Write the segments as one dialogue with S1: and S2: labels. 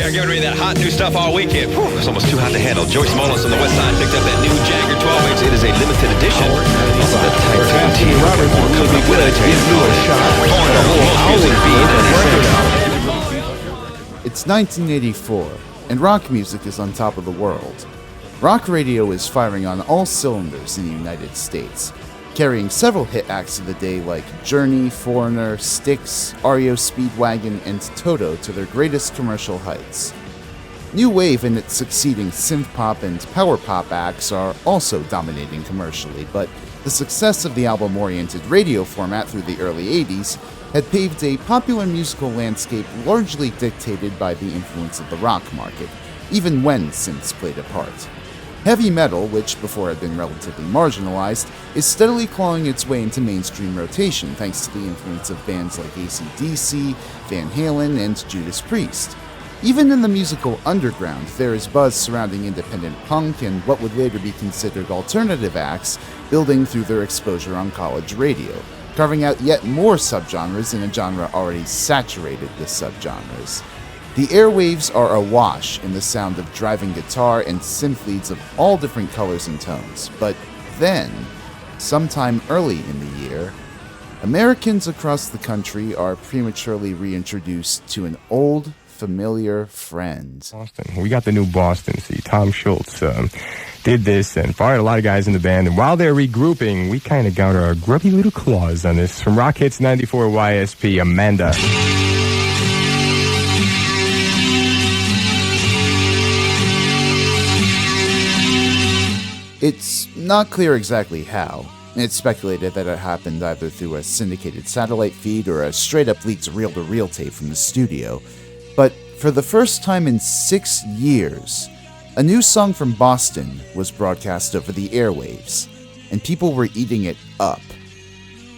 S1: We are giving me that hot new stuff all weekend. Whew, it's almost too hot to handle. Joyce Mullis on the west side picked up that new Jagger 12-inch. It is a limited edition. Also, the Type 2 Robert will be good. Give you a shot.
S2: It's 1984, and rock music is on top of the world. Rock radio is firing on all cylinders in the United States, carrying several hit acts of the day like Journey, Foreigner, Styx, REO Speedwagon, and Toto to their greatest commercial heights. New Wave and its succeeding synth-pop and power-pop acts are also dominating commercially, but the success of the album-oriented radio format through the early 80s had paved a popular musical landscape largely dictated by the influence of the rock market, even when synths played a part. Heavy metal, which before had been relatively marginalized, is steadily clawing its way into mainstream rotation thanks to the influence of bands like AC/DC, Van Halen, and Judas Priest. Even in the musical underground, there is buzz surrounding independent punk and what would later be considered alternative acts building through their exposure on college radio, carving out yet more subgenres in a genre already saturated with subgenres. The airwaves are awash in the sound of driving guitar and synth leads of all different colors and tones. But then, sometime early in the year, Americans across the country are prematurely reintroduced to an old, familiar friend.
S3: Boston. We got the new Boston. See, Tom Scholz did this and fired a lot of guys in the band. And while they're regrouping, we kind of got our grubby little claws on this. From Rock Hits 94 YSP, Amanda.
S2: It's not clear exactly how. It's speculated that it happened either through a syndicated satellite feed or a straight-up leaked reel-to-reel tape from the studio. But for the first time in 6 years, a new song from Boston was broadcast over the airwaves, and people were eating it up.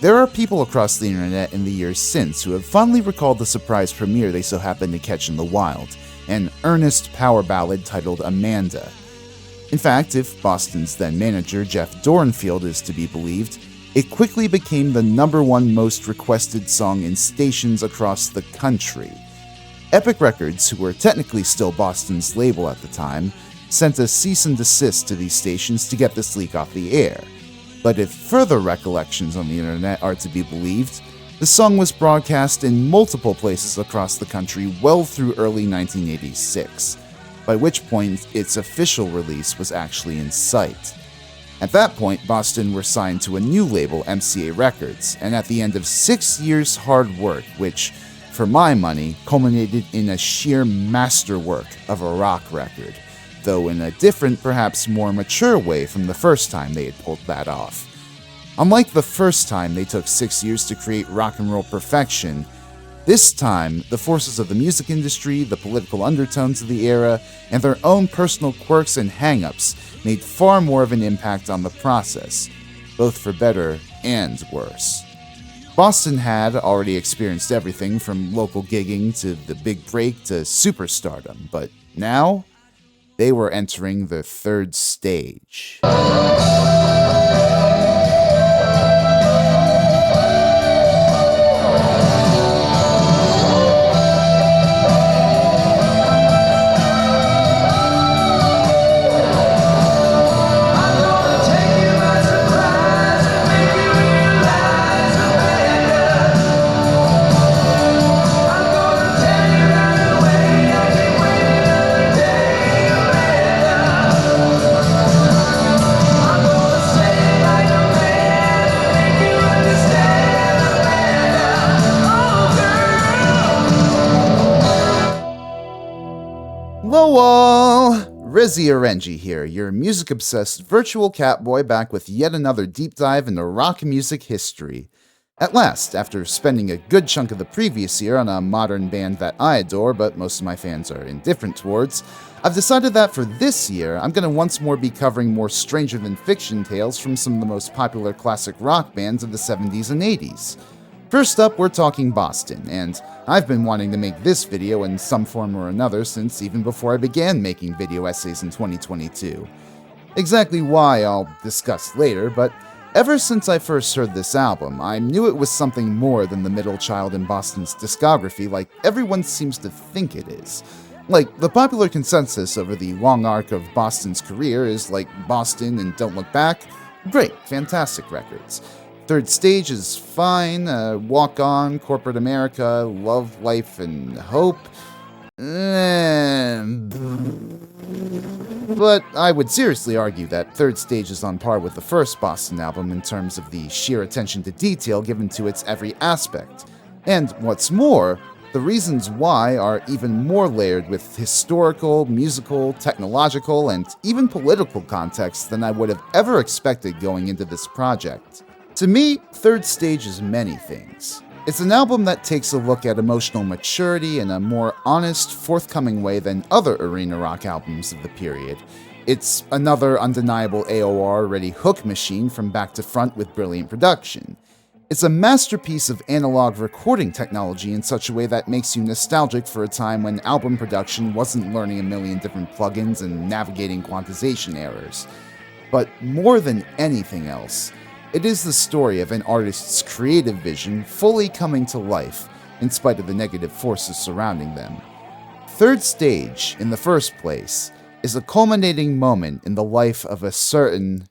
S2: There are people across the internet in the years since who have fondly recalled the surprise premiere they so happened to catch in the wild, an earnest power ballad titled Amanda. In fact, if Boston's then manager Jeff Dornfield is to be believed, it quickly became the #1 most requested song in stations across the country. Epic Records, who were technically still Boston's label at the time, sent a cease and desist to these stations to get this leak off the air. But if further recollections on the internet are to be believed, the song was broadcast in multiple places across the country well through early 1986. By which point its official release was actually in sight. At that point, Boston were signed to a new label, MCA Records, and at the end of 6 years' hard work, which, for my money, culminated in a sheer masterwork of a rock record, though in a different, perhaps more mature way from the first time they had pulled that off. Unlike the first time they took 6 years to create rock and roll perfection, this time, the forces of the music industry, the political undertones of the era, and their own personal quirks and hang-ups made far more of an impact on the process, both for better and worse. Boston had already experienced everything from local gigging to the big break to superstardom, but now, they were entering the third stage. Hello all! Rizzy Orengi here, your music-obsessed virtual catboy back with yet another deep dive into rock music history. At last, after spending a good chunk of the previous year on a modern band that I adore but most of my fans are indifferent towards, I've decided that for this year, I'm going to once more be covering more stranger-than-fiction tales from some of the most popular classic rock bands of the 70s and 80s. First up, we're talking Boston, and I've been wanting to make this video in some form or another since even before I began making video essays in 2022. Exactly why I'll discuss later, but ever since I first heard this album, I knew it was something more than the middle child in Boston's discography like everyone seems to think it is. Like, the popular consensus over the long arc of Boston's career is like Boston and Don't Look Back. Great, fantastic records. Third Stage is fine, Walk On, Corporate America, Love, Life, and Hope. But I would seriously argue that Third Stage is on par with the first Boston album in terms of the sheer attention to detail given to its every aspect. And what's more, the reasons why are even more layered with historical, musical, technological, and even political context than I would have ever expected going into this project. To me, Third Stage is many things. It's an album that takes a look at emotional maturity in a more honest, forthcoming way than other arena rock albums of the period. It's another undeniable AOR-ready hook machine from back to front with brilliant production. It's a masterpiece of analog recording technology in such a way that makes you nostalgic for a time when album production wasn't learning a million different plugins and navigating quantization errors. But more than anything else, it is the story of an artist's creative vision fully coming to life, in spite of the negative forces surrounding them. Third Stage, in the first place, is a culminating moment in the life of a certain...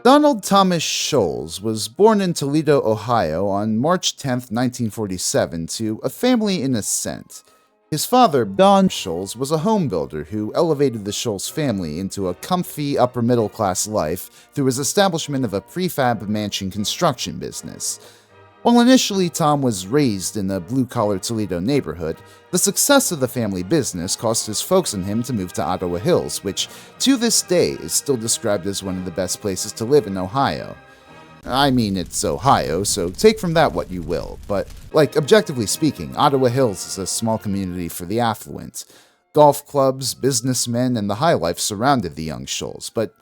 S2: Donald Thomas Scholz was born in Toledo, Ohio on March 10, 1947, to a family in ascent. His father, Don Scholz, was a home builder who elevated the Scholz family into a comfy upper-middle-class life through his establishment of a prefab mansion construction business. While initially Tom was raised in a blue-collar Toledo neighborhood, the success of the family business caused his folks and him to move to Ottawa Hills, which to this day is still described as one of the best places to live in Ohio. I mean, it's Ohio, so take from that what you will, but, objectively speaking, Ottawa Hills is a small community for the affluent. Golf clubs, businessmen, and the high life surrounded the young Scholz, but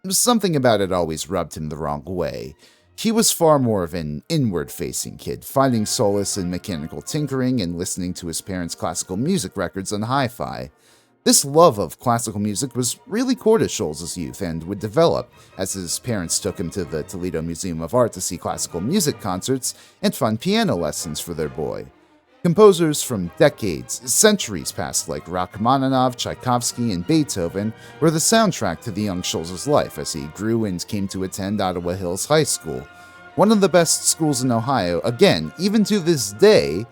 S2: something about it always rubbed him the wrong way. He was far more of an inward-facing kid, finding solace in mechanical tinkering and listening to his parents' classical music records on hi-fi. This love of classical music was really core to Scholz's youth and would develop as his parents took him to the Toledo Museum of Art to see classical music concerts and fun piano lessons for their boy. Composers from decades, centuries past like Rachmaninoff, Tchaikovsky, and Beethoven were the soundtrack to the young Scholz's life as he grew and came to attend Ottawa Hills High School. One of the best schools in Ohio, again, even to this day,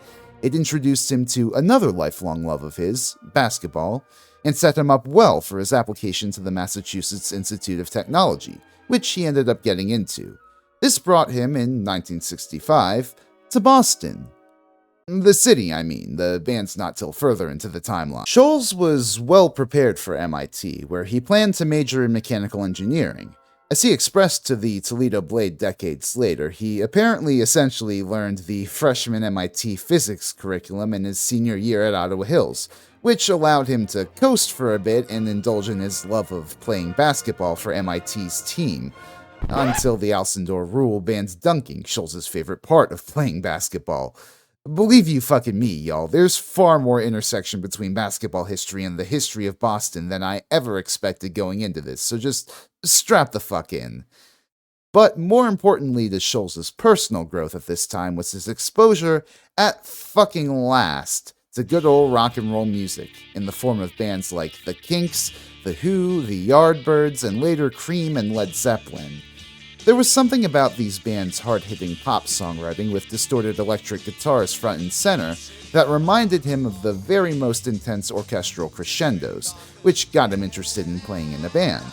S2: it introduced him to another lifelong love of his, basketball, and set him up well for his application to the Massachusetts Institute of Technology, which he ended up getting into. This brought him, in 1965, to Boston. The city, I mean. The band's not till further into the timeline. Scholz was well prepared for MIT, where he planned to major in mechanical engineering. As he expressed to the Toledo Blade decades later, he apparently essentially learned the freshman MIT physics curriculum in his senior year at Ottawa Hills, which allowed him to coast for a bit and indulge in his love of playing basketball for MIT's team, until the Alcindor rule banned dunking, Scholz's favorite part of playing basketball. Believe you fucking me, y'all, there's far more intersection between basketball history and the history of Boston than I ever expected going into this, so just strap the fuck in. But more importantly to Scholz's personal growth at this time was his exposure, at fucking last, to good old rock and roll music, in the form of bands like The Kinks, The Who, The Yardbirds, and later Cream and Led Zeppelin. There was something about these bands' hard-hitting pop songwriting with distorted electric guitars front and center that reminded him of the very most intense orchestral crescendos, which got him interested in playing in a band.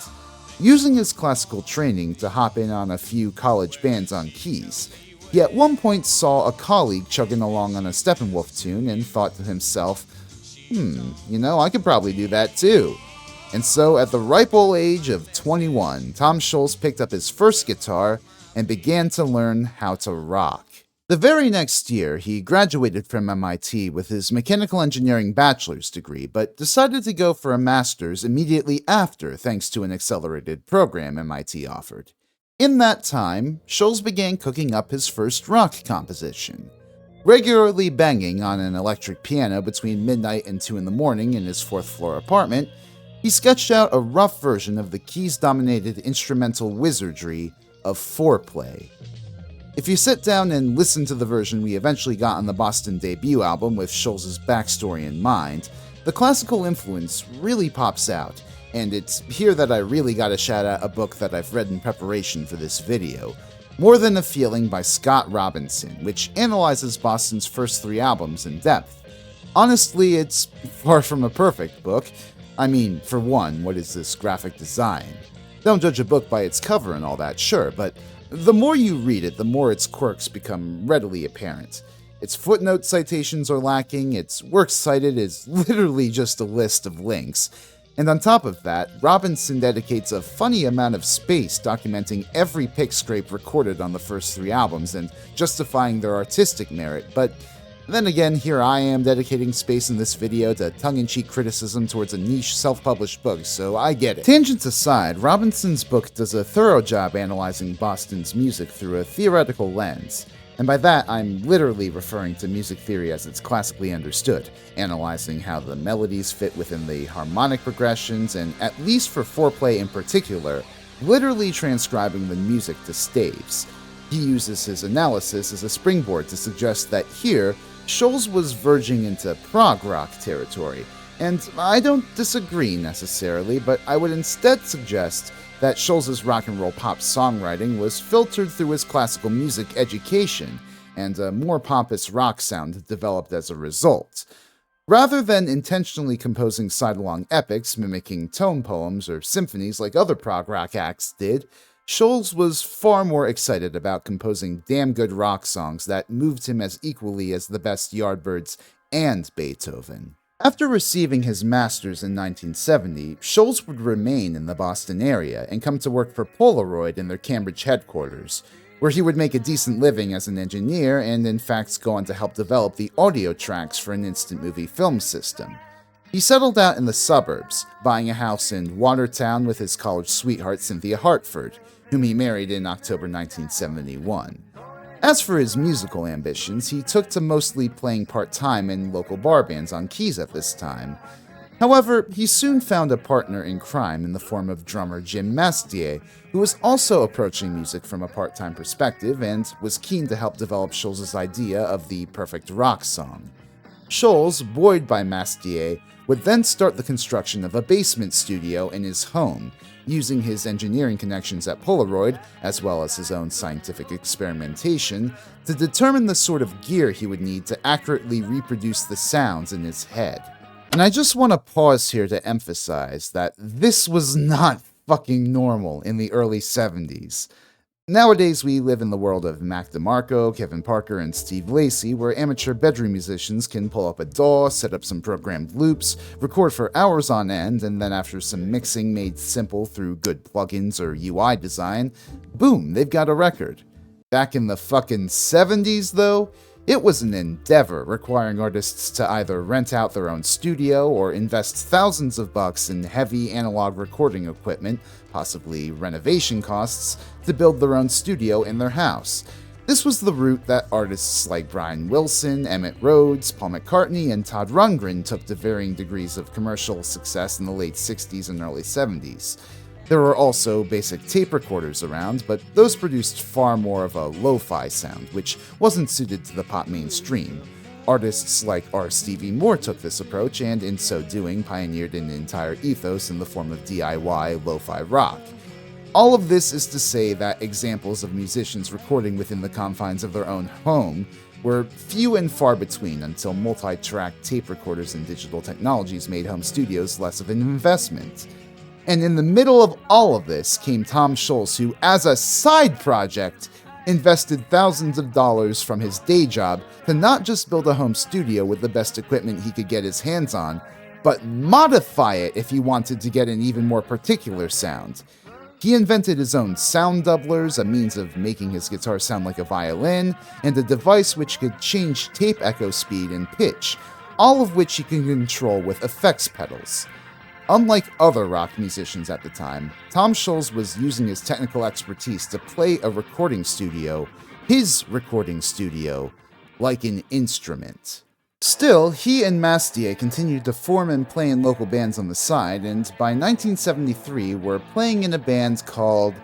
S2: Using his classical training to hop in on a few college bands on keys, he at one point saw a colleague chugging along on a Steppenwolf tune and thought to himself, I could probably do that too. And so, at the ripe old age of 21, Tom Scholz picked up his first guitar and began to learn how to rock. The very next year, he graduated from MIT with his mechanical engineering bachelor's degree, but decided to go for a master's immediately after thanks to an accelerated program MIT offered. In that time, Scholz began cooking up his first rock composition. Regularly banging on an electric piano between midnight and 2 in the morning in his fourth-floor apartment, he sketched out a rough version of the keys-dominated instrumental wizardry of foreplay. If you sit down and listen to the version we eventually got on the Boston debut album with Scholz's backstory in mind, the classical influence really pops out, and it's here that I really gotta shout out a book that I've read in preparation for this video, More Than a Feeling by Scott Robinson, which analyzes Boston's first 3 albums in depth. Honestly, it's far from a perfect book. I mean, for one, what is this graphic design? Don't judge a book by its cover and all that, sure, but the more you read it, the more its quirks become readily apparent. Its footnote citations are lacking, its works cited is literally just a list of links. And on top of that, Robinson dedicates a funny amount of space documenting every pick scrape recorded on the first 3 albums and justifying their artistic merit, but then again, here I am dedicating space in this video to tongue-in-cheek criticism towards a niche self-published book, so I get it. Tangents aside, Robinson's book does a thorough job analyzing Boston's music through a theoretical lens. And by that, I'm literally referring to music theory as it's classically understood, analyzing how the melodies fit within the harmonic progressions, and at least for foreplay in particular, literally transcribing the music to staves. He uses his analysis as a springboard to suggest that here, Scholz was verging into prog rock territory, and I don't disagree necessarily, but I would instead suggest that Scholz's rock and roll pop songwriting was filtered through his classical music education, and a more pompous rock sound developed as a result. Rather than intentionally composing side-along epics mimicking tone poems or symphonies like other prog rock acts did, Scholz was far more excited about composing damn good rock songs that moved him as equally as the best Yardbirds and Beethoven. After receiving his master's in 1970, Scholz would remain in the Boston area and come to work for Polaroid in their Cambridge headquarters, where he would make a decent living as an engineer and in fact go on to help develop the audio tracks for an instant movie film system. He settled out in the suburbs, buying a house in Watertown with his college sweetheart Cynthia Hartford, whom he married in October 1971. As for his musical ambitions, he took to mostly playing part-time in local bar bands on keys at this time. However, he soon found a partner in crime in the form of drummer Jim Mastier, who was also approaching music from a part-time perspective and was keen to help develop Scholz's idea of the perfect rock song. Scholz, buoyed by Mastier, would then start the construction of a basement studio in his home, using his engineering connections at Polaroid, as well as his own scientific experimentation, to determine the sort of gear he would need to accurately reproduce the sounds in his head. And I just want to pause here to emphasize that this was not fucking normal in the early 70s. Nowadays, we live in the world of Mac DeMarco, Kevin Parker, and Steve Lacy, where amateur bedroom musicians can pull up a DAW, set up some programmed loops, record for hours on end, and then after some mixing made simple through good plugins or UI design, boom, they've got a record. Back in the fucking 70s, though, it was an endeavor requiring artists to either rent out their own studio or invest thousands of bucks in heavy analog recording equipment, possibly renovation costs, to build their own studio in their house. This was the route that artists like Brian Wilson, Emmett Rhodes, Paul McCartney, and Todd Rundgren took to varying degrees of commercial success in the late 60s and early 70s. There were also basic tape recorders around, but those produced far more of a lo-fi sound, which wasn't suited to the pop mainstream. Artists like R. Stevie Moore took this approach and, in so doing, pioneered an entire ethos in the form of DIY lo-fi rock. All of this is to say that examples of musicians recording within the confines of their own home were few and far between until multi-track tape recorders and digital technologies made home studios less of an investment. And in the middle of all of this came Tom Scholz, who, as a side project, invested thousands of dollars from his day job to not just build a home studio with the best equipment he could get his hands on, but modify it if he wanted to get an even more particular sound. He invented his own sound doublers, a means of making his guitar sound like a violin, and a device which could change tape echo speed and pitch, all of which he could control with effects pedals. Unlike other rock musicians at the time, Tom Scholz was using his technical expertise to play a recording studio, his recording studio, like an instrument. Still, he and Mastier continued to form and play in local bands on the side, and by 1973 were playing in a band called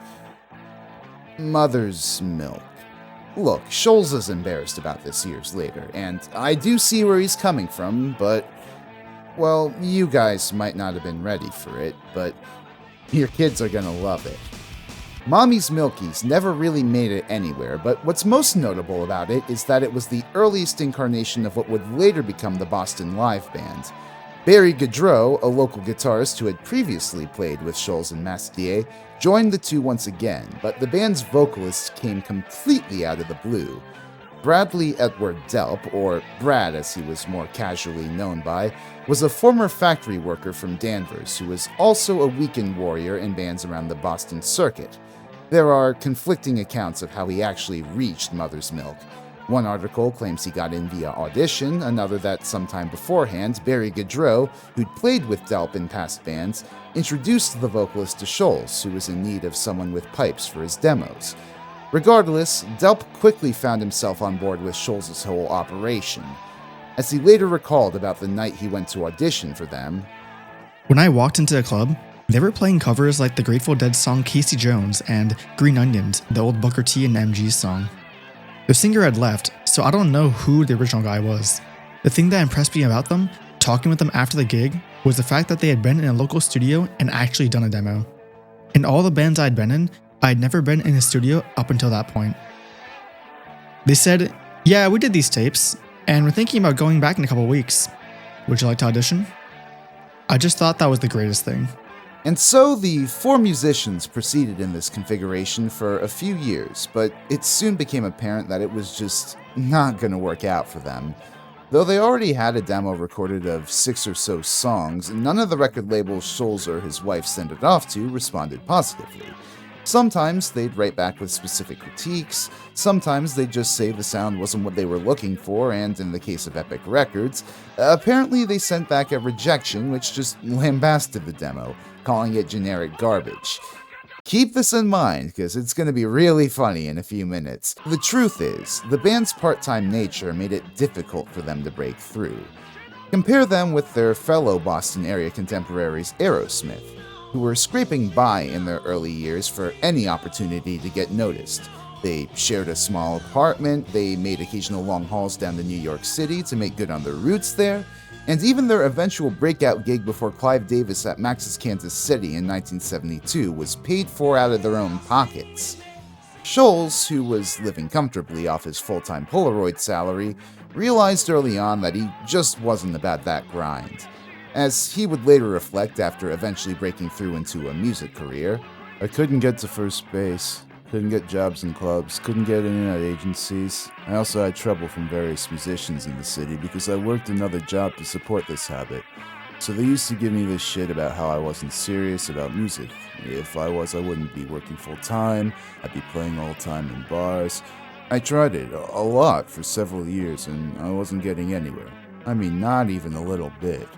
S2: Mother's Milk. Look, Scholz is embarrassed about this years later, and I do see where he's coming from, but, well, you guys might not have been ready for it, but your kids are gonna love it. Mommy's Milkies never really made it anywhere, but what's most notable about it is that it was the earliest incarnation of what would later become the Boston Live Band. Barry Gaudreau, a local guitarist who had previously played with Scholz and Mastier, joined the two once again, but the band's vocalist came completely out of the blue. Bradley Edward Delp, or Brad as he was more casually known by, was a former factory worker from Danvers who was also a weekend warrior in bands around the Boston circuit. There are conflicting accounts of how he actually reached Mother's Milk. One article claims he got in via audition, another that sometime beforehand, Barry Gaudreau, who'd played with Delp in past bands, introduced the vocalist to Scholz, who was in need of someone with pipes for his demos. Regardless, Delp quickly found himself on board with Scholz's whole operation. As he later recalled about the night he went to audition for them,
S4: "When I walked into the club, they were playing covers like the Grateful Dead song Casey Jones and Green Onions, the old Booker T and MG's song. The singer had left, so I don't know who the original guy was. The thing that impressed me about them, talking with them after the gig, was the fact that they had been in a local studio and actually done a demo. In all the bands I'd been in, I'd never been in a studio up until that point. They said, 'Yeah, we did these tapes, and we're thinking about going back in a couple weeks. Would you like to audition?' I just thought that was the greatest thing."
S2: And so the four musicians proceeded in this configuration for a few years, but it soon became apparent that it was just not going to work out for them. Though they already had a demo recorded of 6 or so songs, none of the record labels Scholz or his wife sent it off to responded positively. Sometimes they'd write back with specific critiques, sometimes they'd just say the sound wasn't what they were looking for, and in the case of Epic Records, apparently they sent back a rejection which just lambasted the demo, calling it generic garbage. Keep this in mind, because it's going to be really funny in a few minutes. The truth is, the band's part-time nature made it difficult for them to break through. Compare them with their fellow Boston area contemporaries Aerosmith, who were scraping by in their early years for any opportunity to get noticed. They shared a small apartment, they made occasional long hauls down to New York City to make good on their roots there, and even their eventual breakout gig before Clive Davis at Max's Kansas City in 1972 was paid for out of their own pockets. Scholz, who was living comfortably off his full-time Polaroid salary, realized early on that he just wasn't about that grind. As he would later reflect after eventually breaking through into a music career, "I couldn't get to first base, couldn't get jobs in clubs, couldn't get in and out agencies. I also had trouble from various musicians in the city because I worked another job to support this habit. So they used to give me this shit about how I wasn't serious about music. If I was, I wouldn't be working full-time, I'd be playing all the time in bars. I tried it a lot for several years and I wasn't getting anywhere. I mean, not even a little bit.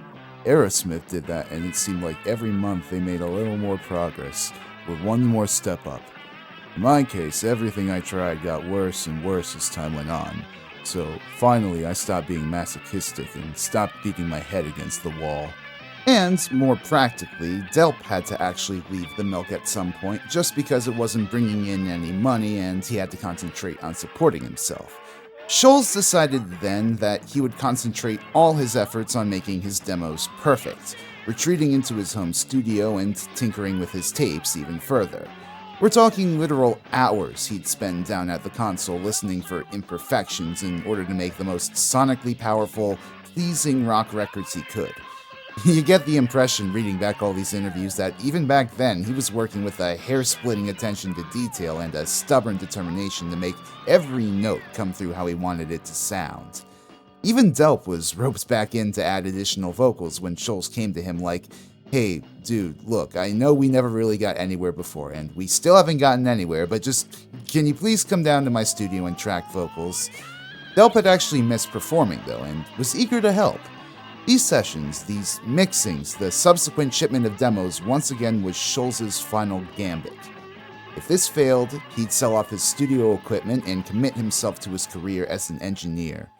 S2: Aerosmith did that, and it seemed like every month they made a little more progress, with one more step up. In my case, everything I tried got worse and worse as time went on. So finally, I stopped being masochistic and stopped beating my head against the wall." And, more practically, Delp had to actually leave the Milk at some point just because it wasn't bringing in any money and he had to concentrate on supporting himself. Scholz decided then that he would concentrate all his efforts on making his demos perfect, retreating into his home studio and tinkering with his tapes even further. We're talking literal hours he'd spend down at the console listening for imperfections in order to make the most sonically powerful, pleasing rock records he could. You get the impression reading back all these interviews that even back then he was working with a hair-splitting attention to detail and a stubborn determination to make every note come through how he wanted it to sound. Even Delp was roped back in to add additional vocals when Scholz came to him like, "Hey, dude, look, I know we never really got anywhere before, and we still haven't gotten anywhere, but just, can you please come down to my studio and track vocals?" Delp had actually missed performing, though, and was eager to help. These sessions, these mixings, the subsequent shipment of demos once again was Scholz's final gambit. If this failed, he'd sell off his studio equipment and commit himself to his career as an engineer.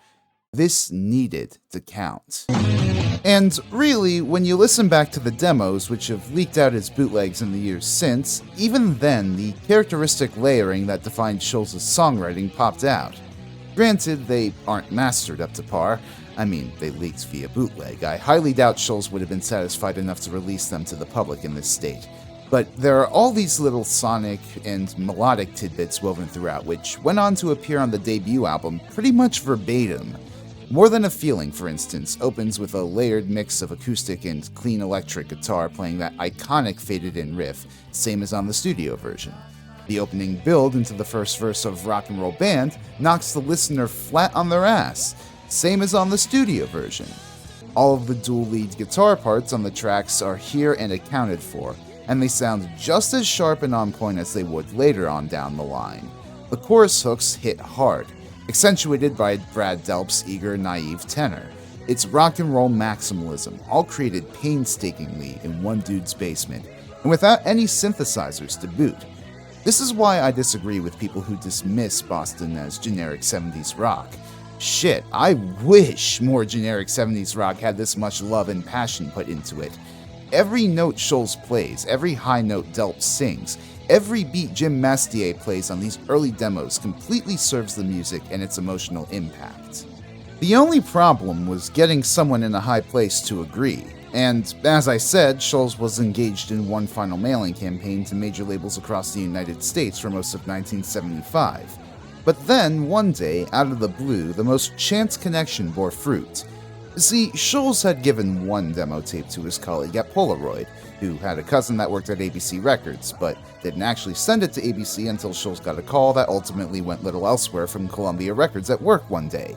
S2: This needed to count. And really, when you listen back to the demos, which have leaked out as bootlegs in the years since, even then, the characteristic layering that defined Scholz' songwriting popped out. Granted, they aren't mastered up to par. I mean, they leaked via bootleg. I highly doubt Scholz would have been satisfied enough to release them to the public in this state. But there are all these little sonic and melodic tidbits woven throughout, which went on to appear on the debut album pretty much verbatim. More Than a Feeling, for instance, opens with a layered mix of acoustic and clean electric guitar playing that iconic faded-in riff, same as on the studio version. The opening build into the first verse of Rock and Roll Band knocks the listener flat on their ass, same as on the studio version. All of the dual lead guitar parts on the tracks are here and accounted for, and they sound just as sharp and on point as they would later on down the line. The chorus hooks hit hard, accentuated by Brad Delp's eager, naive tenor. It's rock and roll maximalism, all created painstakingly in one dude's basement, and without any synthesizers to boot. This is why I disagree with people who dismiss Boston as generic 70s rock. Shit, I wish more generic 70s rock had this much love and passion put into it. Every note Scholz plays, every high note Delp sings, every beat Jim Mastier plays on these early demos completely serves the music and its emotional impact. The only problem was getting someone in a high place to agree. And as I said, Scholz was engaged in one final mailing campaign to major labels across the United States for most of 1975. But then, one day, out of the blue, the most chance connection bore fruit. See, Scholz had given one demo tape to his colleague at Polaroid, who had a cousin that worked at ABC Records, but didn't actually send it to ABC until Scholz got a call that ultimately went little elsewhere from Columbia Records at work one day.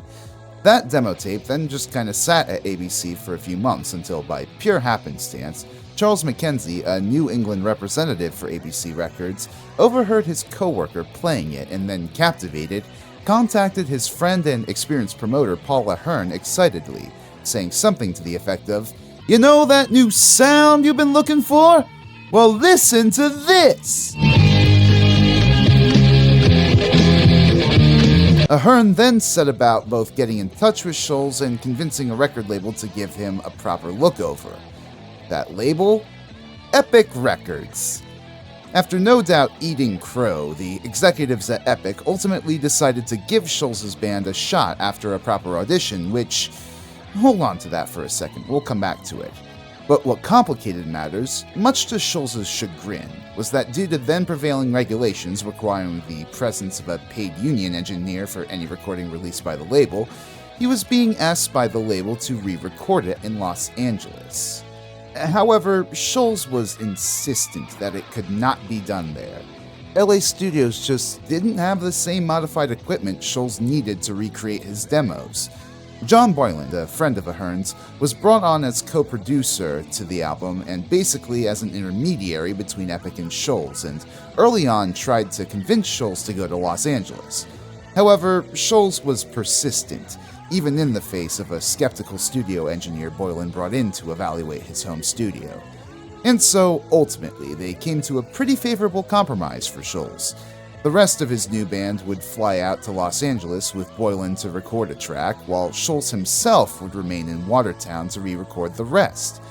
S2: That demo tape then just kinda sat at ABC for a few months until, by pure happenstance, Charles Mackenzie, a New England representative for ABC Records, overheard his coworker playing it and then, captivated, contacted his friend and experienced promoter Paul Ahern excitedly, saying something to the effect of, "You know that new sound you've been looking for? Well, listen to this!" Ahern then set about both getting in touch with Scholz and convincing a record label to give him a proper look over. That label? Epic Records. After no doubt eating crow, the executives at Epic ultimately decided to give Scholz's band a shot after a proper audition, which... hold on to that for a second, we'll come back to it. But what complicated matters, much to Scholz's chagrin, was that due to then prevailing regulations requiring the presence of a paid union engineer for any recording released by the label, he was being asked by the label to re-record it in Los Angeles. However, Scholz was insistent that it could not be done there. LA Studios just didn't have the same modified equipment Scholz needed to recreate his demos. John Boylan, a friend of Ahern's, was brought on as co-producer to the album and basically as an intermediary between Epic and Scholz, and early on tried to convince Scholz to go to Los Angeles. However, Scholz was persistent, even in the face of a skeptical studio engineer Boylan brought in to evaluate his home studio. And so, ultimately, they came to a pretty favorable compromise for Scholz. The rest of his new band would fly out to Los Angeles with Boylan to record a track, while Scholz himself would remain in Watertown to re-record the rest.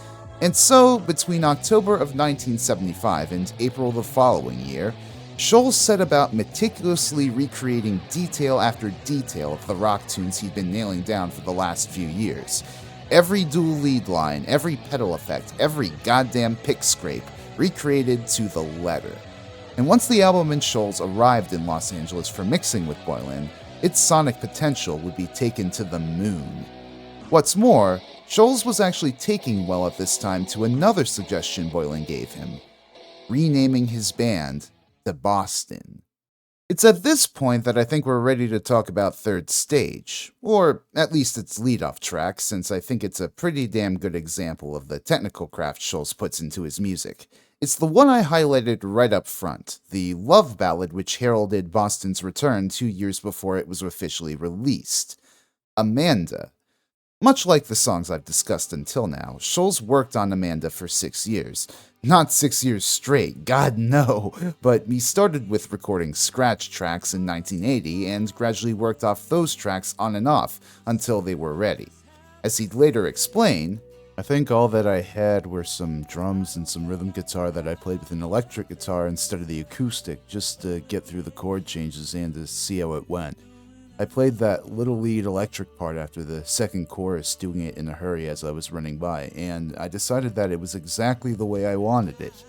S2: And so, between October of 1975 and April the following year, Scholz set about meticulously recreating detail after detail of the rock tunes he'd been nailing down for the last few years. Every dual lead line, every pedal effect, every goddamn pick scrape, recreated to the letter. And once the album and Scholz arrived in Los Angeles for mixing with Boylan, its sonic potential would be taken to the moon. What's more, Scholz was actually taking well at this time to another suggestion Boylan gave him: renaming his band to Boston. It's at this point that I think we're ready to talk about Third Stage, or at least its lead-off track, since I think it's a pretty damn good example of the technical craft Scholz puts into his music. It's the one I highlighted right up front, the love ballad which heralded Boston's return 2 years before it was officially released. Amanda. Much like the songs I've discussed until now, Scholz worked on Amanda for 6 years. Not 6 years straight, God no, but he started with recording scratch tracks in 1980 and gradually worked off those tracks on and off until they were ready. As he'd later explain, "I think all that I had were some drums and some rhythm guitar that I played with an electric guitar instead of the acoustic, just to get through the chord changes and to see how it went. I played that little lead electric part after the second chorus, doing it in a hurry as I was running by, and I decided that it was exactly the way I wanted it.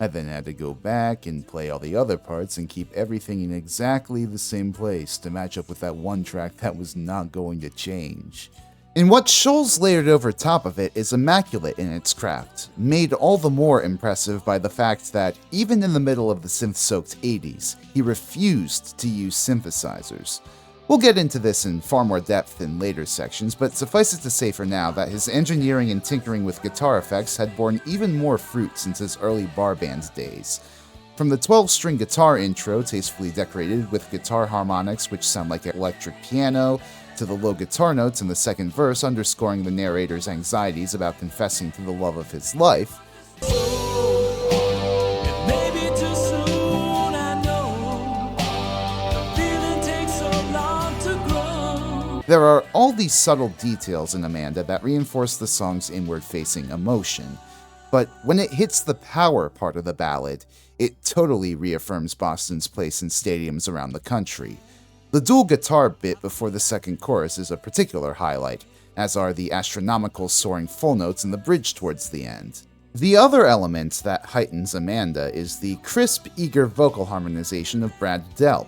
S2: I then had to go back and play all the other parts and keep everything in exactly the same place to match up with that one track that was not going to change." And what Scholz layered over top of it is immaculate in its craft, made all the more impressive by the fact that even in the middle of the synth-soaked 80s, he refused to use synthesizers. We'll get into this in far more depth in later sections, but suffice it to say for now that his engineering and tinkering with guitar effects had borne even more fruit since his early bar band days. From the 12-string guitar intro, tastefully decorated with guitar harmonics which sound like an electric piano, to the low guitar notes in the second verse underscoring the narrator's anxieties about confessing to the love of his life, there are all these subtle details in Amanda that reinforce the song's inward-facing emotion. But when it hits the power part of the ballad, it totally reaffirms Boston's place in stadiums around the country. The dual guitar bit before the second chorus is a particular highlight, as are the astronomical soaring full notes in the bridge towards the end. The other element that heightens Amanda is the crisp, eager vocal harmonization of Brad Delp.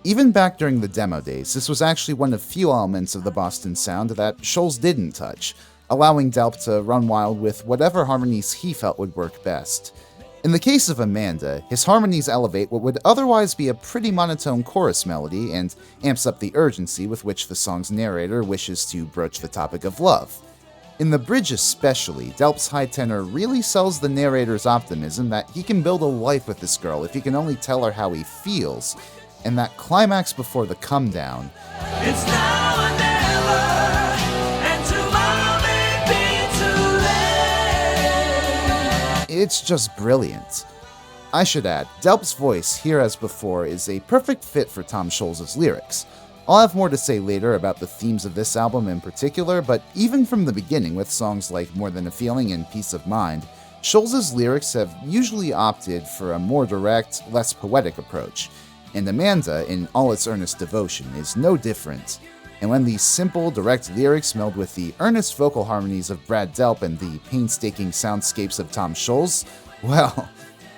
S2: Even back during the demo days, this was actually one of few elements of the Boston sound that Scholz didn't touch, allowing Delp to run wild with whatever harmonies he felt would work best. In the case of Amanda, his harmonies elevate what would otherwise be a pretty monotone chorus melody and amps up the urgency with which the song's narrator wishes to broach the topic of love. In the bridge especially, Delp's high tenor really sells the narrator's optimism that he can build a life with this girl if he can only tell her how he feels, and that climax before the come down. It's now or never, and tomorrow may be too late. It's just brilliant. I should add, Delp's voice, here as before, is a perfect fit for Tom Scholz's lyrics. I'll have more to say later about the themes of this album in particular, but even from the beginning with songs like More Than a Feeling and Peace of Mind, Scholz's lyrics have usually opted for a more direct, less poetic approach. And Amanda, in all its earnest devotion, is no different. And when these simple, direct lyrics meld with the earnest vocal harmonies of Brad Delp and the painstaking soundscapes of Tom Scholz, well,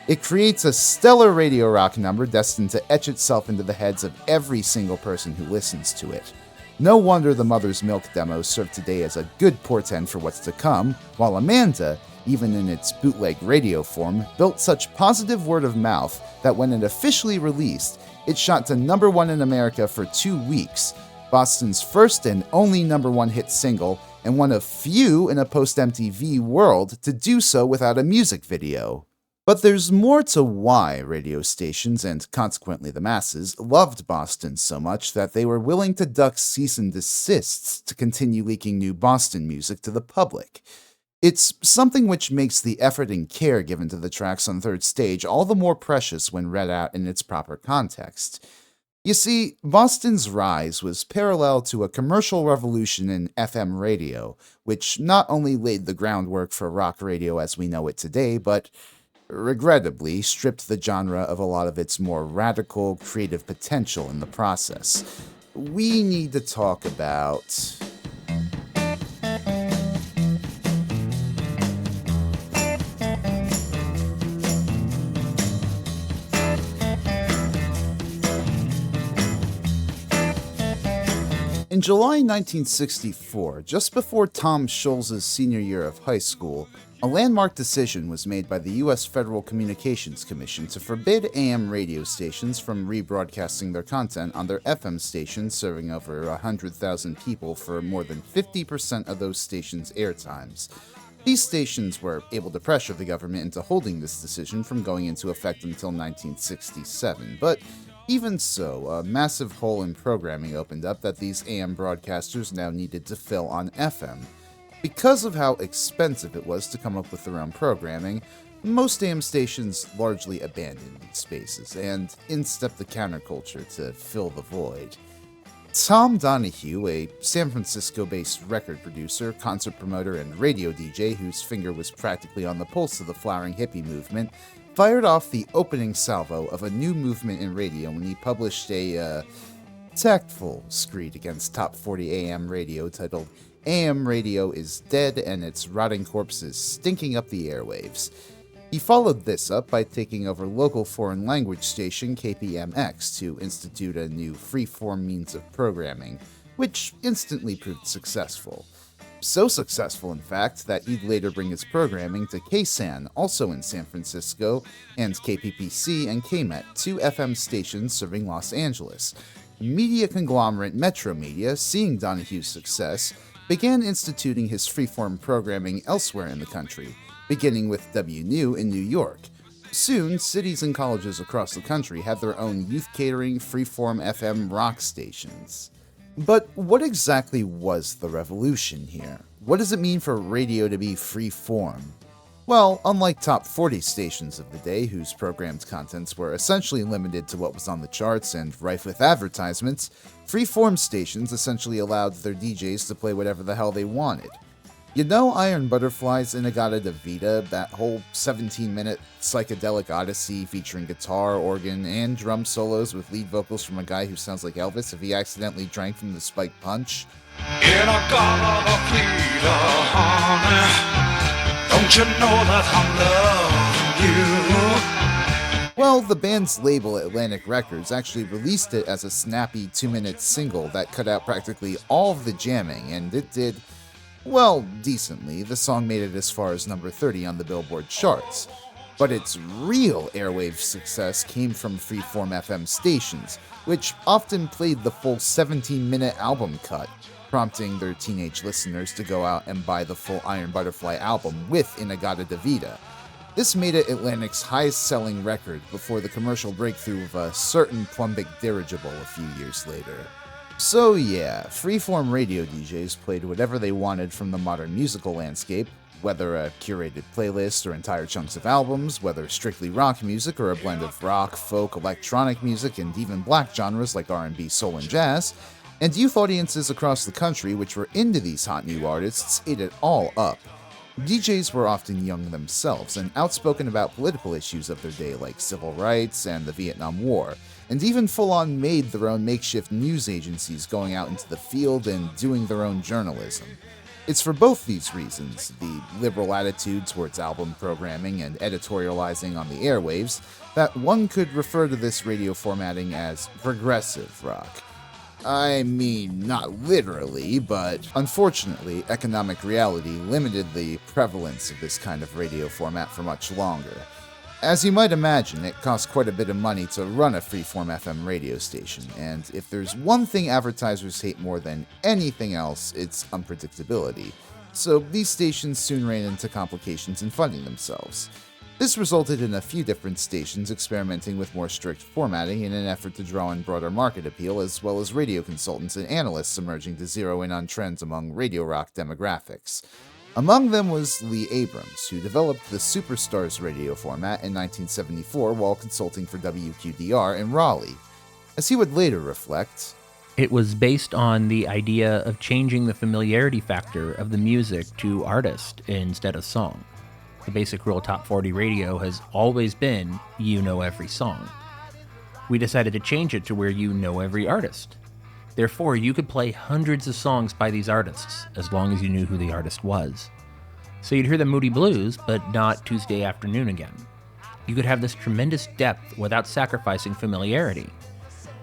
S2: it creates a stellar radio rock number destined to etch itself into the heads of every single person who listens to it. No wonder the Mother's Milk demo served today as a good portent for what's to come, while Amanda, even in its bootleg radio form, built such positive word of mouth that when it officially released, it shot to number 1 in America for 2 weeks, Boston's first and only number 1 hit single, and one of few in a post-MTV world to do so without a music video. But there's more to why radio stations, and consequently the masses, loved Boston so much that they were willing to duck cease and desists to continue leaking new Boston music to the public. It's something which makes the effort and care given to the tracks on Third Stage all the more precious when read out in its proper context. You see, Boston's rise was parallel to a commercial revolution in FM radio, which not only laid the groundwork for rock radio as we know it today, but regrettably stripped the genre of a lot of its more radical, creative potential in the process. We need to talk about... In July 1964, just before Tom Scholz's senior year of high school, a landmark decision was made by the U.S. Federal Communications Commission to forbid AM radio stations from rebroadcasting their content on their FM stations serving over 100,000 people for more than 50% of those stations' airtimes. These stations were able to pressure the government into holding this decision from going into effect until 1967, but Even so, a massive hole in programming opened up that these AM broadcasters now needed to fill on FM. Because of how expensive it was to come up with their own programming, most AM stations largely abandoned these spaces, and in stepped the counterculture to fill the void. Tom Donahue, a San Francisco-based record producer, concert promoter, and radio DJ whose finger was practically on the pulse of the flowering hippie movement, fired off the opening salvo of a new movement in radio when he published a tactful screed against top 40 AM radio titled AM Radio is Dead and its Rotting Corpses Stinking Up the Airwaves. He followed this up by taking over local foreign language station KPMX to institute a new freeform means of programming, which instantly proved successful. So successful, in fact, that he'd later bring his programming to KSAN, also in San Francisco, and KPPC and KMET, two FM stations serving Los Angeles. Media conglomerate Metro Media, seeing Donahue's success, began instituting his freeform programming elsewhere in the country, beginning with WNew in New York. Soon, cities and colleges across the country had their own youth-catering freeform FM rock stations. But what exactly was the revolution here? What does it mean for radio to be freeform? Well, unlike top 40 stations of the day, whose programmed contents were essentially limited to what was on the charts and rife with advertisements, freeform stations essentially allowed their DJs to play whatever the hell they wanted. You know Iron Butterfly's Inagata Davida, that whole 17-minute psychedelic odyssey featuring guitar, organ, and drum solos with lead vocals from a guy who sounds like Elvis if he accidentally drank from the spiked punch?
S5: Inagata Davida, honey, don't you know that I'm loving you?
S2: Well, the band's label, Atlantic Records, actually released it as a snappy 2-minute single that cut out practically all of the jamming, and it did, well, decently. The song made it as far as number 30 on the Billboard charts. But its real airwave success came from freeform FM stations, which often played the full 17-minute album cut, prompting their teenage listeners to go out and buy the full Iron Butterfly album with Inagata Davida. This made it Atlantic's highest-selling record before the commercial breakthrough of a certain Plumbic dirigible a few years later. So yeah, freeform radio DJs played whatever they wanted from the modern musical landscape, whether a curated playlist or entire chunks of albums, whether strictly rock music or a blend of rock, folk, electronic music, and even black genres like R&B, soul, and jazz, and youth audiences across the country which were into these hot new artists ate it all up. DJs were often young themselves and outspoken about political issues of their day like civil rights and the Vietnam War, and even full-on made their own makeshift news agencies going out into the field and doing their own journalism. It's for both these reasons, the liberal attitude towards album programming and editorializing on the airwaves, that one could refer to this radio formatting as progressive rock. I mean, not literally, but unfortunately, economic reality limited the prevalence of this kind of radio format for much longer. As you might imagine, it costs quite a bit of money to run a freeform FM radio station, and if there's one thing advertisers hate more than anything else, it's unpredictability. So these stations soon ran into complications in funding themselves. This resulted in a few different stations experimenting with more strict formatting in an effort to draw in broader market appeal, as well as radio consultants and analysts emerging to zero in on trends among radio rock demographics. Among them was Lee Abrams, who developed the Superstars radio format in 1974 while consulting for WQDR in Raleigh. As he would later reflect,
S6: it was based on the idea of changing the familiarity factor of the music to artist instead of song. The basic rule of Top 40 radio has always been, you know every song. We decided to change it to where you know every artist. Therefore, you could play hundreds of songs by these artists, as long as you knew who the artist was. So you'd hear the Moody Blues, but not Tuesday Afternoon again. You could have this tremendous depth without sacrificing familiarity.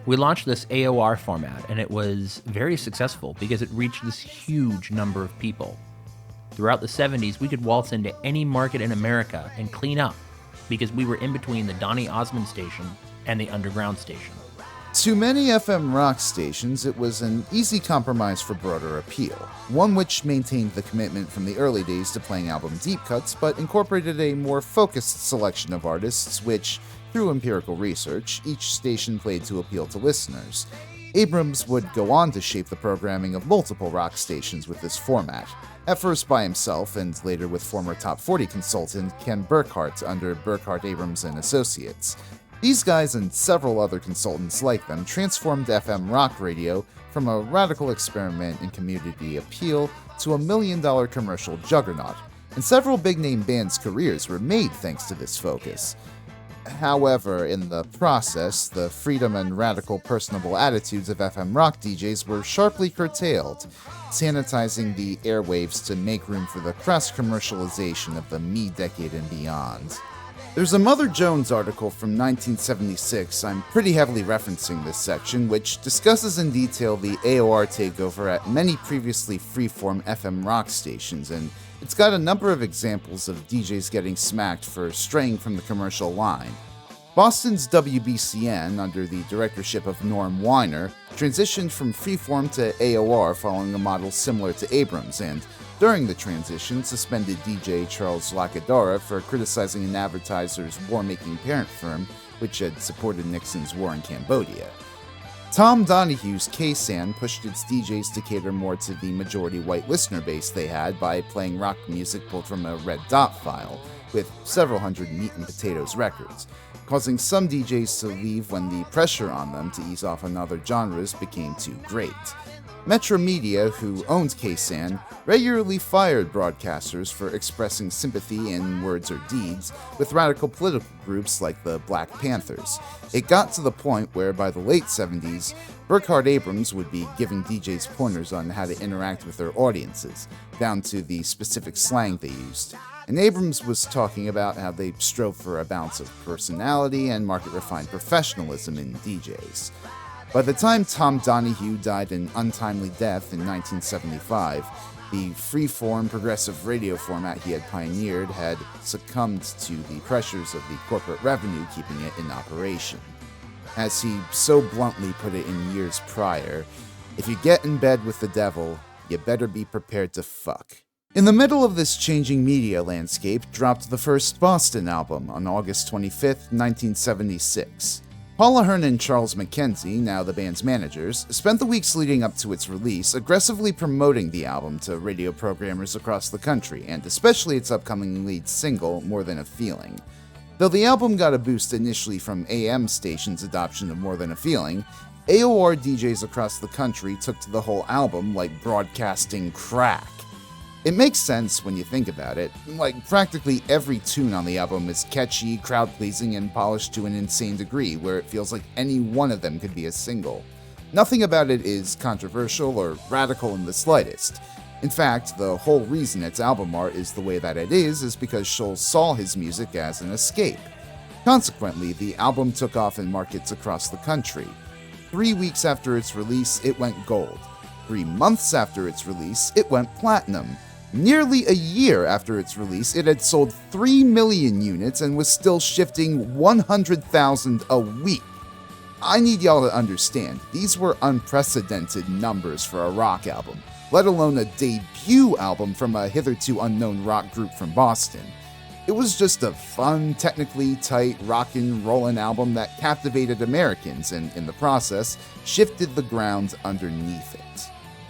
S6: We launched this AOR format, and it was very successful because it reached this huge number of people. Throughout the 70s, we could waltz into any market in America and clean up, because we were in between the Donny Osmond station and the underground station.
S2: To many FM rock stations, it was an easy compromise for broader appeal, one which maintained the commitment from the early days to playing album deep cuts, but incorporated a more focused selection of artists which through empirical research, each station played to appeal to listeners. Abrams would go on to shape the programming of multiple rock stations with this format, at first by himself and later with former Top 40 consultant Ken Burkhart under Burkhart Abrams and Associates. These guys and several other consultants like them transformed FM rock radio from a radical experiment in community appeal to a $1 million commercial juggernaut, and several big-name bands' careers were made thanks to this focus. However, in the process, the freedom and radical personable attitudes of FM rock DJs were sharply curtailed, sanitizing the airwaves to make room for the crass commercialization of the me-decade and beyond. There's a Mother Jones article from 1976, I'm pretty heavily referencing this section, which discusses in detail the AOR takeover at many previously freeform FM rock stations, and it's got a number of examples of DJs getting smacked for straying from the commercial line. Boston's WBCN, under the directorship of Norm Weiner, transitioned from freeform to AOR following a model similar to Abrams, and during the transition, suspended DJ Charles Lacadora for criticizing an advertiser's war-making parent firm, which had supported Nixon's war in Cambodia. Tom Donahue's K-San pushed its DJs to cater more to the majority white listener base they had by playing rock music pulled from a red dot file, with several hundred meat and potatoes records, causing some DJs to leave when the pressure on them to ease off on other genres became too great. Metro Media, who owned K-San, regularly fired broadcasters for expressing sympathy in words or deeds with radical political groups like the Black Panthers. It got to the point where, by the late 70s, Burkhart Abrams would be giving DJs pointers on how to interact with their audiences, down to the specific slang they used. And Abrams was talking about how they strove for a balance of personality and market-refined professionalism in DJs. By the time Tom Donahue died an untimely death in 1975, the free-form progressive radio format he had pioneered had succumbed to the pressures of the corporate revenue keeping it in operation. As he so bluntly put it in years prior, if you get in bed with the devil, you better be prepared to fuck. In the middle of this changing media landscape dropped the first Boston album on August 25, 1976. Paul Ahern and Charles McKenzie, now the band's managers, spent the weeks leading up to its release aggressively promoting the album to radio programmers across the country, and especially its upcoming lead single, More Than a Feeling. Though the album got a boost initially from AM stations' adoption of More Than a Feeling, AOR DJs across the country took to the whole album like broadcasting crack. It makes sense when you think about it, like practically every tune on the album is catchy, crowd-pleasing, and polished to an insane degree where it feels like any one of them could be a single. Nothing about it is controversial or radical in the slightest. In fact, the whole reason its album art is the way that it is because Scholz saw his music as an escape. Consequently, the album took off in markets across the country. 3 weeks after its release, it went gold. 3 months after its release, it went platinum. Nearly a year after its release, it had sold 3 million units and was still shifting 100,000 a week. I need y'all to understand, these were unprecedented numbers for a rock album, let alone a debut album from a hitherto unknown rock group from Boston. It was just a fun, technically tight, rockin' rollin' album that captivated Americans and, in the process, shifted the ground underneath it.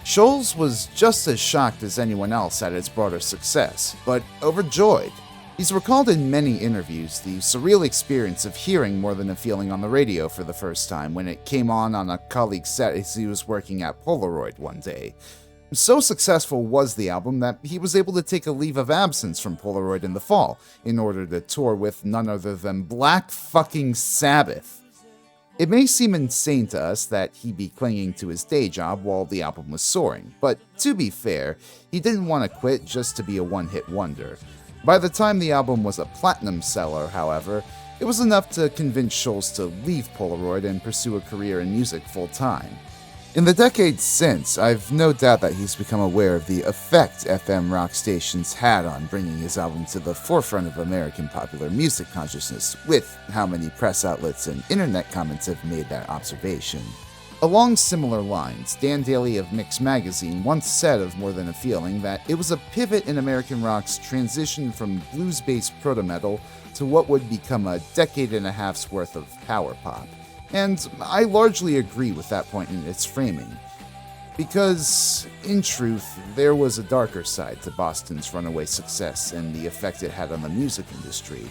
S2: Scholz was just as shocked as anyone else at its broader success, but overjoyed. He's recalled in many interviews the surreal experience of hearing More Than a Feeling on the radio for the first time when it came on a colleague's set as he was working at Polaroid one day. So successful was the album that he was able to take a leave of absence from Polaroid in the fall in order to tour with none other than Black fucking Sabbath. It may seem insane to us that he be clinging to his day job while the album was soaring, but to be fair, he didn't want to quit just to be a one-hit wonder. By the time the album was a platinum seller, however, it was enough to convince Scholz to leave Polaroid and pursue a career in music full-time. In the decades since, I've no doubt that he's become aware of the effect FM rock stations had on bringing his album to the forefront of American popular music consciousness, with how many press outlets and internet comments have made that observation. Along similar lines, Dan Daly of Mix Magazine once said of More Than a Feeling that it was a pivot in American rock's transition from blues-based proto-metal to what would become a decade and a half's worth of power pop. And I largely agree with that point in its framing. Because, in truth, there was a darker side to Boston's runaway success and the effect it had on the music industry,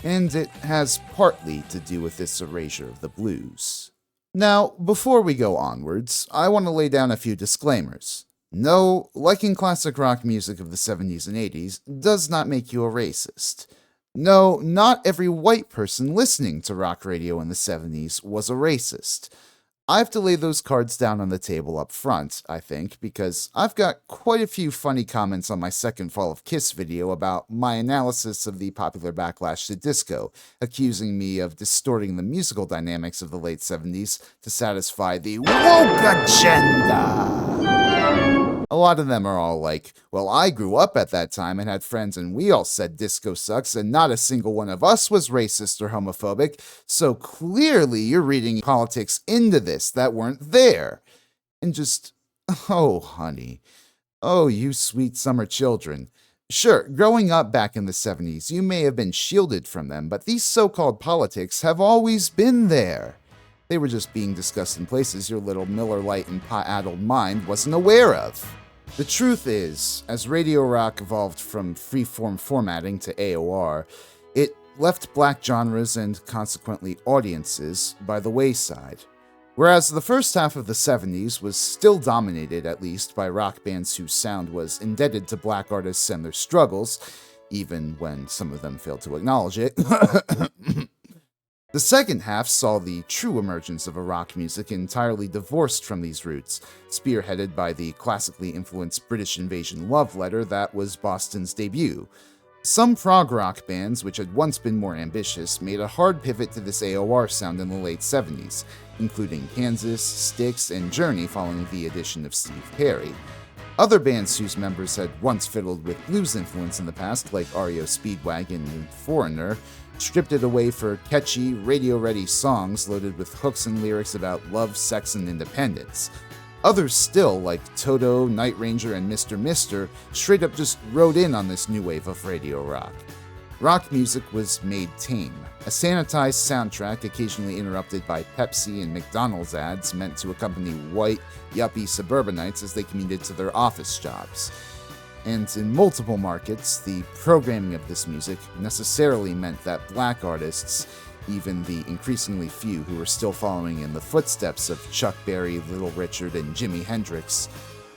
S2: and it has partly to do with this erasure of the blues. Now, before we go onwards, I want to lay down a few disclaimers. No, liking classic rock music of the 70s and 80s does not make you a racist. No, not every white person listening to rock radio in the 70s was a racist. I have to lay those cards down on the table up front, I think, because I've got quite a few funny comments on my second Fall of Kiss video about my analysis of the popular backlash to disco, accusing me of distorting the musical dynamics of the late 70s to satisfy the woke agenda. A lot of them are all like, well, I grew up at that time and had friends and we all said disco sucks and not a single one of us was racist or homophobic, so clearly you're reading politics into this that weren't there. And just, oh honey, oh you sweet summer children. Sure, growing up back in the 70s, you may have been shielded from them, but these so-called politics have always been there. They were just being discussed in places your little Miller Lite and pot-addled mind wasn't aware of. The truth is, as radio rock evolved from free-form formatting to AOR, it left black genres and consequently audiences by the wayside. Whereas the first half of the 70s was still dominated, at least, by rock bands whose sound was indebted to black artists and their struggles, even when some of them failed to acknowledge it. The second half saw the true emergence of a rock music entirely divorced from these roots, spearheaded by the classically influenced British Invasion love letter that was Boston's debut. Some prog rock bands, which had once been more ambitious, made a hard pivot to this AOR sound in the late 70s, including Kansas, Styx, and Journey following the addition of Steve Perry. Other bands whose members had once fiddled with blues influence in the past, like REO Speedwagon and Foreigner, stripped it away for catchy, radio-ready songs loaded with hooks and lyrics about love, sex, and independence. Others still, like Toto, Night Ranger, and Mr. Mister, straight up just rode in on this new wave of radio rock. Rock music was made tame. A sanitized soundtrack occasionally interrupted by Pepsi and McDonald's ads meant to accompany white, yuppie suburbanites as they commuted to their office jobs. And in multiple markets, the programming of this music necessarily meant that black artists, even the increasingly few who were still following in the footsteps of Chuck Berry, Little Richard, and Jimi Hendrix,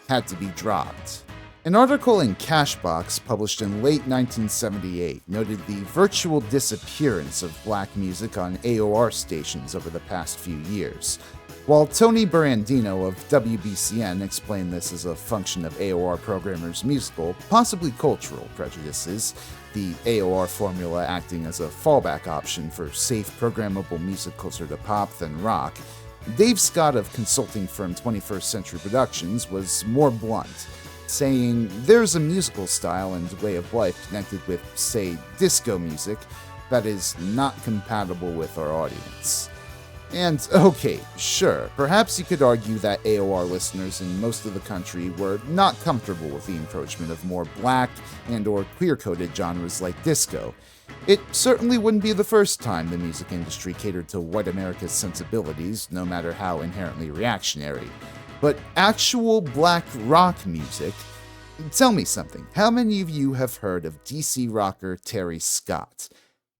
S2: had to be dropped. An article in Cashbox published in late 1978 noted the virtual disappearance of black music on AOR stations over the past few years. While Tony Barandino of WBCN explained this as a function of AOR programmers' musical, possibly cultural prejudices, the AOR formula acting as a fallback option for safe, programmable music closer to pop than rock, Dave Scott of consulting firm 21st Century Productions was more blunt, saying there's a musical style and way of life connected with, say, disco music that is not compatible with our audience. And, okay, sure, perhaps you could argue that AOR listeners in most of the country were not comfortable with the encroachment of more black and or queer-coded genres like disco. It certainly wouldn't be the first time the music industry catered to white America's sensibilities, no matter how inherently reactionary. But actual black rock music? Tell me something, how many of you have heard of DC rocker Terry Scott?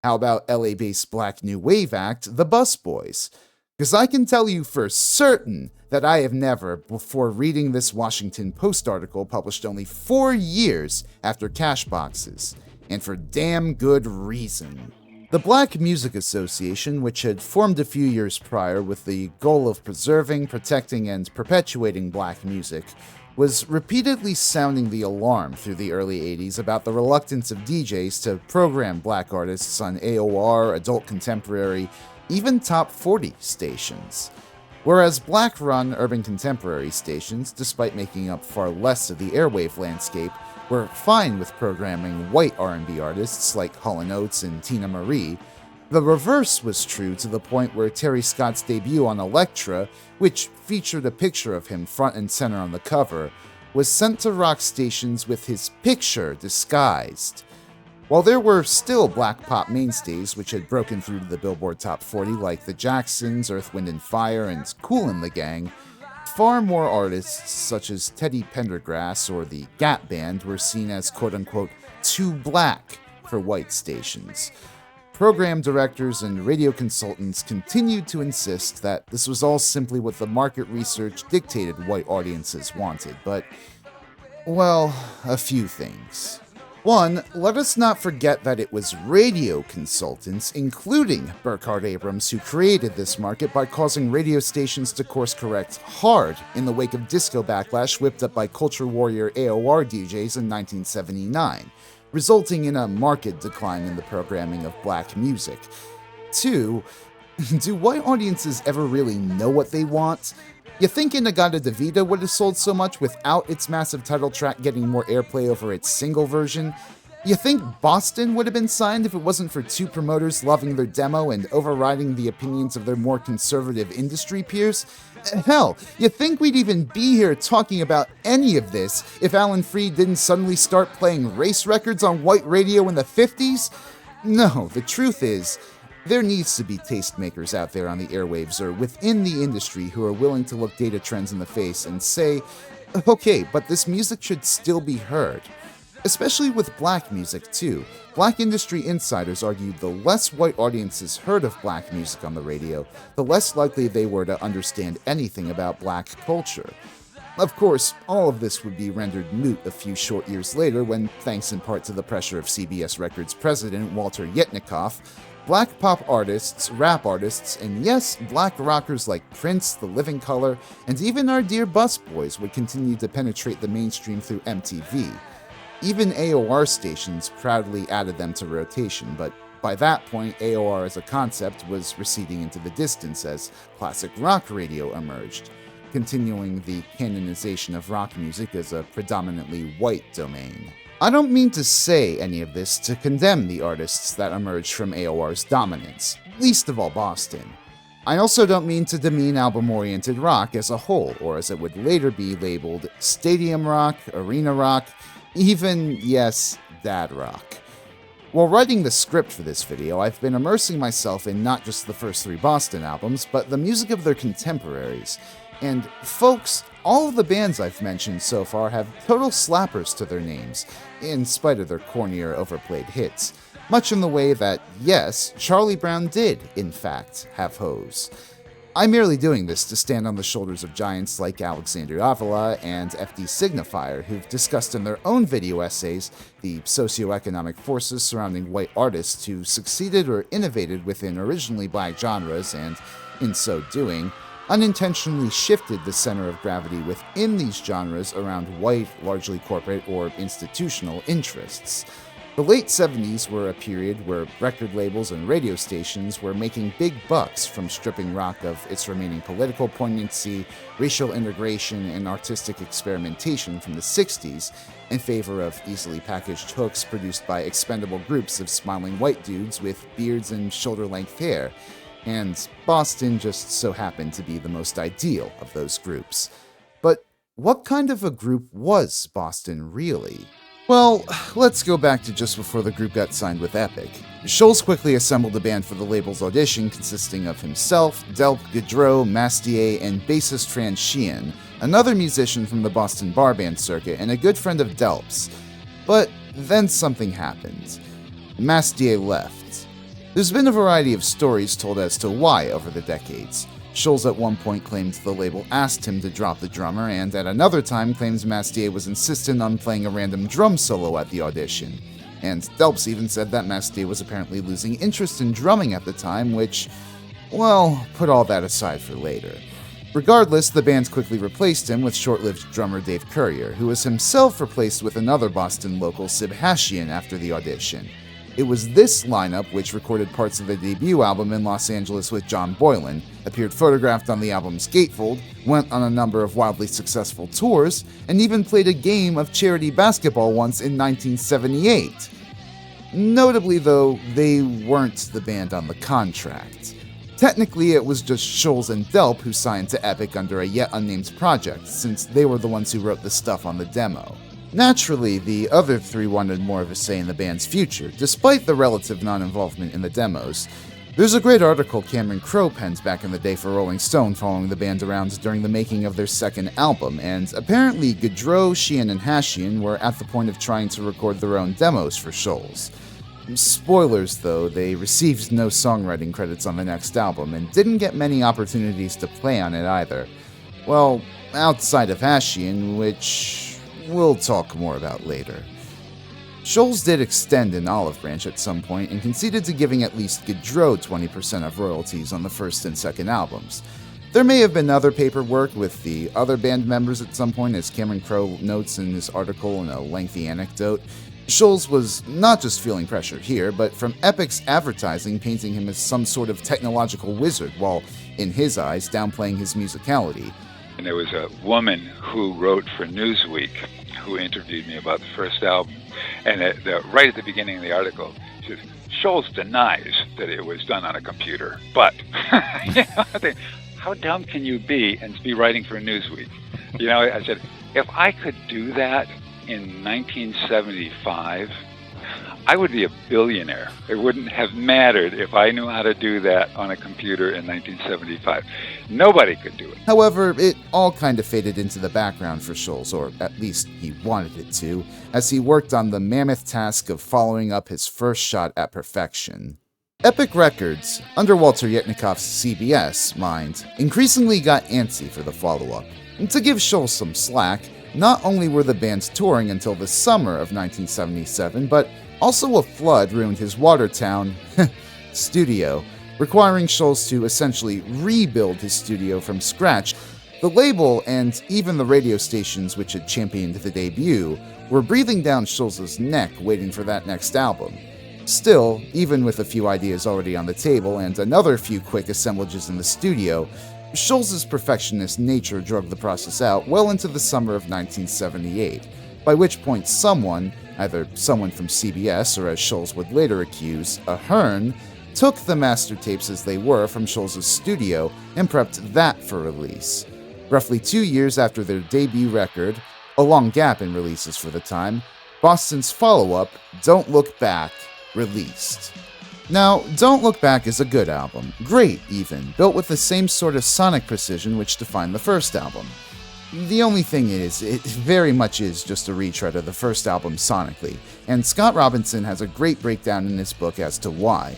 S2: How about LA-based black new wave act, the Busboys? Because I can tell you for certain that I have never, before reading this Washington Post article published only 4 years after Cashbox's, and for damn good reason. The Black Music Association, which had formed a few years prior with the goal of preserving, protecting, and perpetuating black music, was repeatedly sounding the alarm through the early 80s about the reluctance of DJs to program black artists on AOR, adult contemporary, even top 40 stations. Whereas black-run urban contemporary stations, despite making up far less of the airwave landscape, were fine with programming white R&B artists like Hall & Oates and Tina Marie, The reverse was true to the point where Terry Scott's debut on Elektra, which featured a picture of him front and center on the cover, was sent to rock stations with his picture disguised. While there were still black pop mainstays which had broken through to the Billboard Top 40 like the Jacksons, Earth, Wind & Fire, and Kool and the Gang, far more artists such as Teddy Pendergrass or the Gap Band were seen as quote-unquote too black for white stations. Program directors and radio consultants continued to insist that this was all simply what the market research dictated white audiences wanted, but, well, a few things. One, let us not forget that it was radio consultants, including Burkhard Abrams, who created this market by causing radio stations to course correct hard in the wake of disco backlash whipped up by culture warrior AOR DJs in 1979, resulting in a marked decline in the programming of black music. Two, do white audiences ever really know what they want? You think In-A-Gadda-Da-Vida would have sold so much without its massive title track getting more airplay over its single version? You think Boston would have been signed if it wasn't for two promoters loving their demo and overriding the opinions of their more conservative industry peers? Hell, you think we'd even be here talking about any of this if Alan Freed didn't suddenly start playing race records on white radio in the 50s? No, the truth is, there needs to be tastemakers out there on the airwaves or within the industry who are willing to look data trends in the face and say, okay, but this music should still be heard. Especially with black music, too. Black industry insiders argued the less white audiences heard of black music on the radio, the less likely they were to understand anything about black culture. Of course, all of this would be rendered moot a few short years later when, thanks in part to the pressure of CBS Records president Walter Yetnikoff, black pop artists, rap artists, and yes, black rockers like Prince, The Living Colour, and even our dear busboys would continue to penetrate the mainstream through MTV. Even AOR stations proudly added them to rotation, but by that point, AOR as a concept was receding into the distance as classic rock radio emerged, continuing the canonization of rock music as a predominantly white domain. I don't mean to say any of this to condemn the artists that emerged from AOR's dominance, least of all Boston. I also don't mean to demean album-oriented rock as a whole, or as it would later be labeled, stadium rock, arena rock, even, yes, dad rock. While writing the script for this video, I've been immersing myself in not just the first three Boston albums, but the music of their contemporaries. And folks, all of the bands I've mentioned so far have total slappers to their names, in spite of their cornier, overplayed hits. Much in the way that, yes, Charlie Brown did, in fact, have hoes. I'm merely doing this to stand on the shoulders of giants like Alexander Avila and FD Signifier, who've discussed in their own video essays the socioeconomic forces surrounding white artists who succeeded or innovated within originally black genres and, in so doing, unintentionally shifted the center of gravity within these genres around white, largely corporate or institutional interests. The late 70s were a period where record labels and radio stations were making big bucks from stripping rock of its remaining political poignancy, racial integration, and artistic experimentation from the 60s in favor of easily packaged hooks produced by expendable groups of smiling white dudes with beards and shoulder-length hair. And Boston just so happened to be the most ideal of those groups. But what kind of a group was Boston really? Well, let's go back to just before the group got signed with Epic. Scholz quickly assembled a band for the label's audition consisting of himself, Delp, Gaudreau, Mastier, and bassist Fran Sheehan, another musician from the Boston bar band circuit and a good friend of Delp's. But then something happened. Mastier left. There's been a variety of stories told as to why over the decades. Scholz at one point claimed the label asked him to drop the drummer, and at another time claims Mastier was insistent on playing a random drum solo at the audition. And Delps even said that Mastier was apparently losing interest in drumming at the time, which, well, put all that aside for later. Regardless, the band quickly replaced him with short-lived drummer Dave Courier, who was himself replaced with another Boston local, Sib Hashian, after the audition. It was this lineup which recorded parts of the debut album in Los Angeles with John Boylan, appeared photographed on the album's gatefold, went on a number of wildly successful tours, and even played a game of charity basketball once in 1978. Notably though, they weren't the band on the contract. Technically, it was just Scholz and Delp who signed to Epic under a yet unnamed project, since they were the ones who wrote the stuff on the demo. Naturally, the other three wanted more of a say in the band's future, despite the relative non-involvement in the demos. There's a great article Cameron Crowe penned back in the day for Rolling Stone following the band around during the making of their second album, and apparently Gaudreau, Sheehan, and Hashian were at the point of trying to record their own demos for Scholz. Spoilers though, they received no songwriting credits on the next album, and didn't get many opportunities to play on it either. Well, outside of Hashian, which we'll talk more about later. Scholz did extend an olive branch at some point and conceded to giving at least Gaudreau 20% of royalties on the first and second albums. There may have been other paperwork with the other band members at some point, as Cameron Crowe notes in his article in a lengthy anecdote. Scholz was not just feeling pressure here, but from Epic's advertising painting him as some sort of technological wizard, while, in his eyes, downplaying his musicality.
S7: And there was a woman who wrote for Newsweek who interviewed me about the first album. And right at the beginning of the article, she says, Scholz denies that it was done on a computer. But, I think, how dumb can you be and be writing for Newsweek? I said, if I could do that in 1975, I would be a billionaire. It wouldn't have mattered if I knew how to do that on a computer in 1975. Nobody could do it.
S2: However, it all kind of faded into the background for Scholz, or at least he wanted it to, as he worked on the mammoth task of following up his first shot at perfection. Epic Records, under Walter Yetnikoff's CBS, mind, increasingly got antsy for the follow-up. And to give Scholz some slack, not only were the bands touring until the summer of 1977, but also a flood ruined his Watertown studio, requiring Scholz to essentially rebuild his studio from scratch. The label, and even the radio stations which had championed the debut, were breathing down Scholz's neck waiting for that next album. Still, even with a few ideas already on the table and another few quick assemblages in the studio, Scholz's perfectionist nature drug the process out well into the summer of 1978, by which point someone, either someone from CBS or as Scholz would later accuse, a Hearn, took the master tapes as they were from Scholz's studio and prepped that for release. Roughly 2 years after their debut record, a long gap in releases for the time, Boston's follow-up, Don't Look Back, released. Now, Don't Look Back is a good album, great even, built with the same sort of sonic precision which defined the first album. The only thing is, it very much is just a retread of the first album sonically, and Scott Robinson has a great breakdown in his book as to why.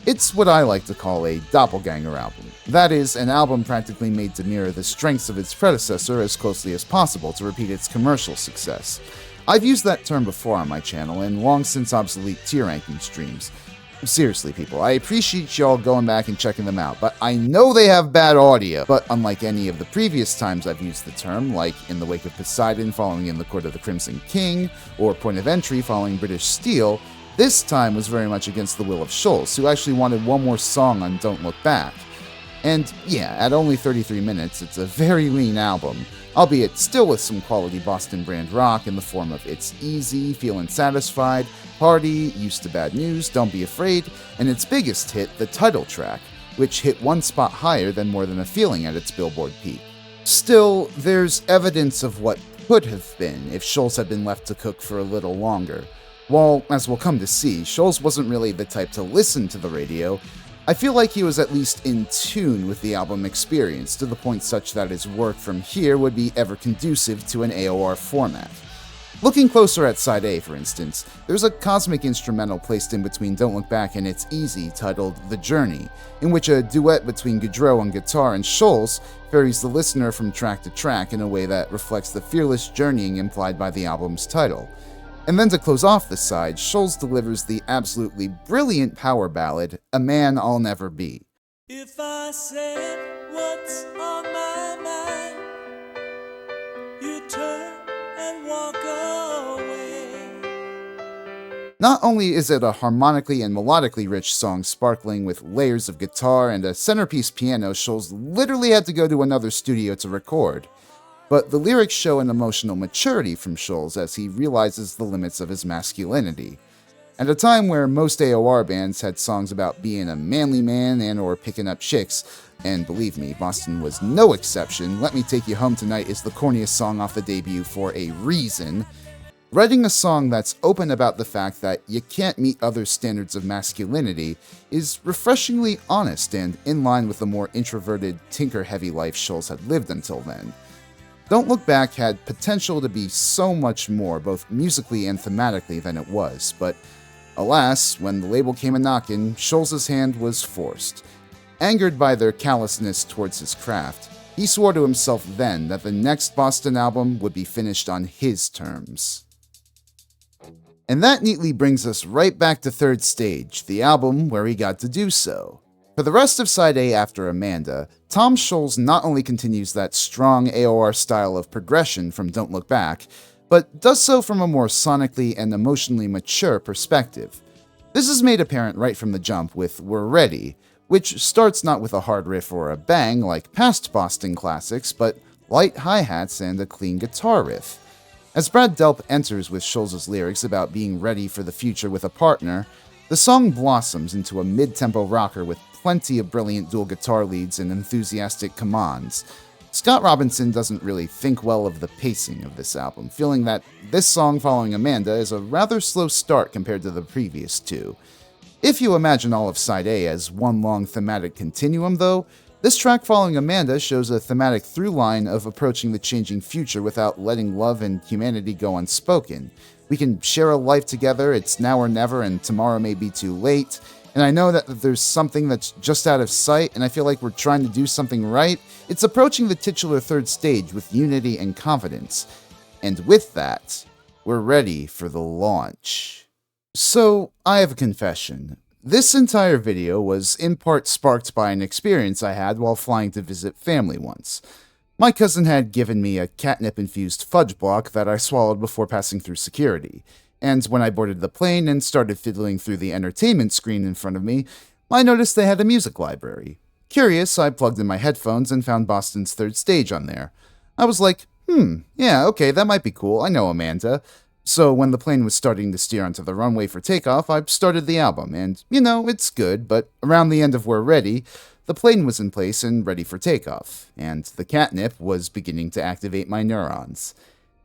S2: It's what I like to call a doppelganger album. That is, an album practically made to mirror the strengths of its predecessor as closely as possible to repeat its commercial success. I've used that term before on my channel in long since obsolete tier ranking streams. Seriously, people, I appreciate y'all going back and checking them out, but I know they have bad audio. But unlike any of the previous times I've used the term, like In the Wake of Poseidon following In the Court of the Crimson King, or Point of Entry following British Steel, this time was very much against the will of Scholz, who actually wanted one more song on Don't Look Back. And yeah, at only 33 minutes, it's a very lean album, albeit still with some quality Boston brand rock in the form of It's Easy, Feelin' Satisfied, Party, Used to Bad News, Don't Be Afraid, and its biggest hit, the title track, which hit one spot higher than More Than a Feeling at its Billboard peak. Still, there's evidence of what could have been if Scholz had been left to cook for a little longer. While, as we'll come to see, Scholz wasn't really the type to listen to the radio, I feel like he was at least in tune with the album experience, to the point such that his work from here would be ever conducive to an AOR format. Looking closer at side A, for instance, there's a cosmic instrumental placed in between Don't Look Back and It's Easy titled The Journey, in which a duet between Gaudreau on guitar and Scholz ferries the listener from track to track in a way that reflects the fearless journeying implied by the album's title. And then to close off the side, Scholz delivers the absolutely brilliant power ballad, A Man I'll Never Be.
S5: If I said what's on my mind, you turn and walk away.
S2: Not only is it a harmonically and melodically rich song sparkling with layers of guitar and a centerpiece piano Scholz literally had to go to another studio to record, but the lyrics show an emotional maturity from Scholz as he realizes the limits of his masculinity. At a time where most AOR bands had songs about being a manly man and or picking up chicks, and believe me, Boston was no exception, Let Me Take You Home Tonight is the corniest song off the debut for a reason. Writing a song that's open about the fact that you can't meet other standards of masculinity is refreshingly honest and in line with the more introverted, tinker-heavy life Scholz had lived until then. Don't Look Back had potential to be so much more, both musically and thematically, than it was, but alas, when the label came a-knockin', Scholz's hand was forced. Angered by their callousness towards his craft, he swore to himself then that the next Boston album would be finished on his terms. And that neatly brings us right back to Third Stage, the album where he got to do so. For the rest of Side A after Amanda, Tom Scholz not only continues that strong AOR style of progression from Don't Look Back, but does so from a more sonically and emotionally mature perspective. This is made apparent right from the jump with We're Ready, which starts not with a hard riff or a bang like past Boston classics, but light hi-hats and a clean guitar riff. As Brad Delp enters with Scholz's lyrics about being ready for the future with a partner, the song blossoms into a mid-tempo rocker with plenty of brilliant dual guitar leads and enthusiastic commands. Scott Robinson doesn't really think well of the pacing of this album, feeling that this song following Amanda is a rather slow start compared to the previous two. If you imagine all of Side A as one long thematic continuum, though, this track following Amanda shows a thematic through line of approaching the changing future without letting love and humanity go unspoken. We can share a life together, it's now or never, and tomorrow may be too late. And I know that there's something that's just out of sight, and I feel like we're trying to do something right. It's approaching the titular third stage with unity and confidence. And with that, we're ready for the launch. So, I have a confession. This entire video was in part sparked by an experience I had while flying to visit family once. My cousin had given me a catnip-infused fudge block that I swallowed before passing through security, and when I boarded the plane and started fiddling through the entertainment screen in front of me, I noticed they had a music library. Curious, I plugged in my headphones and found Boston's Third Stage on there. I was like, yeah, okay, that might be cool, I know Amanda. So when the plane was starting to steer onto the runway for takeoff, I started the album, and, it's good, but around the end of We're Ready, the plane was in place and ready for takeoff, and the catnip was beginning to activate my neurons.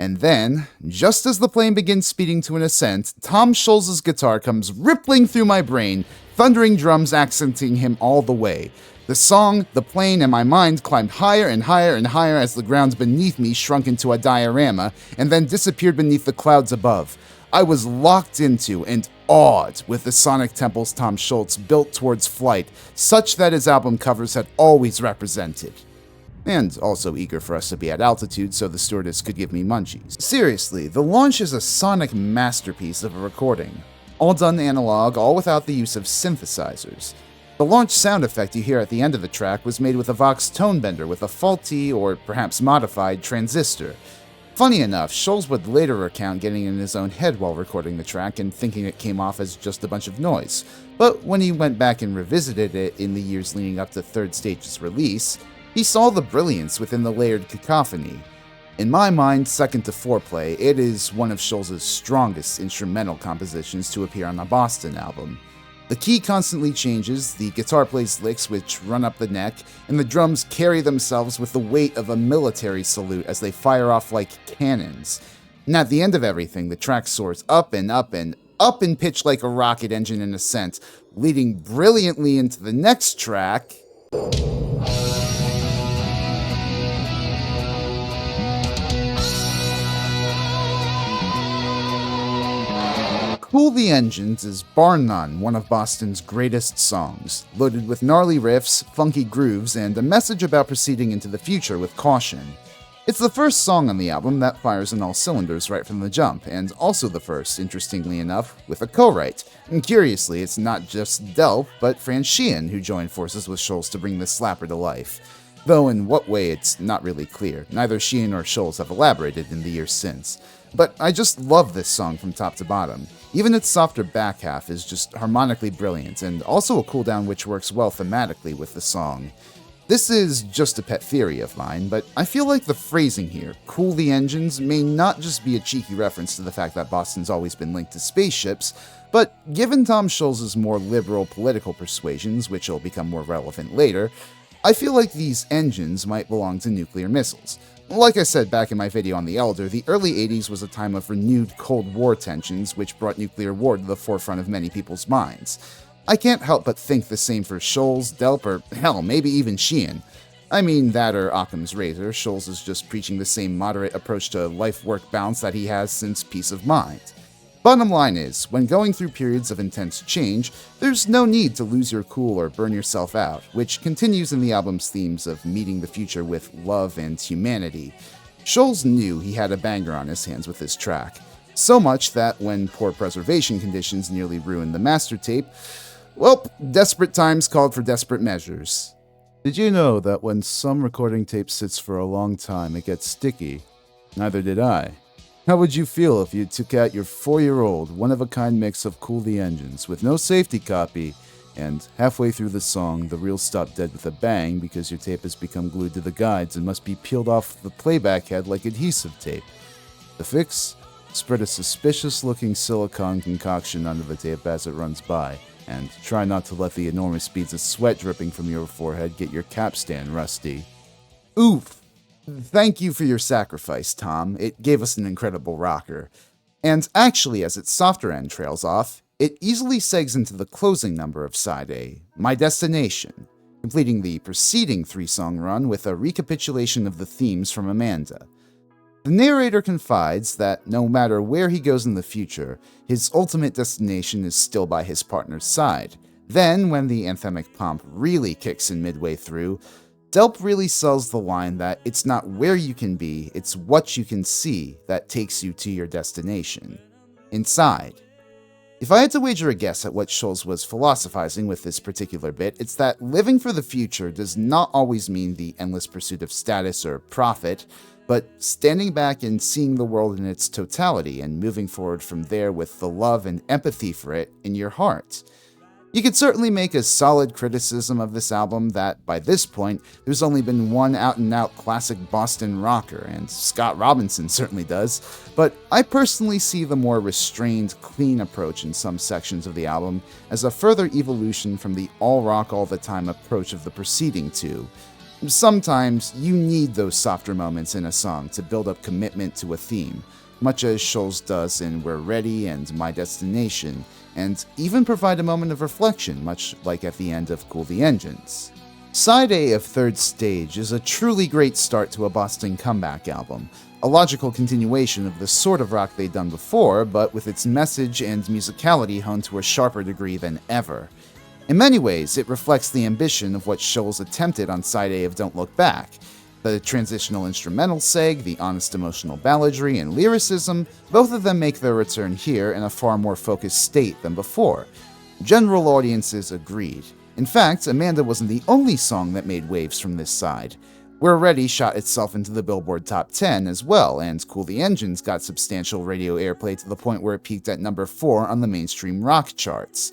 S2: And then, just as the plane begins speeding to an ascent, Tom Scholz's guitar comes rippling through my brain, thundering drums accenting him all the way. The song, the plane, and my mind climbed higher and higher and higher as the ground beneath me shrunk into a diorama and then disappeared beneath the clouds above. I was locked into and awed with the sonic temples Tom Scholz built towards flight, such that his album covers had always represented. And also eager for us to be at altitude so the stewardess could give me munchies. Seriously, the launch is a sonic masterpiece of a recording. All done analog, all without the use of synthesizers. The launch sound effect you hear at the end of the track was made with a Vox tone bender with a faulty, or perhaps modified, transistor. Funny enough, Scholz would later recount getting in his own head while recording the track and thinking it came off as just a bunch of noise. But when he went back and revisited it in the years leading up to Third Stage's release, he saw the brilliance within the layered cacophony. In my mind, second to Foreplay, it is one of Scholz's strongest instrumental compositions to appear on a Boston album. The key constantly changes, the guitar plays licks which run up the neck, and the drums carry themselves with the weight of a military salute as they fire off like cannons. And at the end of everything, the track soars up and up and up in pitch like a rocket engine in ascent, leading brilliantly into the next track. Cool the Engines is bar none one of Boston's greatest songs, loaded with gnarly riffs, funky grooves, and a message about proceeding into the future with caution. It's the first song on the album that fires on all cylinders right from the jump, and also the first, interestingly enough, with a co-write. And curiously, it's not just Delp, but Fran Sheehan who joined forces with Scholz to bring this slapper to life. Though in what way it's not really clear, neither Sheehan or Scholz have elaborated in the years since. But I just love this song from top to bottom. Even its softer back half is just harmonically brilliant, and also a cooldown which works well thematically with the song. This is just a pet theory of mine, but I feel like the phrasing here, cool the engines, may not just be a cheeky reference to the fact that Boston's always been linked to spaceships, but given Tom Scholz's more liberal political persuasions, which will become more relevant later, I feel like these engines might belong to nuclear missiles. Like I said back in my video on The Elder, the early 80s was a time of renewed Cold War tensions, which brought nuclear war to the forefront of many people's minds. I can't help but think the same for Scholz, Delp, or hell, maybe even Sheehan. I mean, that or Occam's razor. Scholz is just preaching the same moderate approach to life-work balance that he has since Peace of Mind. Bottom line is, when going through periods of intense change, there's no need to lose your cool or burn yourself out, which continues in the album's themes of meeting the future with love and humanity. Scholz knew he had a banger on his hands with this track. So much that when poor preservation conditions nearly ruined the master tape, well, desperate times called for desperate measures. Did you know that when some recording tape sits for a long time, it gets sticky? Neither did I. How would you feel if you took out your 4-year-old, one-of-a-kind mix of Cool the Engines with no safety copy, and halfway through the song, the reel stopped dead with a bang because your tape has become glued to the guides and must be peeled off the playback head like adhesive tape? The fix? Spread a suspicious-looking silicone concoction under the tape as it runs by, and try not to let the enormous beads of sweat dripping from your forehead get your capstan rusty. Oof! Thank you for your sacrifice, Tom. It gave us an incredible rocker. And actually, as its softer end trails off, it easily segs into the closing number of Side A, My Destination, completing the preceding 3-song run with a recapitulation of the themes from Amanda. The narrator confides that no matter where he goes in the future, his ultimate destination is still by his partner's side. Then, when the anthemic pomp really kicks in midway through, Delp really sells the line that it's not where you can be, it's what you can see that takes you to your destination. Inside. If I had to wager a guess at what Scholz was philosophizing with this particular bit, it's that living for the future does not always mean the endless pursuit of status or profit, but standing back and seeing the world in its totality and moving forward from there with the love and empathy for it in your heart. You could certainly make a solid criticism of this album that, by this point, there's only been one out-and-out classic Boston rocker, and Scott Robinson certainly does, but I personally see the more restrained, clean approach in some sections of the album as a further evolution from the all-rock all-the-time approach of the preceding two. Sometimes you need those softer moments in a song to build up commitment to a theme, much as Scholz does in We're Ready and My Destination, and even provide a moment of reflection, much like at the end of Cool the Engines. Side A of Third Stage is a truly great start to a Boston comeback album, a logical continuation of the sort of rock they'd done before, but with its message and musicality honed to a sharper degree than ever. In many ways, it reflects the ambition of what Scholz attempted on Side A of Don't Look Back. The transitional instrumental seg, the honest emotional balladry, and lyricism, both of them make their return here in a far more focused state than before. General audiences agreed. In fact, Amanda wasn't the only song that made waves from this side. We're Ready shot itself into the Billboard Top 10 as well, and Cool the Engines got substantial radio airplay to the point where it peaked at number 4 on the mainstream rock charts.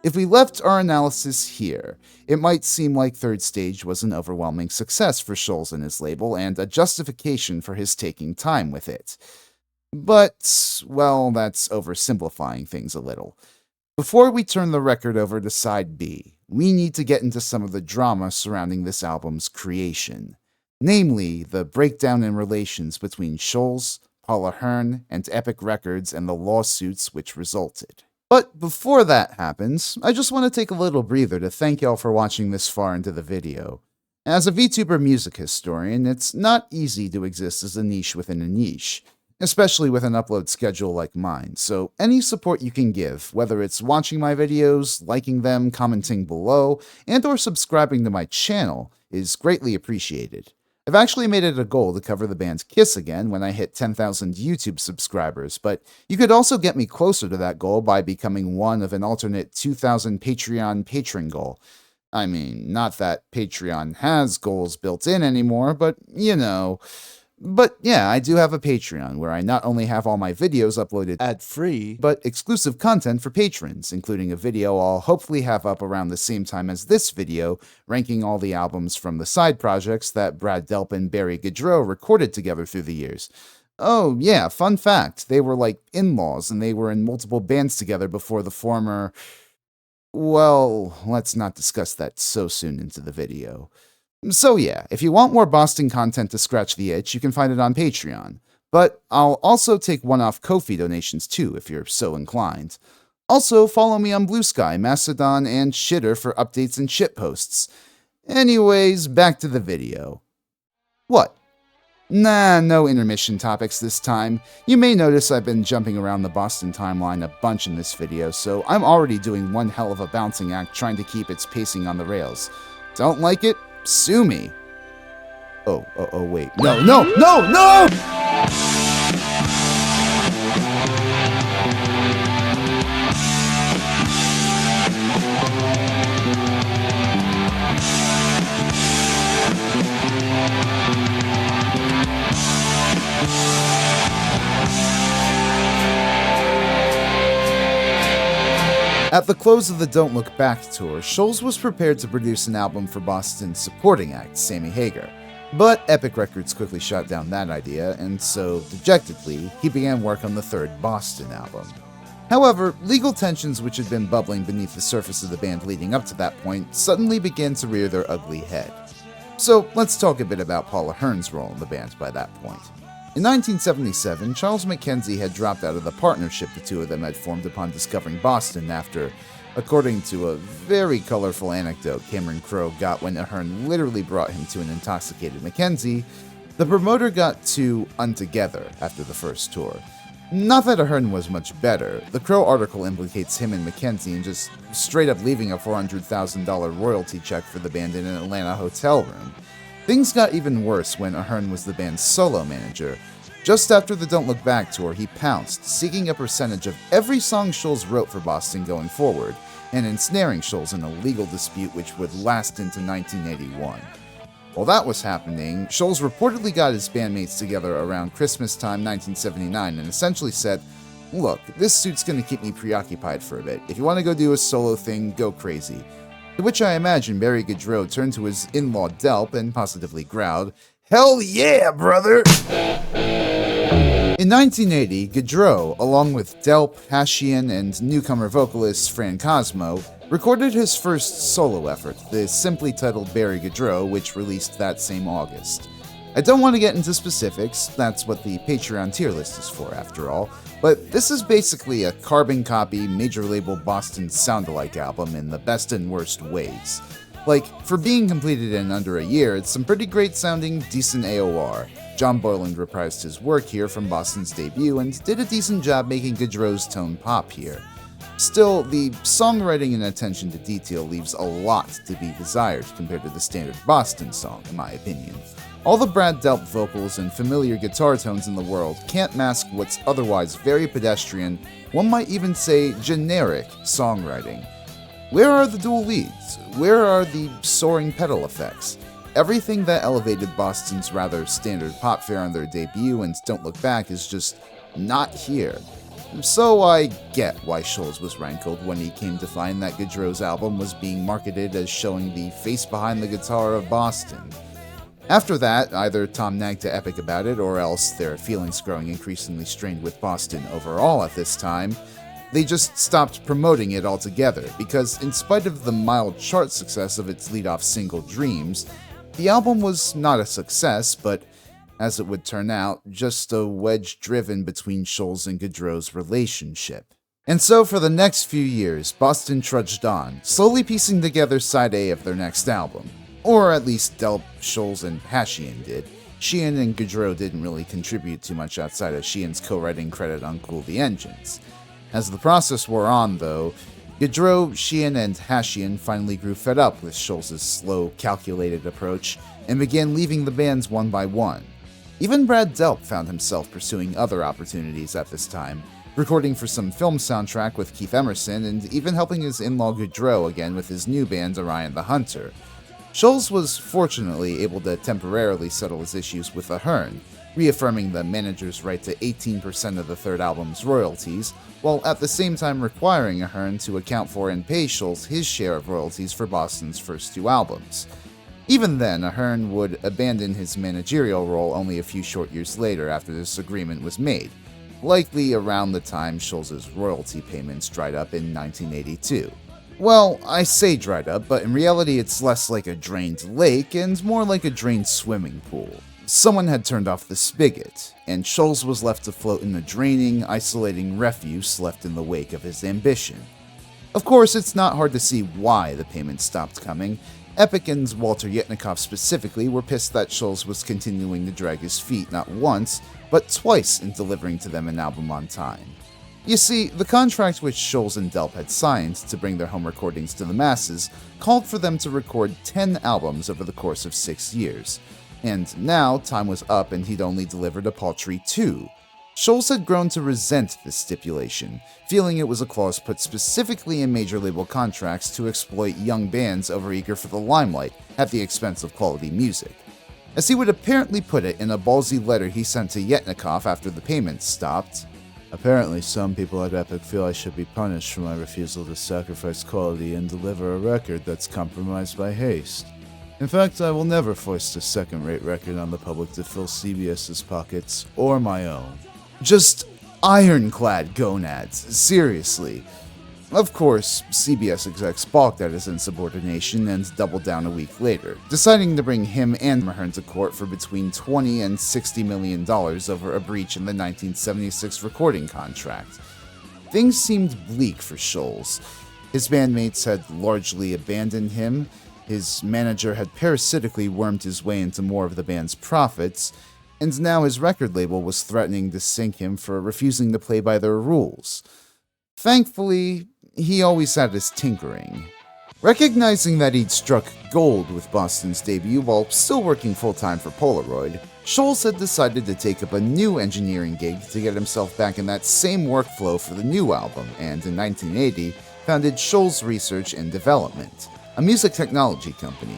S2: If we left our analysis here, it might seem like Third Stage was an overwhelming success for Scholz and his label, and a justification for his taking time with it. But, well, that's oversimplifying things a little. Before we turn the record over to Side B, we need to get into some of the drama surrounding this album's creation. Namely, the breakdown in relations between Scholz, Paula Hearn, and Epic Records and the lawsuits which resulted. But before that happens, I just want to take a little breather to thank y'all for watching this far into the video. As a VTuber music historian, it's not easy to exist as a niche within a niche, especially with an upload schedule like mine, so any support you can give, whether it's watching my videos, liking them, commenting below, and or subscribing to my channel, is greatly appreciated. I've actually made it a goal to cover the band Kiss again when I hit 10,000 YouTube subscribers, but you could also get me closer to that goal by becoming one of an alternate 2,000 Patreon patron goal. I mean, not that Patreon has goals built in anymore, but you know. But yeah, I do have a Patreon where I not only have all my videos uploaded ad-free, but exclusive content for patrons, including a video I'll hopefully have up around the same time as this video, ranking all the albums from the side projects that Brad Delp and Barry Goudreau recorded together through the years. Oh yeah, fun fact, they were like in-laws and they were in multiple bands together before the former... Well, let's not discuss that so soon into the video. So yeah, if you want more Boston content to scratch the itch, you can find it on Patreon. But I'll also take one-off Ko-fi donations too, if you're so inclined. Also, follow me on Blue Sky, Mastodon, and Shitter for updates and shitposts. Anyways, back to the video. What? Nah, no intermission topics this time. You may notice I've been jumping around the Boston timeline a bunch in this video, so I'm already doing one hell of a bouncing act trying to keep its pacing on the rails. Don't like it? Sue me. Oh, wait. No! At the close of the Don't Look Back tour, Scholz was prepared to produce an album for Boston's supporting act, Sammy Hagar. But Epic Records quickly shot down that idea, and so, dejectedly, he began work on the third Boston album. However, legal tensions which had been bubbling beneath the surface of the band leading up to that point suddenly began to rear their ugly head. So let's talk a bit about Paul Ahern's role in the band by that point. In 1977, Charles McKenzie had dropped out of the partnership the two of them had formed upon discovering Boston after, according to a very colorful anecdote Cameron Crowe got when Ahern literally brought him to an intoxicated McKenzie, the promoter got too untogether after the first tour. Not that Ahern was much better. The Crowe article implicates him and McKenzie in just straight up leaving a $400,000 royalty check for the band in an Atlanta hotel room. Things got even worse when Ahern was the band's solo manager. Just after the Don't Look Back tour, he pounced, seeking a percentage of every song Scholz wrote for Boston going forward, and ensnaring Scholz in a legal dispute which would last into 1981. While that was happening, Scholz reportedly got his bandmates together around Christmas time 1979 and essentially said, "Look, this suit's gonna keep me preoccupied for a bit. If you want to go do a solo thing, go crazy." To which I imagine Barry Goudreau turned to his in-law Delp and positively growled, "Hell yeah, brother!" In 1980, Goudreau, along with Delp, Hashian, and newcomer vocalist Fran Cosmo, recorded his first solo effort, the simply titled Barry Goudreau, which released that same August. I don't want to get into specifics, that's what the Patreon tier list is for after all, but this is basically a carbon copy major label Boston sound-alike album in the best and worst ways. Like, for being completed in under a year, it's some pretty great sounding, decent AOR. John Boylan reprised his work here from Boston's debut and did a decent job making Goudreau's tone pop here. Still, the songwriting and attention to detail leaves a lot to be desired compared to the standard Boston song, in my opinion. All the Brad Delp vocals and familiar guitar tones in the world can't mask what's otherwise very pedestrian, one might even say generic, songwriting. Where are the dual leads? Where are the soaring pedal effects? Everything that elevated Boston's rather standard pop fare on their debut and Don't Look Back is just not here. So I get why Scholz was rankled when he came to find that Goudreau's album was being marketed as showing the face behind the guitar of Boston. After that, either Tom nagged to Epic about it, or else, their feelings growing increasingly strained with Boston overall at this time, they just stopped promoting it altogether, because in spite of the mild chart success of its lead-off single Dreams, the album was not a success, but, as it would turn out, just a wedge driven between Scholz and Goudreau's relationship. And so for the next few years, Boston trudged on, slowly piecing together side A of their next album. Or at least Delp, Scholz, and Hashian did. Sheehan and Goudreau didn't really contribute too much outside of Sheehan's co-writing credit on Cool the Engines. As the process wore on, though, Goudreau, Sheehan, and Hashian finally grew fed up with Scholz's slow, calculated approach and began leaving the bands one by one. Even Brad Delp found himself pursuing other opportunities at this time, recording for some film soundtrack with Keith Emerson and even helping his in-law Goudreau again with his new band Orion the Hunter. Scholz was fortunately able to temporarily settle his issues with Ahern, reaffirming the manager's right to 18% of the third album's royalties, while at the same time requiring Ahern to account for and pay Scholz his share of royalties for Boston's first 2 albums. Even then, Ahern would abandon his managerial role only a few short years later after this agreement was made, likely around the time Scholz's royalty payments dried up in 1982. Well, I say dried up, but in reality it's less like a drained lake and more like a drained swimming pool. Someone had turned off the spigot, and Scholz was left to float in the draining, isolating refuse left in the wake of his ambition. Of course, it's not hard to see why the payments stopped coming. Epic and Walter Yetnikoff specifically were pissed that Scholz was continuing to drag his feet not once, but twice in delivering to them an album on time. You see, the contract which Scholz and Delp had signed to bring their home recordings to the masses called for them to record 10 albums over the course of 6 years. And now, time was up and he'd only delivered a paltry 2. Scholz had grown to resent this stipulation, feeling it was a clause put specifically in major label contracts to exploit young bands overeager for the limelight at the expense of quality music. As he would apparently put it in a ballsy letter he sent to Yetnikoff after the payments stopped, "Apparently some people at Epic feel I should be punished for my refusal to sacrifice quality and deliver a record that's compromised by haste. In fact, I will never foist a second-rate record on the public to fill CBS's pockets or my own." Just ironclad gonads, seriously. Of course, CBS execs balked at his insubordination and doubled down a week later, deciding to bring him and Ahern to court for between $20 and $60 million over a breach in the 1976 recording contract. Things seemed bleak for Scholz. His bandmates had largely abandoned him, his manager had parasitically wormed his way into more of the band's profits, and now his record label was threatening to sink him for refusing to play by their rules. Thankfully, he always had his tinkering. Recognizing that he'd struck gold with Boston's debut while still working full-time for Polaroid, Scholz had decided to take up a new engineering gig to get himself back in that same workflow for the new album, and in 1980 founded Scholz Research and Development, a music technology company.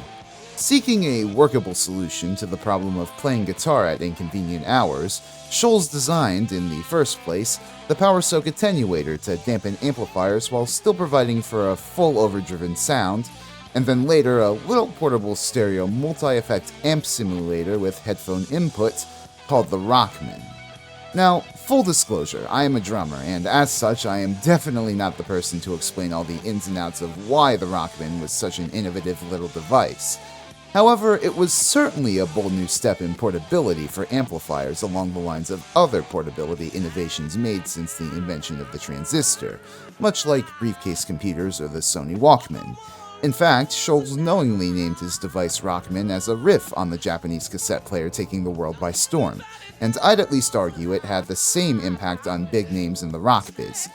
S2: Seeking a workable solution to the problem of playing guitar at inconvenient hours, Scholz designed, in the first place, the Power Soak attenuator to dampen amplifiers while still providing for a full overdriven sound, and then later a little portable stereo multi-effect amp simulator with headphone input called the Rockman. Now, full disclosure, I am a drummer, and as such, I am definitely not the person to explain all the ins and outs of why the Rockman was such an innovative little device. However, it was certainly a bold new step in portability for amplifiers along the lines of other portability innovations made since the invention of the transistor, much like briefcase computers or the Sony Walkman. In fact, Scholz knowingly named his device Rockman as a riff on the Japanese cassette player taking the world by storm, and I'd at least argue it had the same impact on big names in the rock biz.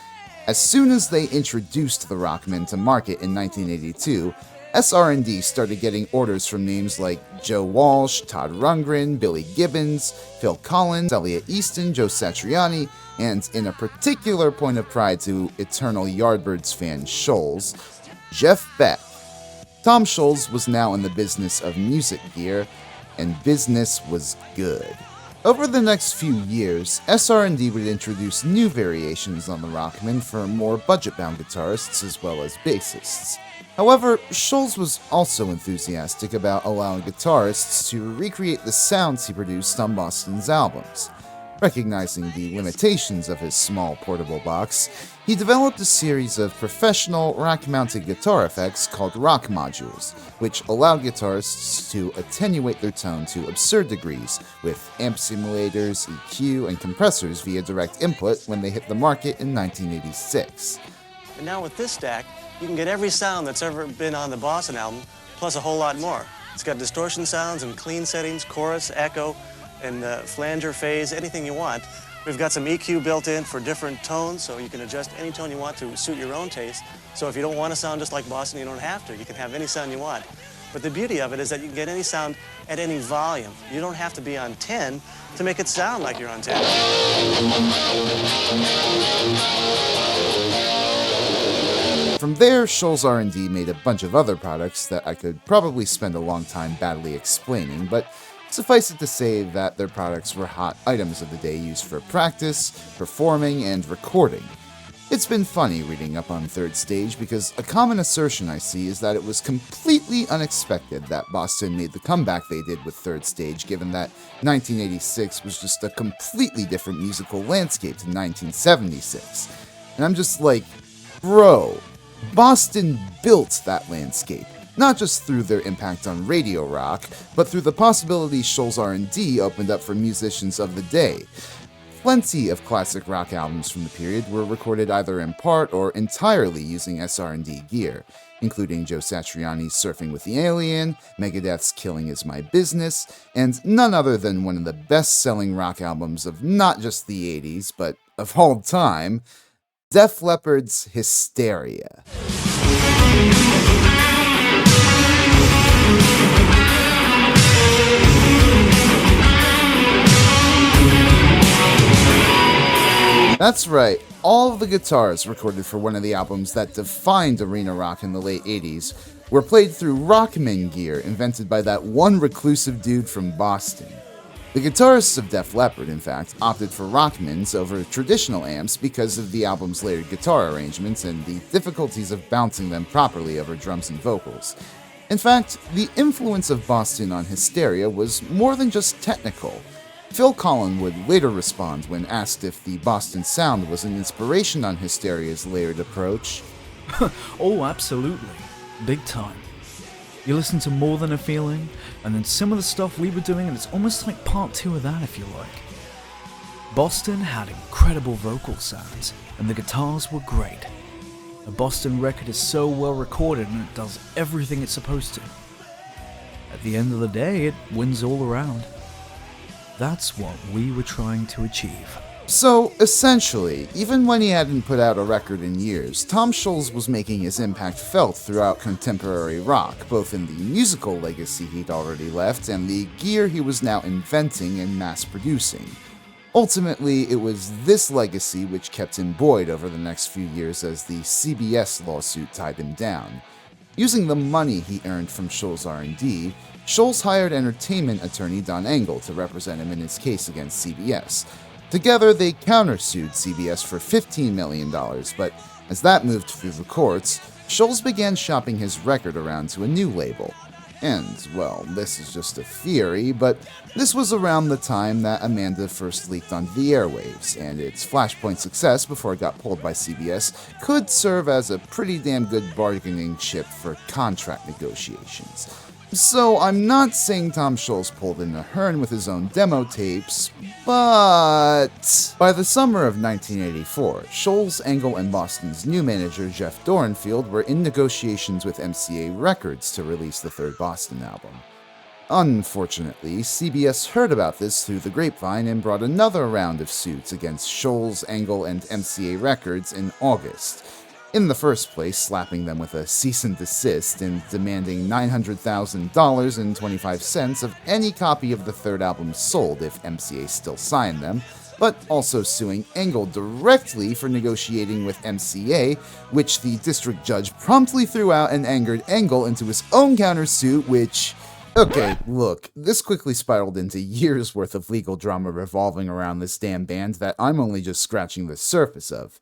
S2: As soon as they introduced the Rockman to market in 1982, SR&D started getting orders from names like Joe Walsh, Todd Rundgren, Billy Gibbons, Phil Collins, Elliot Easton, Joe Satriani, and in a particular point of pride to eternal Yardbirds fan Scholz, Jeff Beck. Tom Scholz was now in the business of music gear, and business was good. Over the next few years, SR&D would introduce new variations on the Rockman for more budget-bound guitarists as well as bassists. However, Scholz was also enthusiastic about allowing guitarists to recreate the sounds he produced on Boston's albums. Recognizing the limitations of his small portable box, he developed a series of professional rack-mounted guitar effects called rock modules, which allowed guitarists to attenuate their tone to absurd degrees with amp simulators, EQ, and compressors via direct input when they hit the market in 1986.
S8: And now with this stack, you can get every sound that's ever been on the Boston album, plus a whole lot more. It's got distortion sounds and clean settings, chorus, echo, and flanger, phase, anything you want. We've got some EQ built in for different tones, so you can adjust any tone you want to suit your own taste. So if you don't want to sound just like Boston, you don't have to. You can have any sound you want. But the beauty of it is that you can get any sound at any volume. You don't have to be on 10 to make it sound like you're on 10.
S2: From there, Scholz R&D made a bunch of other products that I could probably spend a long time badly explaining, but Suffice it to say that their products were hot items of the day used for practice, performing, and recording. It's been funny reading up on Third Stage because a common assertion I see is that it was completely unexpected that Boston made the comeback they did with Third Stage, given that 1986 was just a completely different musical landscape to 1976. And I'm just like, bro, Boston built that landscape, not just through their impact on radio rock, but through the possibilities Scholz R&D opened up for musicians of the day. Plenty of classic rock albums from the period were recorded either in part or entirely using SR&D gear, including Joe Satriani's Surfing with the Alien, Megadeth's Killing Is My Business, and none other than one of the best-selling rock albums of not just the 80s, but of all time, Def Leppard's Hysteria. That's right, all of the guitars recorded for one of the albums that defined arena rock in the late 80s were played through Rockman gear invented by that one reclusive dude from Boston. The guitarists of Def Leppard, in fact, opted for Rockmans over traditional amps because of the album's layered guitar arrangements and the difficulties of bouncing them properly over drums and vocals. In fact, the influence of Boston on Hysteria was more than just technical. Phil Collen would later respond when asked if the Boston sound was an inspiration on Hysteria's layered approach.
S9: Oh, absolutely. Big time. You listen to More Than a Feeling, and then some of the stuff we were doing, and it's almost like part two of that, if you like. Boston had incredible vocal sounds, and the guitars were great. A Boston record is so well recorded, and it does everything it's supposed to. At the end of the day, it wins all around. That's what we were trying to achieve.
S2: So, essentially, even when he hadn't put out a record in years, Tom Scholz was making his impact felt throughout contemporary rock, both in the musical legacy he'd already left and the gear he was now inventing and mass-producing. Ultimately, it was this legacy which kept him buoyed over the next few years as the CBS lawsuit tied him down. Using the money he earned from Scholz R&D, Scholz hired entertainment attorney Don Engle to represent him in his case against CBS. Together, they countersued CBS for $15 million, but as that moved through the courts, Scholz began shopping his record around to a new label. And, well, this is just a theory, but this was around the time that Amanda first leaked onto the airwaves, and its Flashpoint success before it got pulled by CBS could serve as a pretty damn good bargaining chip for contract negotiations. So I'm not saying Tom Scholz pulled in a Hearn with his own demo tapes, but by the summer of 1984, Scholz, Engle, and Boston's new manager Jeff Dorenfield were in negotiations with MCA Records to release the third Boston album. Unfortunately, CBS heard about this through the grapevine and brought another round of suits against Scholz, Engle, and MCA Records in August. In the first place, slapping them with a cease and desist and demanding $900,000.25 of any copy of the third album sold if MCA still signed them, but also suing Engle directly for negotiating with MCA, which the district judge promptly threw out and angered Engle into his own countersuit, which... Okay, look, this quickly spiraled into years worth of legal drama revolving around this damn band that I'm only just scratching the surface of.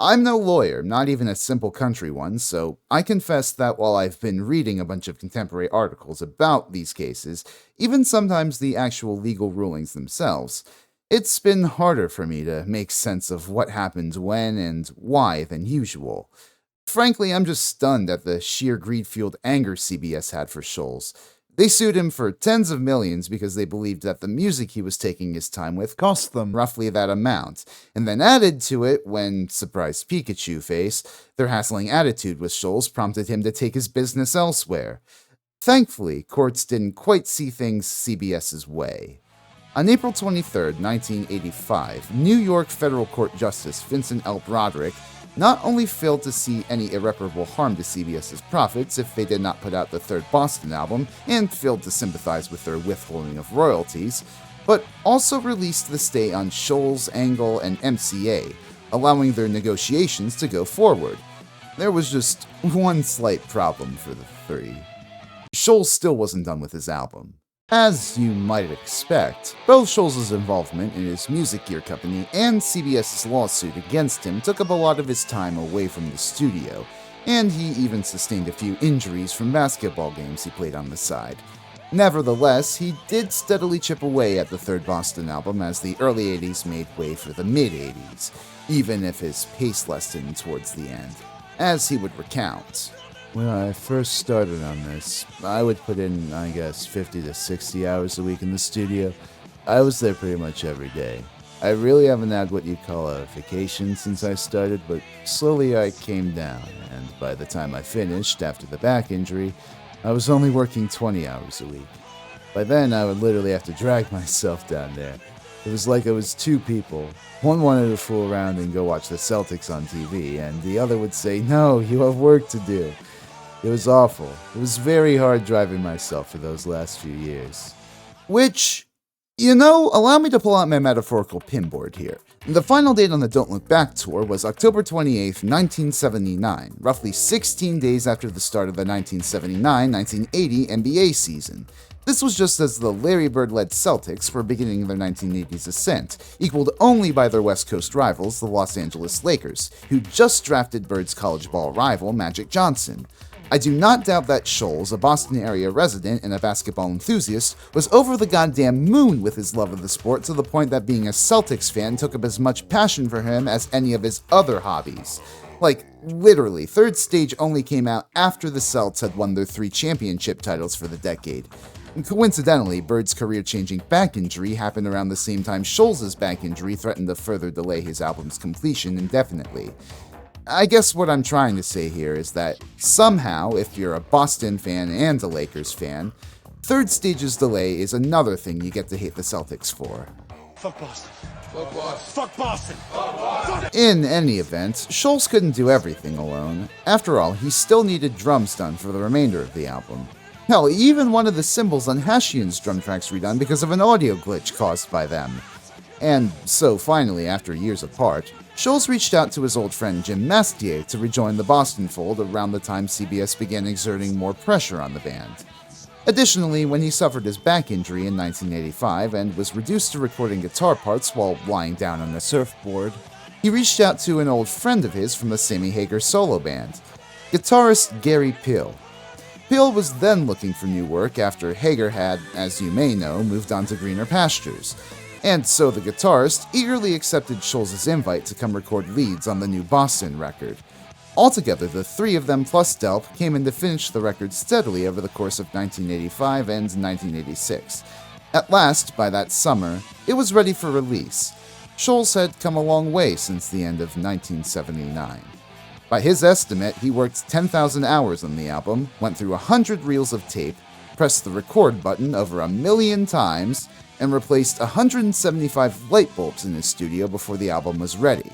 S2: I'm no lawyer, not even a simple country one, so I confess that while I've been reading a bunch of contemporary articles about these cases, even sometimes the actual legal rulings themselves, it's been harder for me to make sense of what happened when and why than usual. Frankly, I'm just stunned at the sheer greed-fueled anger CBS had for Scholz. They sued him for tens of millions because they believed that the music he was taking his time with cost them roughly that amount, and then added to it when, surprise Pikachu face, their hassling attitude with Scholz prompted him to take his business elsewhere. Thankfully, courts didn't quite see things CBS's way. On April 23, 1985, New York Federal Court Justice Vincent L. Broderick not only failed to see any irreparable harm to CBS's profits if they did not put out the third Boston album and failed to sympathize with their withholding of royalties, but also released the stay on Scholz, Engle, and MCA, allowing their negotiations to go forward. There was just one slight problem for the three. Scholz still wasn't done with his album. As you might expect, both Scholz's involvement in his music gear company and CBS's lawsuit against him took up a lot of his time away from the studio, and he even sustained a few injuries from basketball games he played on the side. Nevertheless, he did steadily chip away at the third Boston album as the early 80s made way for the mid-80s, even if his pace lessened towards the end. As he would recount, "When I first started on this, I would put in, 50 to 60 hours a week in the studio. I was there pretty much every day. I really haven't had what you'd call a vacation since I started, but slowly I came down, and by the time I finished, after the back injury, I was only working 20 hours a week. By then, I would literally have to drag myself down there. It was like I was two people. One wanted to fool around and go watch the Celtics on TV, and the other would say, 'No, you have work to do.' It was awful. It was very hard driving myself for those last few years." Which, allow me to pull out my metaphorical pinboard here. The final date on the Don't Look Back tour was October 28, 1979, roughly 16 days after the start of the 1979-1980 NBA season. This was just as the Larry Bird-led Celtics were beginning their 1980s ascent, equaled only by their West Coast rivals, the Los Angeles Lakers, who just drafted Bird's college ball rival, Magic Johnson. I do not doubt that Scholz, a Boston area resident and a basketball enthusiast, was over the goddamn moon with his love of the sport to the point that being a Celtics fan took up as much passion for him as any of his other hobbies. Like, literally, Third Stage only came out after the Celts had won their 3 championship titles for the decade. Coincidentally, Bird's career-changing back injury happened around the same time Scholz's back injury threatened to further delay his album's completion indefinitely. I guess what I'm trying to say here is that somehow, if you're a Boston fan and a Lakers fan, Third Stage's delay is another thing you get to hate the Celtics for.
S5: Fuck Boston. Fuck Boston. Fuck Boston. Fuck Boston.
S2: In any event, Scholz couldn't do everything alone. After all, he still needed drums done for the remainder of the album. Hell, he even wanted the cymbals on Hashian's drum tracks redone because of an audio glitch caused by them. And so finally, after years apart, Scholz reached out to his old friend Jim Mastier to rejoin the Boston fold around the time CBS began exerting more pressure on the band. Additionally, when he suffered his back injury in 1985 and was reduced to recording guitar parts while lying down on a surfboard, he reached out to an old friend of his from the Sammy Hagar solo band, guitarist Gary Pill. Pill was then looking for new work after Hagar had, as you may know, moved on to greener pastures. And so the guitarist eagerly accepted Scholz's invite to come record leads on the new Boston record. Altogether, the 3 of them plus Delp came in to finish the record steadily over the course of 1985 and 1986. At last, by that summer, it was ready for release. Scholz had come a long way since the end of 1979. By his estimate, he worked 10,000 hours on the album, went through 100 reels of tape, pressed the record button over 1 million times, and replaced 175 light bulbs in his studio before the album was ready.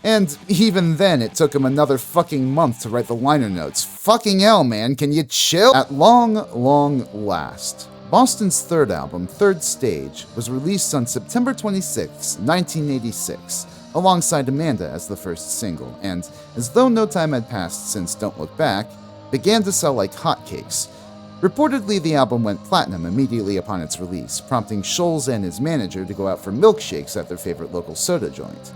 S2: And even then, it took him another fucking month to write the liner notes. Fucking hell, man, can you chill? At long last, Boston's third album, Third Stage, was released on September 26, 1986, alongside Amanda as the first single, and, as though no time had passed since Don't Look Back, began to sell like hotcakes. Reportedly, the album went platinum immediately upon its release, prompting Scholz and his manager to go out for milkshakes at their favorite local soda joint.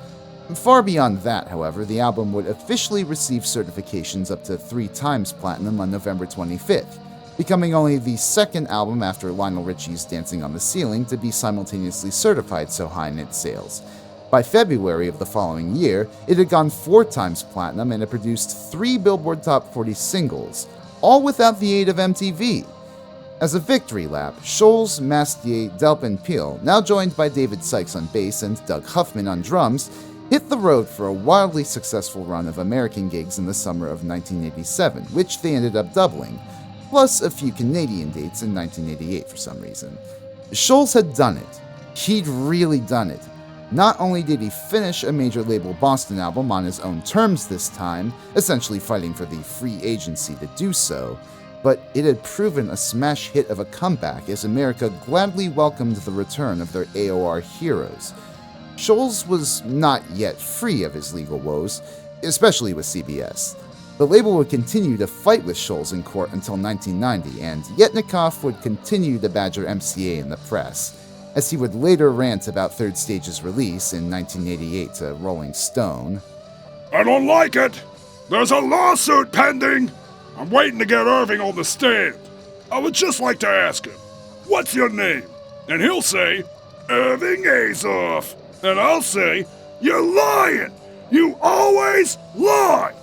S2: Far beyond that, however, the album would officially receive certifications up to 3 times platinum on November 25th, becoming only the second album after Lionel Richie's Dancing on the Ceiling to be simultaneously certified so high in its sales. By February of the following year, it had gone 4 times platinum and had produced 3 Billboard Top 40 singles, all without the aid of MTV. As a victory lap, Scholz, Mastier, Delp, and Peel, now joined by David Sykes on bass and Doug Huffman on drums, hit the road for a wildly successful run of American gigs in the summer of 1987, which they ended up doubling, plus a few Canadian dates in 1988 for some reason. Scholz had done it. He'd really done it. Not only did he finish a major label Boston album on his own terms this time, essentially fighting for the free agency to do so, but it had proven a smash hit of a comeback as America gladly welcomed the return of their AOR heroes. Scholz was not yet free of his legal woes, especially with CBS. The label would continue to fight with Scholz in court until 1990, and Yetnikoff would continue to badger MCA in the press, as he would later rant about Third Stage's release in 1988 to Rolling Stone.
S10: I don't like it! There's a lawsuit pending! I'm waiting to get Irving on the stand. I would just like to ask him, what's your name? And he'll say, Irving Azoff. And I'll say, you're lying! You always lie!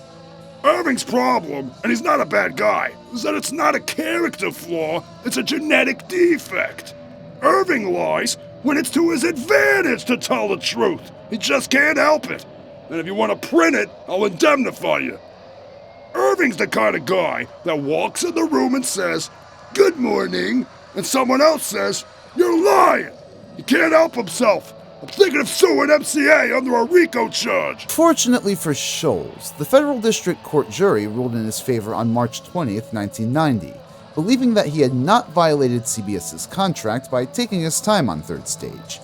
S10: Irving's problem, and he's not a bad guy, is that it's not a character flaw, it's a genetic defect. Irving lies when it's to his advantage to tell the truth. He just can't help it. And if you want to print it, I'll indemnify you. Irving's the kind of guy that walks in the room and says, good morning, and someone else says, you're lying. He can't help himself. I'm thinking of suing MCA under a RICO charge.
S2: Fortunately for Scholz, the federal district court jury ruled in his favor on March 20th, 1990, believing that he had not violated CBS's contract by taking his time on Third Stage.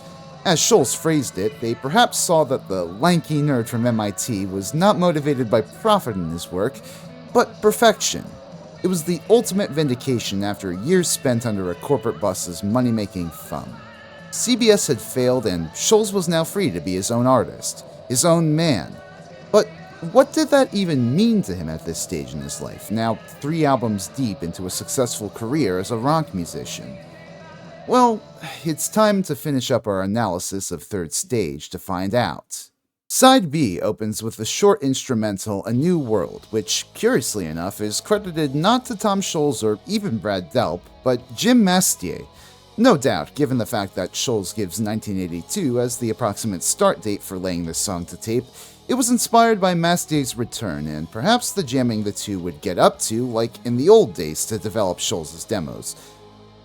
S2: As Scholz phrased it, they perhaps saw that the lanky nerd from MIT was not motivated by profit in his work, but perfection. It was the ultimate vindication after years spent under a corporate boss's money-making thumb. CBS had failed, and Scholz was now free to be his own artist, his own man. But what did that even mean to him at this stage in his life, now 3 albums deep into a successful career as a rock musician? Well, it's time to finish up our analysis of Third Stage to find out. Side B opens with the short instrumental A New World, which, curiously enough, is credited not to Tom Scholz or even Brad Delp, but Jim Mastier. No doubt, given the fact that Scholz gives 1982 as the approximate start date for laying this song to tape, it was inspired by Mastier's return, and perhaps the jamming the two would get up to, like in the old days to develop Scholz's demos.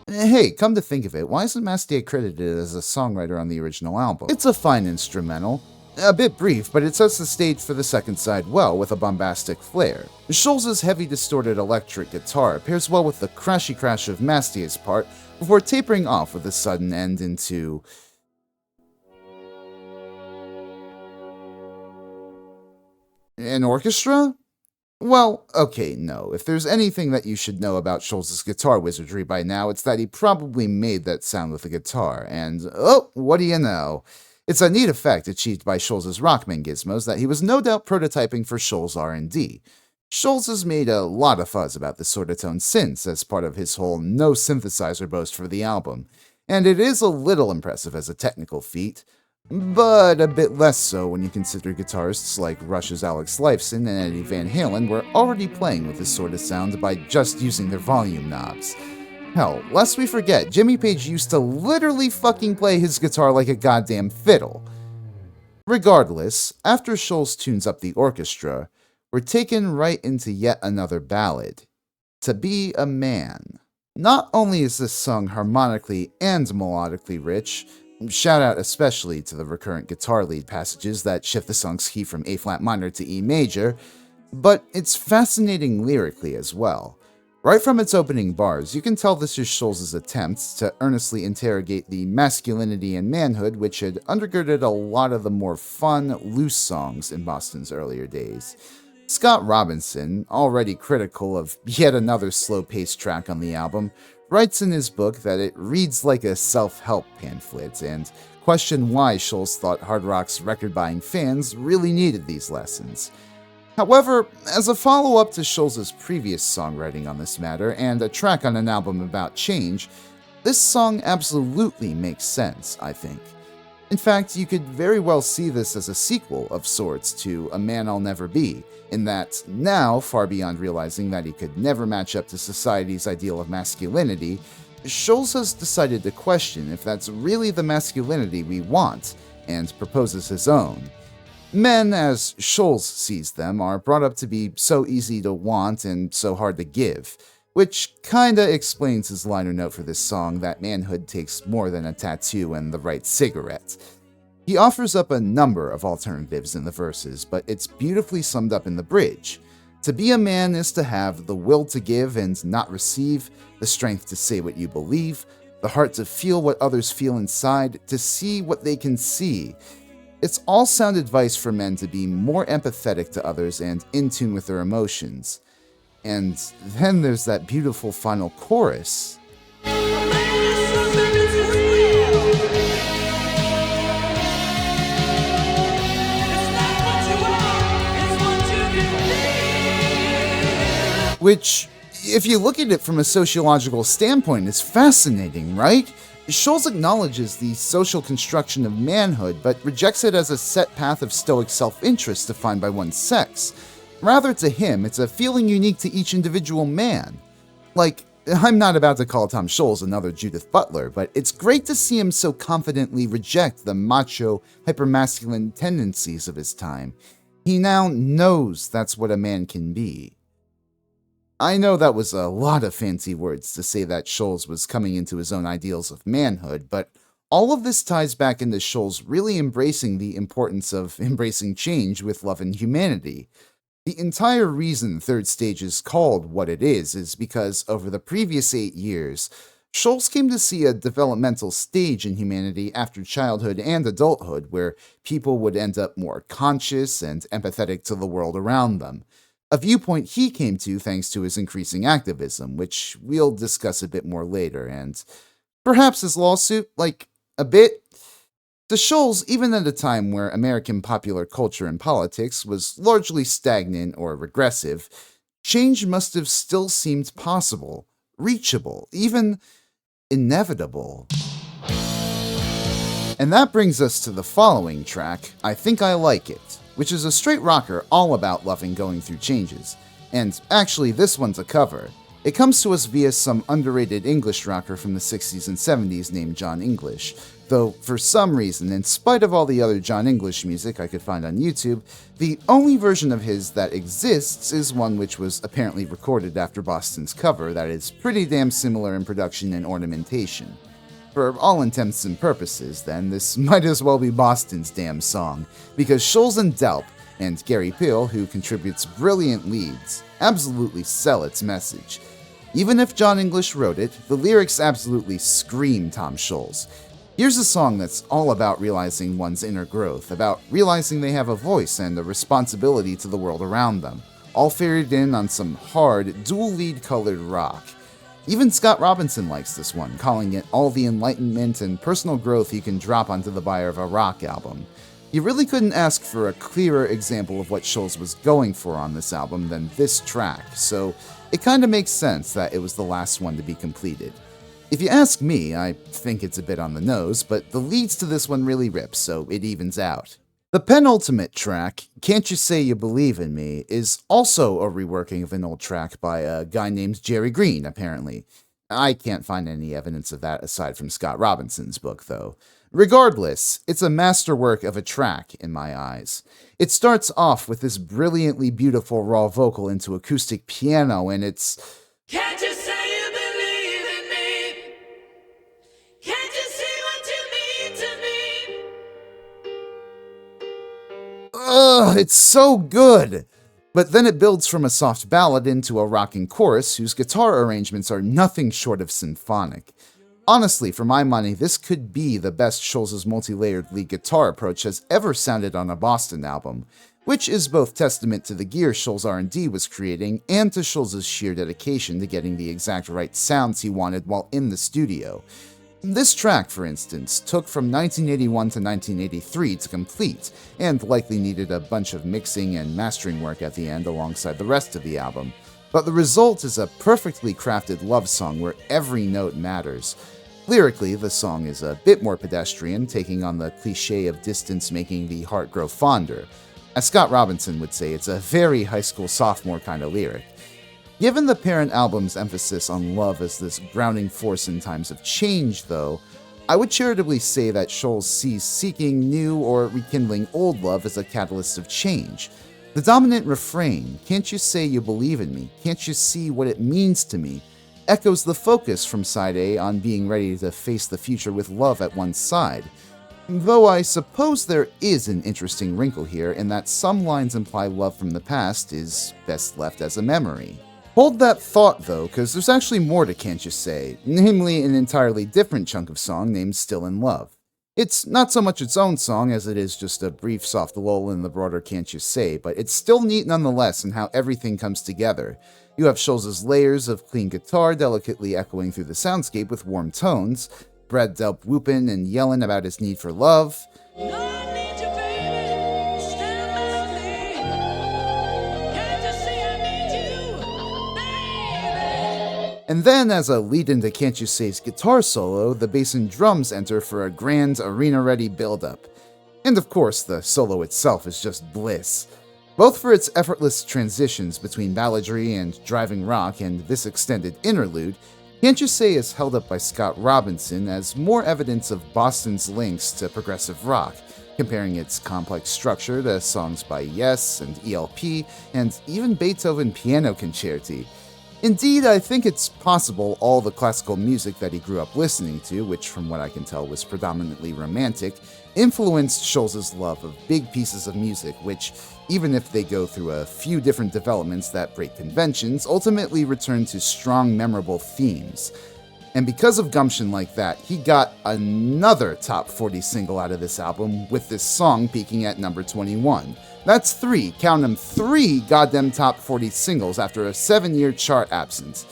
S2: Hey, come to think of it, why isn't Mastier credited as a songwriter on the original album? It's a fine instrumental. A bit brief, but it sets the stage for the second side well with a bombastic flair. Scholz's heavy distorted electric guitar pairs well with the crashy crash of Mastier's part, before tapering off with a sudden end into an orchestra? Well, okay, no. If there's anything that you should know about Scholz's guitar wizardry by now, it's that he probably made that sound with a guitar, and oh, what do you know? It's a neat effect achieved by Scholz's Rockman gizmos that he was no doubt prototyping for Scholz R&D. Scholz has made a lot of fuzz about this sort of tone since, as part of his whole no synthesizer boast for the album, and it is a little impressive as a technical feat, but a bit less so when you consider guitarists like Rush's Alex Lifeson and Eddie Van Halen were already playing with this sort of sound by just using their volume knobs. Hell, lest we forget, Jimmy Page used to literally fucking play his guitar like a goddamn fiddle. Regardless, after Scholz tunes up the orchestra, we're taken right into yet another ballad, To Be a Man. Not only is this song harmonically and melodically rich, shout out especially to the recurrent guitar lead passages that shift the song's key from A-flat minor to E major, but it's fascinating lyrically as well. Right from its opening bars, you can tell this is Scholz's attempts to earnestly interrogate the masculinity and manhood which had undergirded a lot of the more fun, loose songs in Boston's earlier days. Scott Robinson, already critical of yet another slow-paced track on the album, writes in his book that it reads like a self-help pamphlet, and questioned why Scholz thought hard rock's record-buying fans really needed these lessons. However, as a follow-up to Scholz's previous songwriting on this matter, and a track on an album about change, this song absolutely makes sense, I think. In fact, you could very well see this as a sequel of sorts to A Man I'll Never Be, in that now, far beyond realizing that he could never match up to society's ideal of masculinity, Scholz has decided to question if that's really the masculinity we want, and proposes his own. Men, as Scholz sees them, are brought up to be so easy to want and so hard to give, which kinda explains his liner note for this song that manhood takes more than a tattoo and the right cigarette. He offers up a number of alternatives in the verses, but it's beautifully summed up in the bridge. To be a man is to have the will to give and not receive, the strength to say what you believe, the heart to feel what others feel inside, to see what they can see. It's all sound advice for men to be more empathetic to others and in tune with their emotions. And then there's that beautiful final chorus. Which, if you look at it from a sociological standpoint, is fascinating, right? Scholz acknowledges the social construction of manhood, but rejects it as a set path of stoic self-interest defined by one's sex. Rather, to him, it's a feeling unique to each individual man. Like, I'm not about to call Tom Scholz another Judith Butler, but it's great to see him so confidently reject the macho, hypermasculine tendencies of his time. He now knows that's what a man can be. I know that was a lot of fancy words to say that Scholz was coming into his own ideals of manhood, but all of this ties back into Scholz really embracing the importance of embracing change with love and humanity. The entire reason Third Stage is called what it is because over the previous 8 years, Scholz came to see a developmental stage in humanity after childhood and adulthood where people would end up more conscious and empathetic to the world around them. A viewpoint he came to thanks to his increasing activism, which we'll discuss a bit more later, and perhaps his lawsuit, a bit. To Scholz, even at a time where American popular culture and politics was largely stagnant or regressive, change must have still seemed possible, reachable, even inevitable. And that brings us to the following track, I Think I Like It, which is a straight rocker all about loving going through changes. And actually, this one's a cover. It comes to us via some underrated English rocker from the 60s and 70s named John English, though for some reason, in spite of all the other John English music I could find on YouTube, the only version of his that exists is one which was apparently recorded after Boston's cover that is pretty damn similar in production and ornamentation. For all intents and purposes, then, this might as well be Boston's damn song, because Scholz and Delp, and Gary Pill, who contributes brilliant leads, absolutely sell its message. Even if John English wrote it, the lyrics absolutely scream Tom Scholz. Here's a song that's all about realizing one's inner growth, about realizing they have a voice and a responsibility to the world around them, all ferried in on some hard, dual-lead colored rock. Even Scott Robinson likes this one, calling it all the enlightenment and personal growth you can drop onto the buyer of a rock album. You really couldn't ask for a clearer example of what Scholz was going for on this album than this track, so it kinda makes sense that it was the last one to be completed. If you ask me, I think it's a bit on the nose, but the leads to this one really rip, so it evens out. The penultimate track, Can't You Say You Believe in Me, is also a reworking of an old track by a guy named Jerry Green, apparently. I can't find any evidence of that aside from Scott Robinson's book, though. Regardless, it's a masterwork of a track, in my eyes. It starts off with this brilliantly beautiful raw vocal into acoustic piano, and it's...
S5: Can't you say you believe in me? Can't you see what you mean to me?
S2: Ugh, it's so good! But then it builds from a soft ballad into a rocking chorus whose guitar arrangements are nothing short of symphonic. Honestly, for my money, this could be the best Scholz's multi-layered lead guitar approach has ever sounded on a Boston album, which is both testament to the gear Scholz R&D was creating and to Scholz's sheer dedication to getting the exact right sounds he wanted while in the studio. This track, for instance, took from 1981 to 1983 to complete, and likely needed a bunch of mixing and mastering work at the end alongside the rest of the album. But the result is a perfectly crafted love song where every note matters. Lyrically, the song is a bit more pedestrian, taking on the cliché of distance making the heart grow fonder. As Scott Robinson would say, it's a very high school sophomore kind of lyric. Given the parent album's emphasis on love as this grounding force in times of change, though, I would charitably say that Scholz sees seeking new or rekindling old love as a catalyst of change. The dominant refrain, "Can't you say you believe in me? Can't you see what it means to me?" echoes the focus from side A on being ready to face the future with love at one's side. Though I suppose there is an interesting wrinkle here in that some lines imply love from the past is best left as a memory. Hold that thought though, because there's actually more to Can't You Say, namely an entirely different chunk of song named Still in Love. It's not so much its own song as it is just a brief soft lull in the broader Can't You Say, but it's still neat nonetheless in how everything comes together. You have Scholz's layers of clean guitar delicately echoing through the soundscape with warm tones, Brad Delp whooping and yelling about his need for love, and then, as a lead into Can't You Say's guitar solo, the bass and drums enter for a grand, arena-ready build-up. And of course, the solo itself is just bliss. Both for its effortless transitions between balladry and driving rock and this extended interlude, Can't You Say is held up by Scott Robinson as more evidence of Boston's links to progressive rock, comparing its complex structure to songs by Yes and ELP, and even Beethoven Piano Concerti. Indeed, I think it's possible all the classical music that he grew up listening to, which from what I can tell was predominantly romantic, influenced Scholz's love of big pieces of music, which, even if they go through a few different developments that break conventions, ultimately return to strong, memorable themes. And because of gumption like that, he got another top 40 single out of this album, with this song peaking at number 21. That's 3, count them, 3 goddamn top 40 singles after a 7-year chart absence.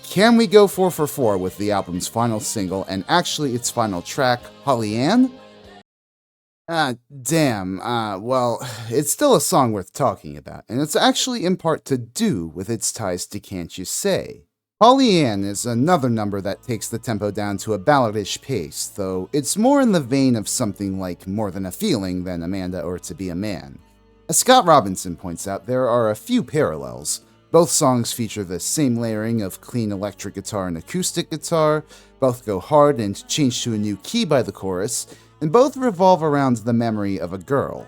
S2: Can we go 4 for 4 with the album's final single and actually its final track, Holly Ann? Well, it's still a song worth talking about, and it's actually in part to do with its ties to Can't You Say. Holly Ann is another number that takes the tempo down to a balladish pace, though it's more in the vein of something like More Than a Feeling than Amanda or To Be a Man. As Scott Robinson points out, there are a few parallels. Both songs feature the same layering of clean electric guitar and acoustic guitar, both go hard and change to a new key by the chorus, and both revolve around the memory of a girl.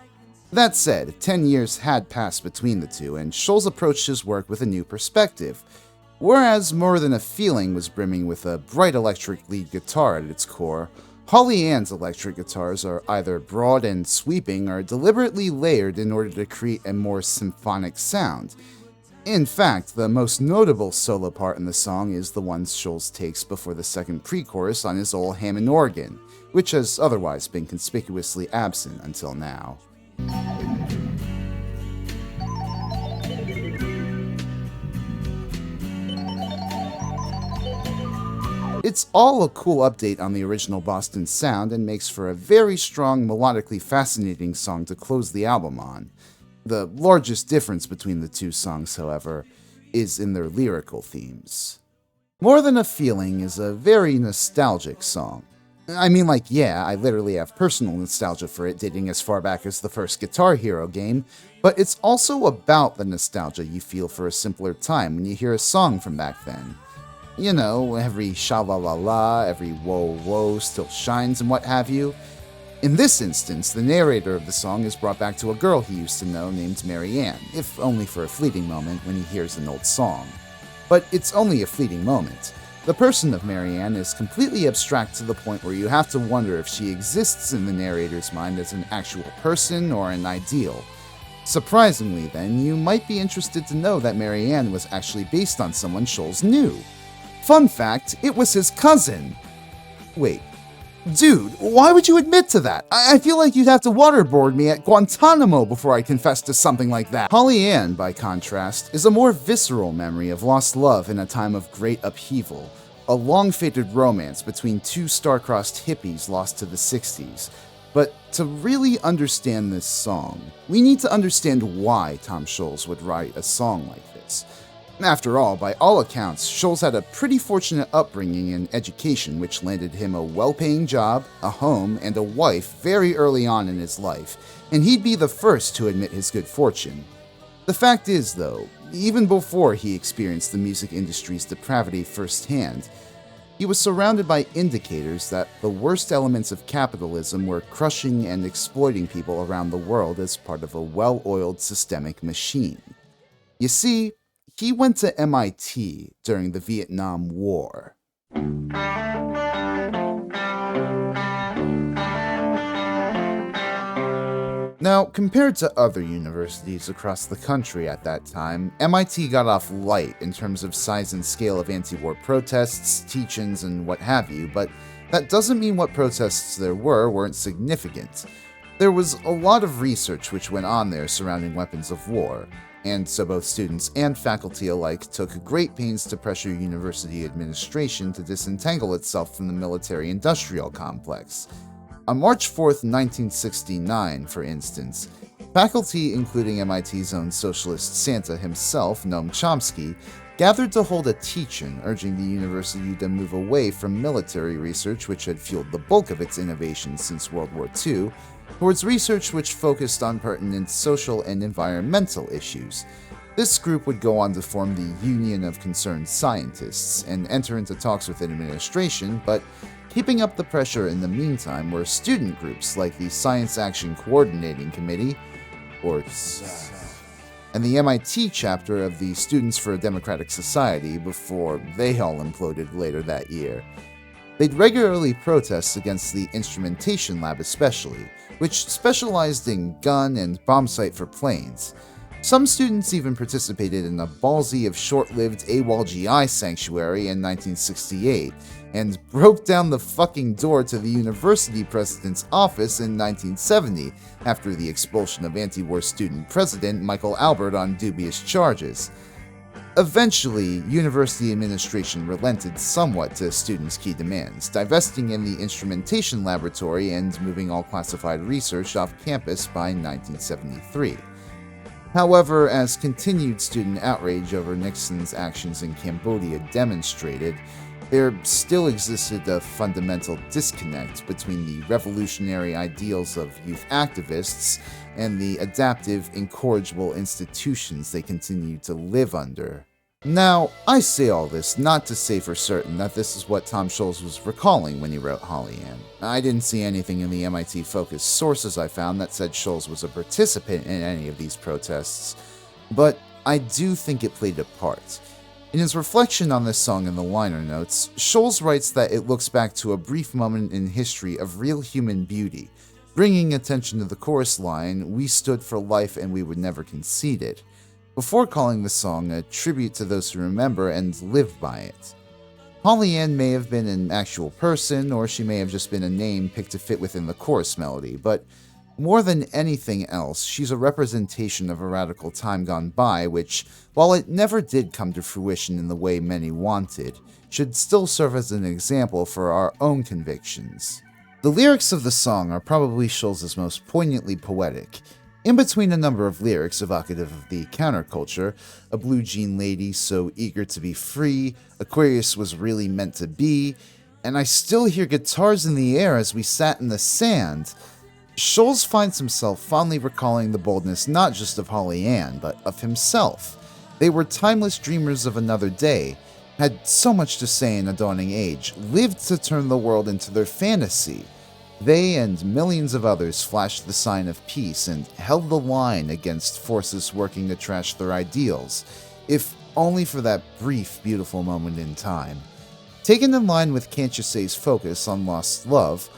S2: That said, 10 years had passed between the two, and Scholz approached his work with a new perspective. Whereas More Than a Feeling was brimming with a bright electric lead guitar at its core, Holly Ann's electric guitars are either broad and sweeping or deliberately layered in order to create a more symphonic sound. In fact, the most notable solo part in the song is the one Scholz takes before the second pre-chorus on his old Hammond organ, which has otherwise been conspicuously absent until now. It's all a cool update on the original Boston sound and makes for a very strong, melodically fascinating song to close the album on. The largest difference between the two songs, however, is in their lyrical themes. More Than a Feeling is a very nostalgic song. I mean, I literally have personal nostalgia for it dating as far back as the first Guitar Hero game, but it's also about the nostalgia you feel for a simpler time when you hear a song from back then. You know, every sha-la-la-la, every whoa-whoa still shines and what have you. In this instance, the narrator of the song is brought back to a girl he used to know named Mary Ann, if only for a fleeting moment when he hears an old song. But it's only a fleeting moment. The person of Mary Ann is completely abstract to the point where you have to wonder if she exists in the narrator's mind as an actual person or an ideal. Surprisingly, then, you might be interested to know that Mary Ann was actually based on someone Scholz knew. Fun fact, it was his cousin. Wait, dude, why would you admit to that? I feel like you'd have to waterboard me at Guantanamo before I confess to something like that. Holly Ann, by contrast, is a more visceral memory of lost love in a time of great upheaval, a long-fated romance between two star-crossed hippies lost to the 60s. But to really understand this song, we need to understand why Tom Scholz would write a song like this. After all, by all accounts, Scholz had a pretty fortunate upbringing and education which landed him a well-paying job, a home, and a wife very early on in his life, and he'd be the first to admit his good fortune. The fact is, though, even before he experienced the music industry's depravity firsthand, he was surrounded by indicators that the worst elements of capitalism were crushing and exploiting people around the world as part of a well-oiled systemic machine. You see, he went to MIT during the Vietnam War. Now, compared to other universities across the country at that time, MIT got off light in terms of size and scale of anti-war protests, teach-ins, and what have you, but That doesn't mean what protests there weren't significant. There was a lot of research which went on there surrounding weapons of war, and so both students and faculty alike took great pains to pressure university administration to disentangle itself from the military-industrial complex. On March 4th, 1969, for instance, faculty, including MIT's own socialist Santa himself, Noam Chomsky, gathered to hold a teach-in urging the university to move away from military research, which had fueled the bulk of its innovations since World War II, towards research which focused on pertinent social and environmental issues. This group would go on to form the Union of Concerned Scientists and enter into talks with administration, but keeping up the pressure in the meantime were student groups like the Science Action Coordinating Committee, or and the MIT chapter of the Students for a Democratic Society before they all imploded later that year. They'd regularly protest against the instrumentation lab especially, which specialized in gun and bomb sight for planes. Some students even participated in a ballsy if short-lived AWOL-GI sanctuary in 1968, and broke down the fucking door to the university president's office in 1970 after the expulsion of anti-war student president Michael Albert on dubious charges. Eventually, university administration relented somewhat to students' key demands, divesting in the instrumentation laboratory and moving all classified research off campus by 1973. However, as continued student outrage over Nixon's actions in Cambodia demonstrated, there still existed a fundamental disconnect between the revolutionary ideals of youth activists and the adaptive, incorrigible institutions they continued to live under. Now, I say all this not to say for certain that this is what Tom Scholz was recalling when he wrote Holly Ann. I didn't see anything in the MIT-focused sources I found that said Scholz was a participant in any of these protests, but I do think it played a part. In his reflection on this song in the liner notes, Scholz writes that it looks back to a brief moment in history of real human beauty, bringing attention to the chorus line, "We stood for life and we would never concede it," before calling the song a tribute to those who remember and live by it. Holly Ann may have been an actual person, or she may have just been a name picked to fit within the chorus melody, but more than anything else, she's a representation of a radical time gone by which, while it never did come to fruition in the way many wanted, should still serve as an example for our own convictions. The lyrics of the song are probably Scholz's most poignantly poetic. In between a number of lyrics evocative of the counterculture, a blue jean lady so eager to be free, Aquarius was really meant to be, and I still hear guitars in the air as we sat in the sand, Scholz finds himself fondly recalling the boldness not just of Holly Ann, but of himself. They were timeless dreamers of another day, had so much to say in a dawning age, lived to turn the world into their fantasy. They and millions of others flashed the sign of peace and held the line against forces working to trash their ideals, if only for that brief, beautiful moment in time. Taken in line with Can't You Say's focus on lost love,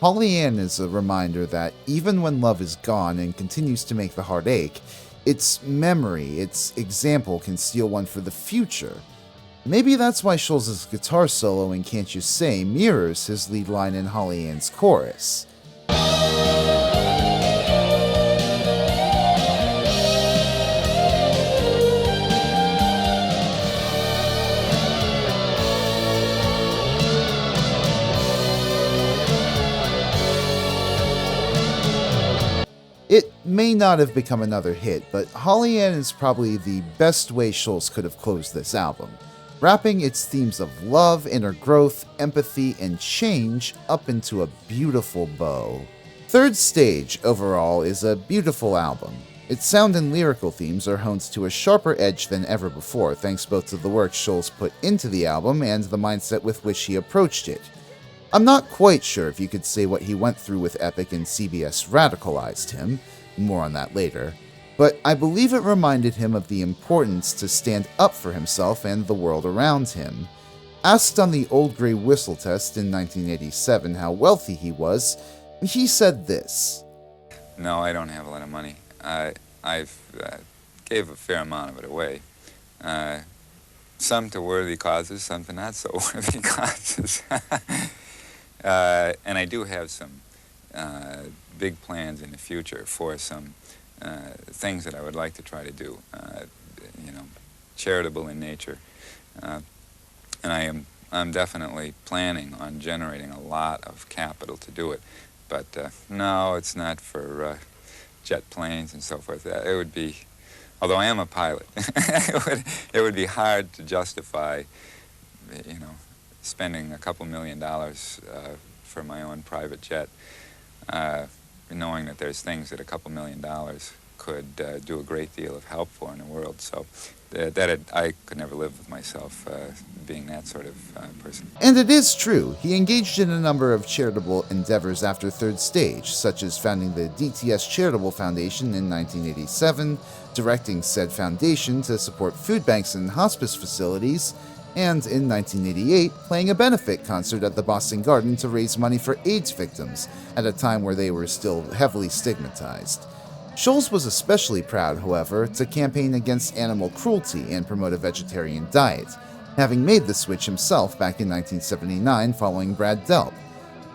S2: Holly Ann is a reminder that even when love is gone and continues to make the heart ache, its memory, its example can steal one for the future. Maybe that's why Scholz's guitar solo in Can't You Say mirrors his lead line in Holly Ann's chorus. It may not have become another hit, but Holly Ann is probably the best way Scholz could have closed this album, wrapping its themes of love, inner growth, empathy, and change up into a beautiful bow. Third Stage, overall, is a beautiful album. Its sound and lyrical themes are honed to a sharper edge than ever before, thanks both to the work Scholz put into the album and the mindset with which he approached it. I'm not quite sure if you could say what he went through with Epic and CBS radicalized him, more on that later, but I believe it reminded him of the importance to stand up for himself and the world around him. Asked on the Old Grey Whistle test in 1987 how wealthy he was, he said this.
S11: No, I don't have a lot of money. I've gave a fair amount of it away. Some to worthy causes, some to not so worthy causes. And I do have some big plans in the future for some things that I would like to try to do, charitable in nature. And I'm definitely planning on generating a lot of capital to do it. But no, it's not for jet planes and so forth. It would be, although I am a pilot, it would be hard to justify, spending a couple $1 million for my own private jet, knowing that there's things that a couple $1 million could do a great deal of help for in the world. So I could never live with myself being that sort of person.
S2: And it is true, he engaged in a number of charitable endeavors after Third Stage, such as founding the DTS Charitable Foundation in 1987, directing said foundation to support food banks and hospice facilities, and in 1988, playing a benefit concert at the Boston Garden to raise money for AIDS victims at a time where they were still heavily stigmatized. Scholz was especially proud, however, to campaign against animal cruelty and promote a vegetarian diet, having made the switch himself back in 1979 following Brad Delp.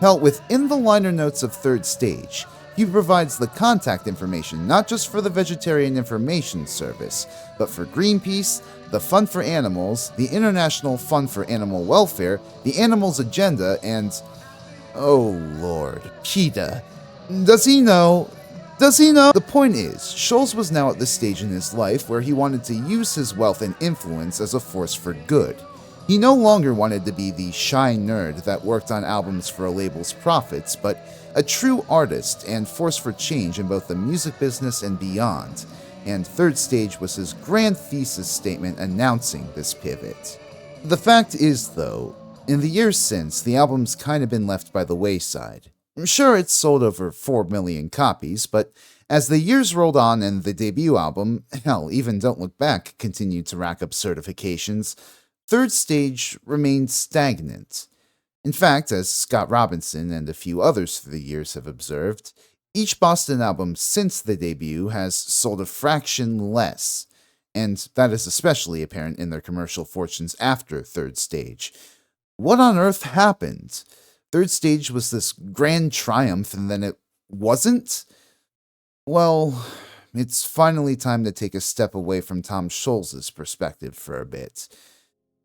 S2: Hell, within the liner notes of Third Stage, he provides the contact information not just for the Vegetarian Information Service, but for Greenpeace, the Fund for Animals, the International Fund for Animal Welfare, the Animals Agenda, and... oh lord, PETA. Does he know? The point is, Scholz was now at the stage in his life where he wanted to use his wealth and influence as a force for good. He no longer wanted to be the shy nerd that worked on albums for a label's profits, but a true artist and force for change in both the music business and beyond. And Third Stage was his grand thesis statement announcing this pivot. The fact is, though, in the years since, the album's kind of been left by the wayside. Sure, it's sold over 4 million copies, but as the years rolled on and the debut album, hell, even Don't Look Back, continued to rack up certifications, Third Stage remained stagnant. In fact, as Scott Robinson and a few others through the years have observed, each Boston album since the debut has sold a fraction less, and that is especially apparent in their commercial fortunes after Third Stage. What on earth happened? Third Stage was this grand triumph, and then it wasn't? Well, it's finally time to take a step away from Tom Scholz's perspective for a bit.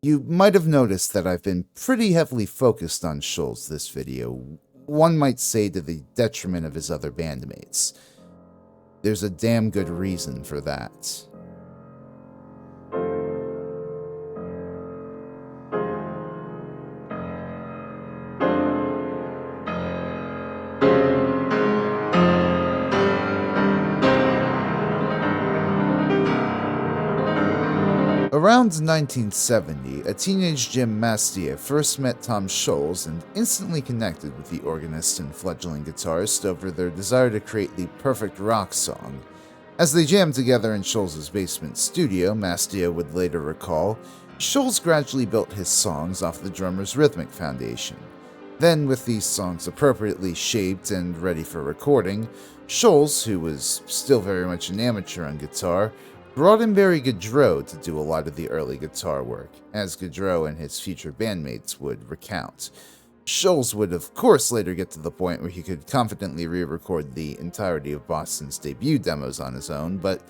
S2: You might have noticed that I've been pretty heavily focused on Scholz this video, one might say to the detriment of his other bandmates. There's a damn good reason for that. Around 1970, a teenage Jim Mastia first met Tom Scholz and instantly connected with the organist and fledgling guitarist over their desire to create the perfect rock song. As they jammed together in Scholz's basement studio, Mastia would later recall, Scholz gradually built his songs off the drummer's rhythmic foundation. Then, with these songs appropriately shaped and ready for recording, Scholz, who was still very much an amateur on guitar, brought in Barry Goudreau to do a lot of the early guitar work, as Goudreau and his future bandmates would recount. Scholz would of course later get to the point where he could confidently re-record the entirety of Boston's debut demos on his own, but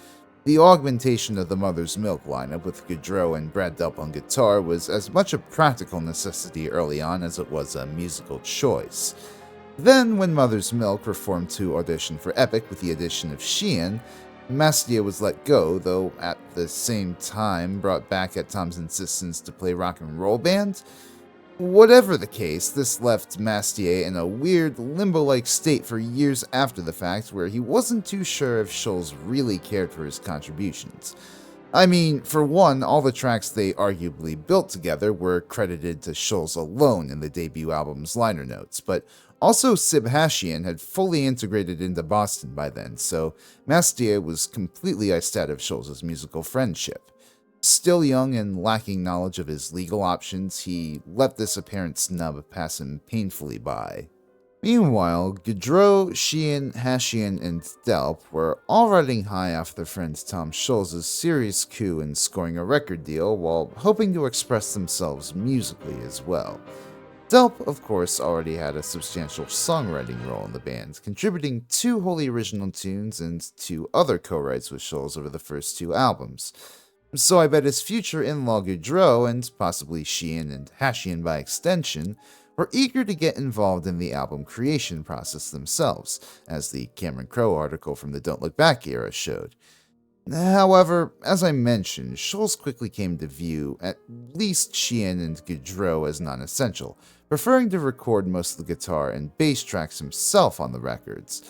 S2: the augmentation of the Mother's Milk lineup with Goudreau and Brad Delp on guitar was as much a practical necessity early on as it was a musical choice. Then, when Mother's Milk reformed to audition for Epic with the addition of Sheehan, Mastia was let go, though at the same time brought back at Tom's insistence to play rock and roll band. Whatever the case, this left Mastia in a weird, limbo-like state for years after the fact where he wasn't too sure if Scholz really cared for his contributions. I mean, for one, all the tracks they arguably built together were credited to Scholz alone in the debut album's liner notes, but also Sib Hashian had fully integrated into Boston by then, so Mastia was completely iced out of Scholz's musical friendship. Still young and lacking knowledge of his legal options, he let this apparent snub pass him painfully by. Meanwhile, Goudreau, Sheehan, Hashian, and Delp were all riding high off their friend Tom Scholz's serious coup in scoring a record deal while hoping to express themselves musically as well. Delp, of course, already had a substantial songwriting role in the band, contributing 2 wholly original tunes and 2 other co-writes with Scholz over the first 2 albums. So I bet his future in-law Goudreau, and possibly Sheehan and Hashian by extension, were eager to get involved in the album creation process themselves, as the Cameron Crowe article from the Don't Look Back era showed. However, as I mentioned, Scholz quickly came to view at least Sheehan and Goudreau as non-essential, preferring to record most of the guitar and bass tracks himself on the records.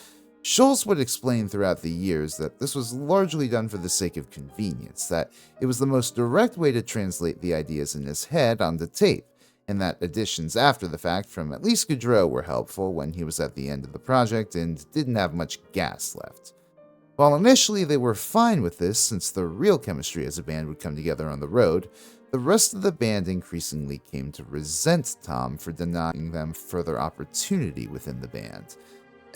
S2: Scholz would explain throughout the years that this was largely done for the sake of convenience, that it was the most direct way to translate the ideas in his head onto tape, and that additions after the fact from at least Goudreau were helpful when he was at the end of the project and didn't have much gas left. While initially they were fine with this since the real chemistry as a band would come together on the road, the rest of the band increasingly came to resent Tom for denying them further opportunity within the band.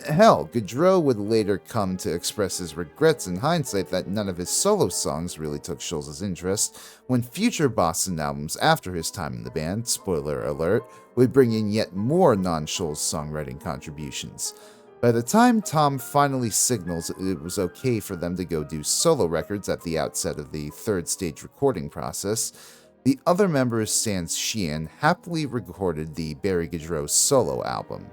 S2: Hell, Goudreau would later come to express his regrets in hindsight that none of his solo songs really took Scholz's interest when future Boston albums after his time in the band, spoiler alert, would bring in yet more non-Scholz songwriting contributions. By the time Tom finally signals it was okay for them to go do solo records at the outset of the third stage recording process, the other members sans Sheehan happily recorded the Barry Goudreau solo album.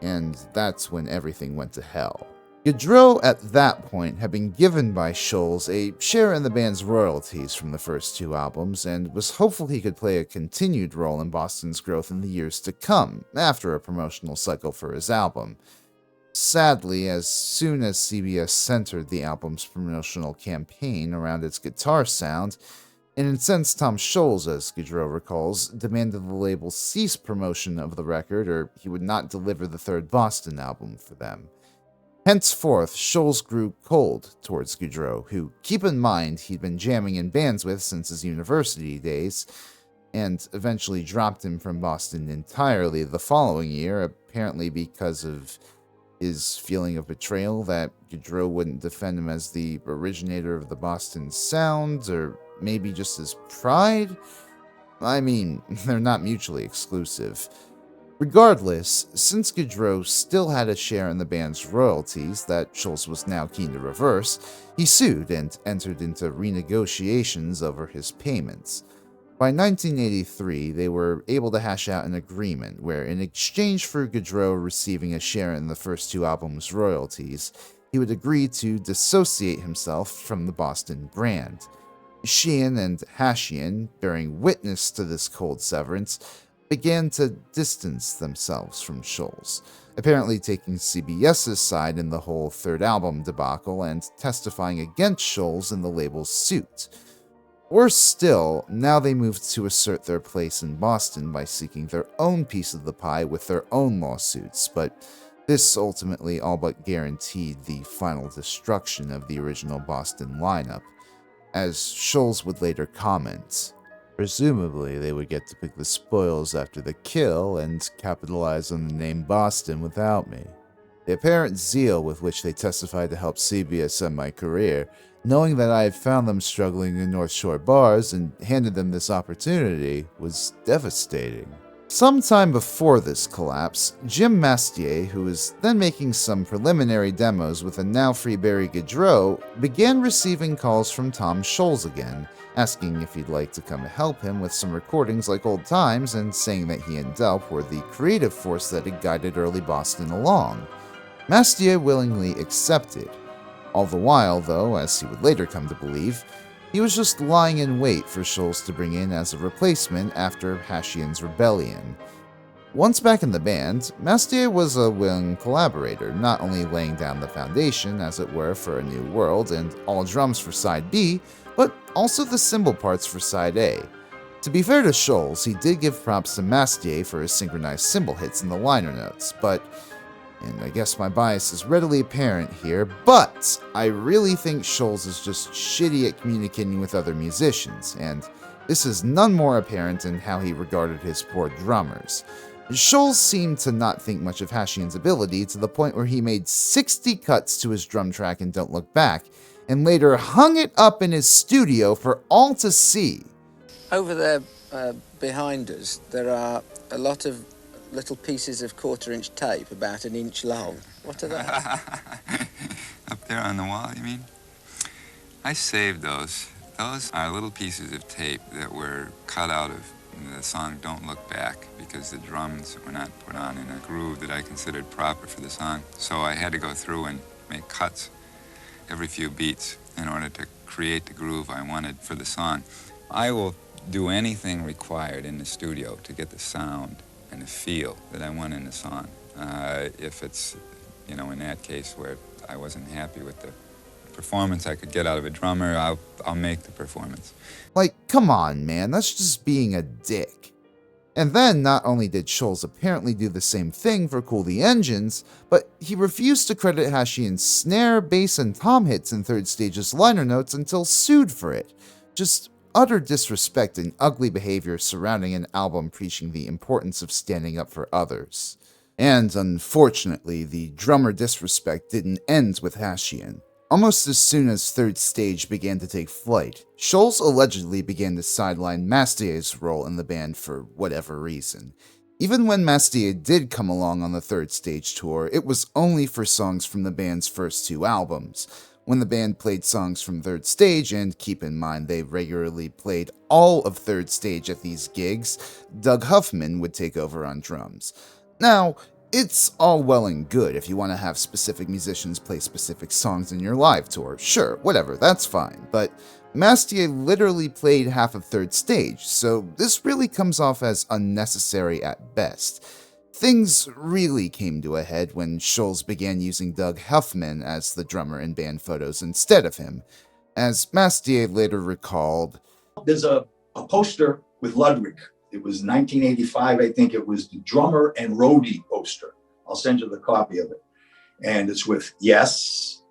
S2: And that's when everything went to hell. Goudreau at that point had been given by Scholz a share in the band's royalties from the first 2 albums and was hopeful he could play a continued role in Boston's growth in the years to come after a promotional cycle for his album. Sadly, as soon as CBS centered the album's promotional campaign around its guitar sound, an incensed Tom Scholz, as Goudreau recalls, demanded the label cease promotion of the record or he would not deliver the third Boston album for them. Henceforth, Scholz grew cold towards Goudreau, who, keep in mind, he'd been jamming in bands with since his university days, and eventually dropped him from Boston entirely the following year, apparently because of his feeling of betrayal that Goudreau wouldn't defend him as the originator of the Boston sound, or maybe just his pride? I mean, they're not mutually exclusive. Regardless, since Goudreau still had a share in the band's royalties that Scholz was now keen to reverse, he sued and entered into renegotiations over his payments. By 1983, they were able to hash out an agreement where, in exchange for Goudreau receiving a share in the first 2 albums' royalties, he would agree to dissociate himself from the Boston brand. Sheehan and Hashian, bearing witness to this cold severance, began to distance themselves from Scholz, apparently taking CBS's side in the whole third album debacle and testifying against Scholz in the label's suit. Worse still, now they moved to assert their place in Boston by seeking their own piece of the pie with their own lawsuits, but this ultimately all but guaranteed the final destruction of the original Boston lineup. As Scholz would later comment, presumably they would get to pick the spoils after the kill and capitalize on the name Boston without me. The apparent zeal with which they testified to help CBS end my career, knowing that I had found them struggling in North Shore bars and handed them this opportunity, was devastating. Sometime before this collapse, Jim Mastier, who was then making some preliminary demos with a now-free Barry Goudreau, began receiving calls from Tom Scholz again, asking if he'd like to come help him with some recordings like old times and saying that he and Delp were the creative force that had guided early Boston along. Mastier willingly accepted. All the while, though, as he would later come to believe, he was just lying in wait for Scholz to bring in as a replacement after Hashian's rebellion. Once back in the band, Mastier was a willing collaborator, not only laying down the foundation, as it were, for a new world and all drums for side B, but also the cymbal parts for side A. To be fair to Scholz, he did give props to Mastier for his synchronized cymbal hits in the liner notes, but, and I guess my bias is readily apparent here, but I really think Scholz is just shitty at communicating with other musicians, and this is none more apparent in how he regarded his poor drummers. Scholz seemed to not think much of Hashian's ability to the point where he made 60 cuts to his drum track in Don't Look Back, and later hung it up in his studio for all to see.
S12: Over the behind us, there are a lot of little pieces of quarter-inch tape about an inch long. What are they?
S11: Up there on the wall, you mean? I saved those. Those are little pieces of tape that were cut out of the song Don't Look Back because the drums were not put on in a groove that I considered proper for the song. So I had to go through and make cuts every few beats in order to create the groove I wanted for the song. I will do anything required in the studio to get the sound and the feel that I want in the song. If it's, in that case where I wasn't happy with the performance I could get out of a drummer, I'll make the performance.
S2: Like, come on, man, that's just being a dick. And then, not only did Scholz apparently do the same thing for Cool the Engines, but he refused to credit Hashian's snare, bass, and tom hits in Third Stage's liner notes until sued for it. Just utter disrespect and ugly behavior surrounding an album preaching the importance of standing up for others. And unfortunately, the drummer disrespect didn't end with Hashian. Almost as soon as Third Stage began to take flight, Scholz allegedly began to sideline Mastier's role in the band for whatever reason. Even when Mastier did come along on the Third Stage tour, it was only for songs from the band's first two albums. When the band played songs from Third Stage, and keep in mind they regularly played all of Third Stage at these gigs, Doug Huffman would take over on drums. Now, it's all well and good if you want to have specific musicians play specific songs in your live tour. Sure, whatever, that's fine. But Mastier literally played half of Third Stage, so this really comes off as unnecessary at best. Things really came to a head when Scholz began using Doug Huffman as the drummer in band photos instead of him. As Mastier later recalled,
S13: "There's a poster with Ludwig. It was 1985, I think. It was the drummer and roadie poster. I'll send you the copy of it. And it's with Yes,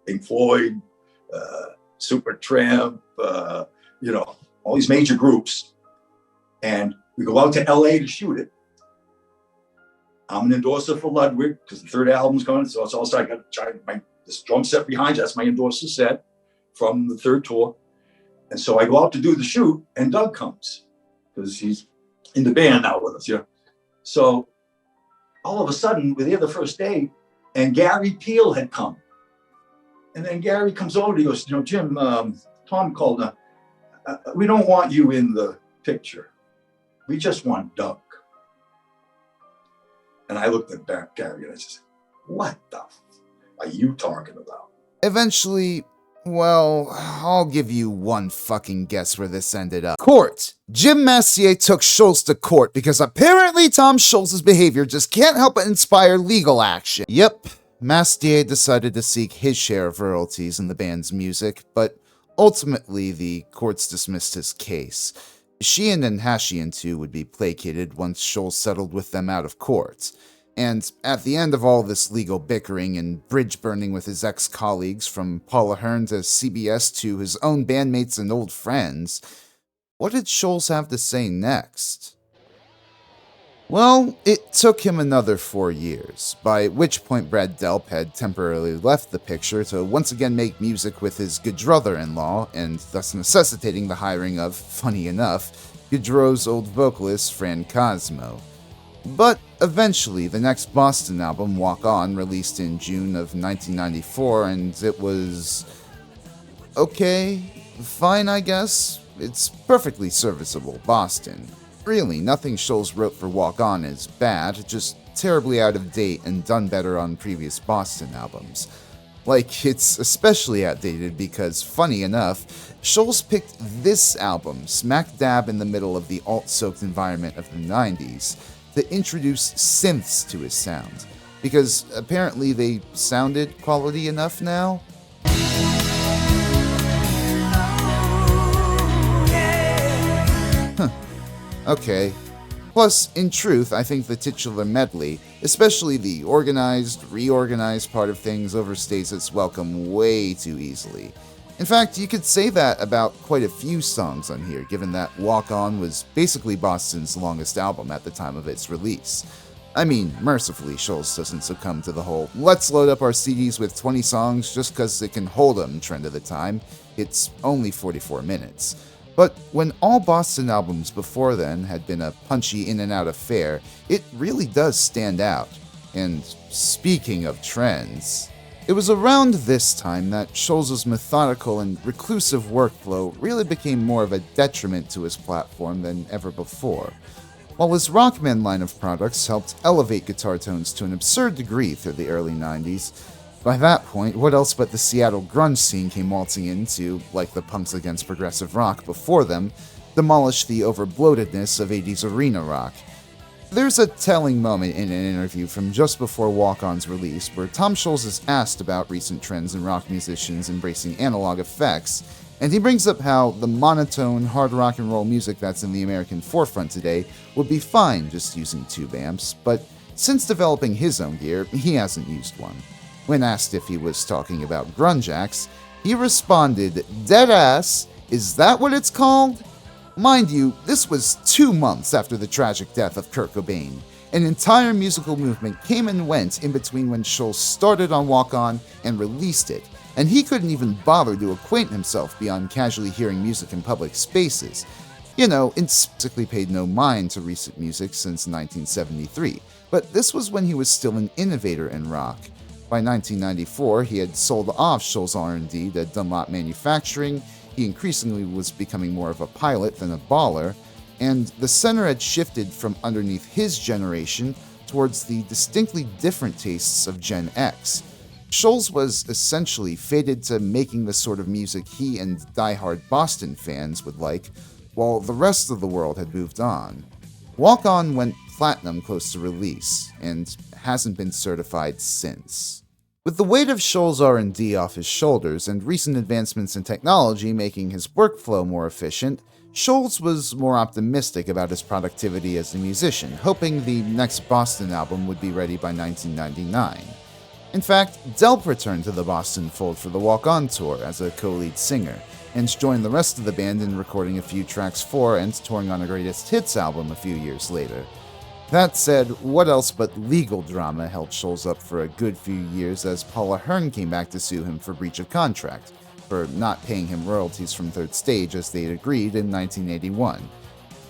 S13: Pink Floyd, Supertramp, all these major groups. And we go out to LA to shoot it. I'm an endorser for Ludwig because the third album's coming. So it's also, I got this drum set behind you. That's my endorser set from the third tour. And so I go out to do the shoot, and Doug comes because he's in the band now with us, yeah. So all of a sudden, we're there the first day, and Gary Peel had come. And then Gary comes over, he goes, Jim, Tom called, we don't want you in the picture. We just want Doug. And I looked at Gary and I said, what the are you talking about?
S2: Eventually, well, I'll give you one fucking guess where this ended up. Court! Jim Mastier took Scholz to court because apparently Tom Scholz's behavior just can't help but inspire legal action. Yep, Mastier decided to seek his share of royalties in the band's music, but ultimately the courts dismissed his case. Sheehan and Hashian too would be placated once Scholz settled with them out of court. And at the end of all this legal bickering and bridge burning with his ex-colleagues, from Paul Ahern to CBS to his own bandmates and old friends, what did Scholz have to say next? Well, it took him another 4 years, by which point Brad Delp had temporarily left the picture to once again make music with his Gaudreau-in-law, and thus necessitating the hiring of, funny enough, Gaudreau's old vocalist Fran Cosmo. But eventually, the next Boston album, Walk On, released in June of 1994, and it was okay, fine I guess. It's perfectly serviceable Boston. Really, nothing Scholz wrote for Walk On is bad, just terribly out of date and done better on previous Boston albums. Like, it's especially outdated because, funny enough, Scholz picked this album, smack dab in the middle of the alt-soaked environment of the 90s, to introduce synths to his sound, because apparently they sounded quality enough now. Okay. Plus, in truth, I think the titular medley, especially the organized, reorganized part of things, overstays its welcome way too easily. In fact, you could say that about quite a few songs on here, given that Walk On was basically Boston's longest album at the time of its release. I mean, mercifully, Scholz doesn't succumb to the whole, let's load up our CDs with 20 songs just because it can hold them trend of the time. It's only 44 minutes. But when all Boston albums before then had been a punchy in and out affair, it really does stand out. And speaking of trends, it was around this time that Scholz's methodical and reclusive workflow really became more of a detriment to his platform than ever before. While his Rockman line of products helped elevate guitar tones to an absurd degree through the early 90s, by that point, what else but the Seattle grunge scene came waltzing in to, like the punks against progressive rock before them, demolish the overbloatedness of 80s arena rock. There's a telling moment in an interview from just before Walk-On's release where Tom Scholz is asked about recent trends in rock musicians embracing analog effects, and he brings up how the monotone, hard rock and roll music that's in the American forefront today would be fine just using tube amps, but since developing his own gear, he hasn't used one. When asked if he was talking about grunge acts, he responded, "Deadass, is that what it's called?" Mind you, this was 2 months after the tragic death of Kurt Cobain. An entire musical movement came and went in between when Scholz started on Walk On and released it, and he couldn't even bother to acquaint himself beyond casually hearing music in public spaces. Basically paid no mind to recent music since 1973, but this was when he was still an innovator in rock. By 1994, he had sold off Scholz R&D to Dunlop Manufacturing. He increasingly was becoming more of a pilot than a baller, and the center had shifted from underneath his generation towards the distinctly different tastes of Gen X. Scholz was essentially fated to making the sort of music he and diehard Boston fans would like, while the rest of the world had moved on. Walk On went platinum close to release, and hasn't been certified since. With the weight of Scholz R&D off his shoulders and recent advancements in technology making his workflow more efficient, Scholz was more optimistic about his productivity as a musician, hoping the next Boston album would be ready by 1999. In fact, Delp returned to the Boston fold for the Walk On tour as a co-lead singer, and joined the rest of the band in recording a few tracks for and touring on a greatest hits album a few years later. That said, what else but legal drama held Scholz up for a good few years as Paula Hearn came back to sue him for breach of contract, for not paying him royalties from Third Stage as they had agreed in 1981.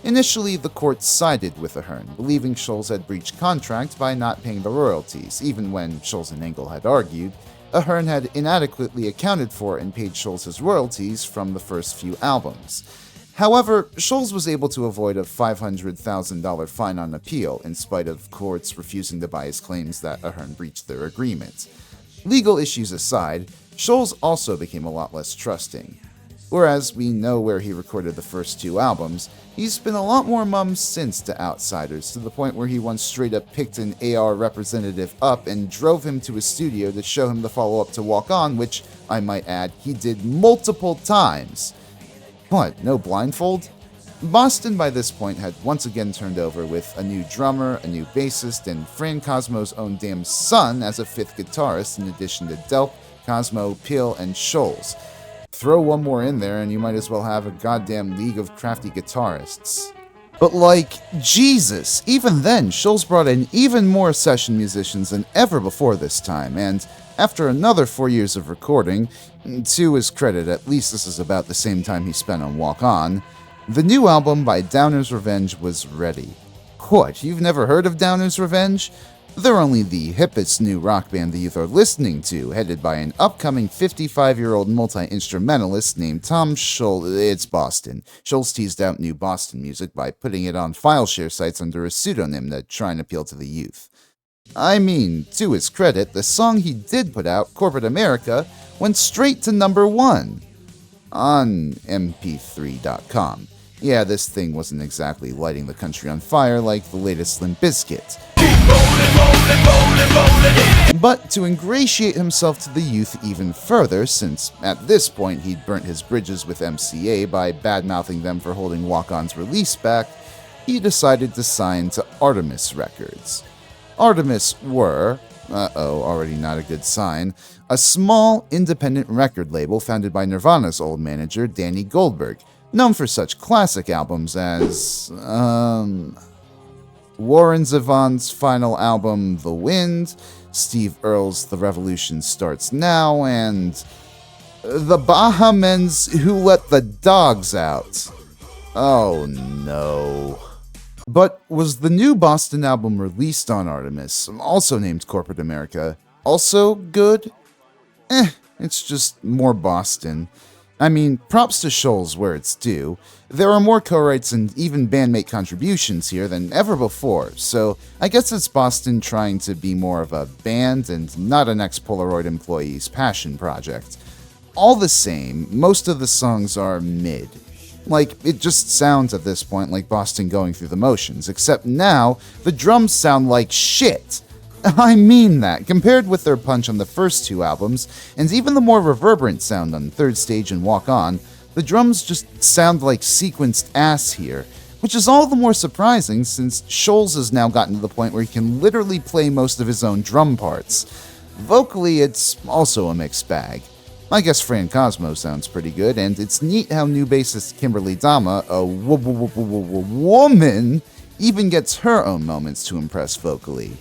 S2: Initially, the court sided with Ahern, believing Scholz had breached contract by not paying the royalties, even when Scholz and Engel had argued. Ahern had inadequately accounted for and paid Scholz his royalties from the first few albums. However, Scholz was able to avoid a $500,000 fine on appeal, in spite of courts refusing to buy his claims that Ahern breached their agreement. Legal issues aside, Scholz also became a lot less trusting. Whereas we know where he recorded the first 2 albums, he's been a lot more mum since to outsiders, to the point where he once straight up picked an AR representative up and drove him to his studio to show him the follow-up to Walk On, which, I might add, he did multiple times. What, no blindfold? Boston by this point had once again turned over with a new drummer, a new bassist, and Fran Cosmo's own damn son as a 5th guitarist in addition to Delp, Cosmo, Peel, and Scholz. Throw one more in there and you might as well have a goddamn league of crafty guitarists. But Jesus, even then, Scholz brought in even more session musicians than ever before this time, and after another 4 years of recording, to his credit, at least this is about the same time he spent on Walk On, the new album by Downers Revenge was ready. What, you've never heard of Downers Revenge? They're only the hippest new rock band the youth are listening to, headed by an upcoming 55-year-old multi-instrumentalist named Tom Scholz. It's Boston. Scholz teased out new Boston music by putting it on file share sites under a pseudonym to try and appeal to the youth. I mean, to his credit, the song he did put out, Corporate America, went straight to number 1 on mp3.com. Yeah, this thing wasn't exactly lighting the country on fire like the latest Limp Bizkit. But to ingratiate himself to the youth even further, since at this point he'd burnt his bridges with MCA by bad-mouthing them for holding Walk On's release back, he decided to sign to Artemis Records. Artemis were, already not a good sign, a small, independent record label founded by Nirvana's old manager, Danny Goldberg, known for such classic albums as, Warren Zevon's final album, The Wind, Steve Earle's The Revolution Starts Now, and The Bahamens who let the dogs out. Oh no. But was the new Boston album released on Artemis, also named Corporate America, also good? It's just more Boston. I mean, props to Scholz where it's due. There are more co-writes and even bandmate contributions here than ever before, so I guess it's Boston trying to be more of a band and not an ex-Polaroid employee's passion project. All the same, most of the songs are mid. Like, it just sounds at this point like Boston going through the motions, except now, the drums sound like shit. I mean that, compared with their punch on the first two albums, and even the more reverberant sound on Third Stage and Walk On, the drums just sound like sequenced ass here, which is all the more surprising since Scholz has now gotten to the point where he can literally play most of his own drum parts. Vocally, it's also a mixed bag. I guess Fran Cosmo sounds pretty good, and it's neat how new bassist Kimberly Dama, a woman, even gets her own moments to impress vocally.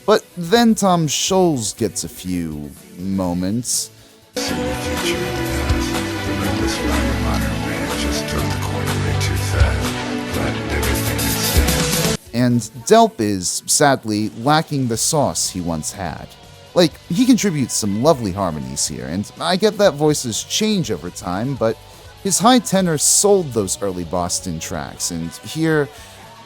S2: But then Tom Scholz gets a few moments. And Delp is, sadly, lacking the sauce he once had. Like, he contributes some lovely harmonies here, and I get that voices change over time, but his high tenor sold those early Boston tracks, and here,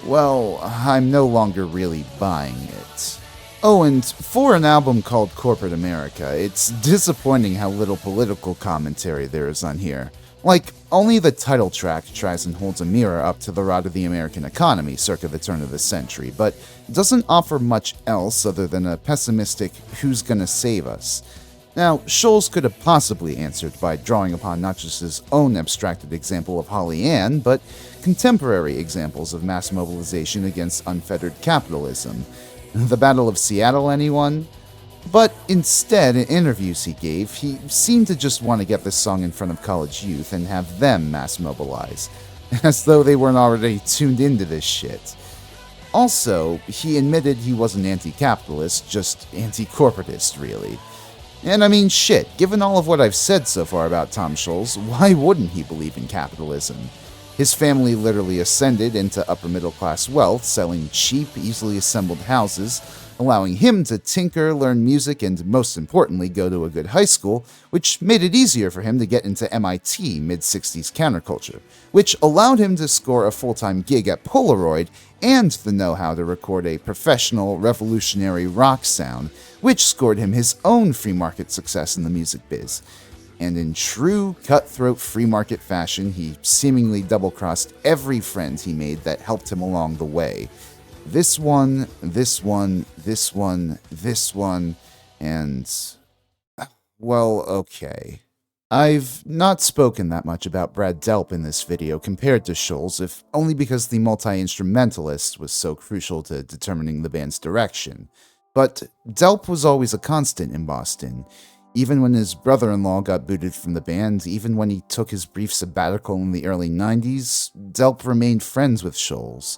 S2: well, I'm no longer really buying it. Oh, and for an album called Corporate America, it's disappointing how little political commentary there is on here. Like, only the title track tries and holds a mirror up to the rot of the American economy circa the turn of the century, but doesn't offer much else other than a pessimistic who's gonna save us. Now, Scholz could have possibly answered by drawing upon not just his own abstracted example of Holly Ann, but contemporary examples of mass mobilization against unfettered capitalism. The Battle of Seattle, anyone? But instead, in interviews he gave, he seemed to just want to get this song in front of college youth and have them mass mobilize, as though they weren't already tuned into this shit. Also, he admitted he wasn't anti-capitalist, just anti-corporatist, really. And I mean, shit, given all of what I've said so far about Tom Scholz, why wouldn't he believe in capitalism? His family literally ascended into upper-middle-class wealth, selling cheap, easily assembled houses, allowing him to tinker, learn music, and most importantly, go to a good high school, which made it easier for him to get into MIT mid-60s counterculture, which allowed him to score a full-time gig at Polaroid and the know-how to record a professional, revolutionary rock sound, which scored him his own free-market success in the music biz. And in true cutthroat free-market fashion, he seemingly double-crossed every friend he made that helped him along the way. This one, this one, this one, this one, and... well, okay. I've not spoken that much about Brad Delp in this video compared to Scholz, if only because the multi-instrumentalist was so crucial to determining the band's direction. But Delp was always a constant in Boston. Even when his brother-in-law got booted from the band, even when he took his brief sabbatical in the early 90s, Delp remained friends with Scholz.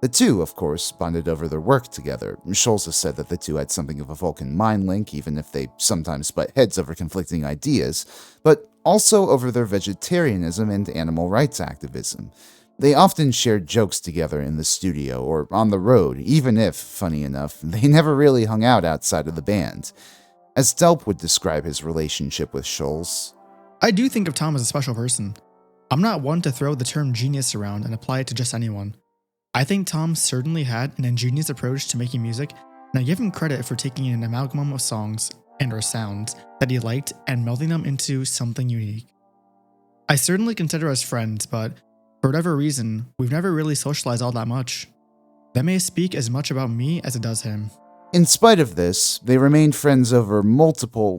S2: The two, of course, bonded over their work together. Scholz has said that the two had something of a Vulcan mind link, even if they sometimes butt heads over conflicting ideas, but also over their vegetarianism and animal rights activism. They often shared jokes together in the studio or on the road, even if, funny enough, they never really hung out outside of the band. As Delp would describe his relationship with Scholz,
S4: I do think of Tom as a special person. I'm not one to throw the term genius around and apply it to just anyone. I think Tom certainly had an ingenious approach to making music, and I give him credit for taking an amalgam of songs and/or sounds that he liked and melding them into something unique. I certainly consider us friends, but for whatever reason, we've never really socialized all that much. That may speak as much about me as it does him.
S2: In spite of this, they remained friends over multiple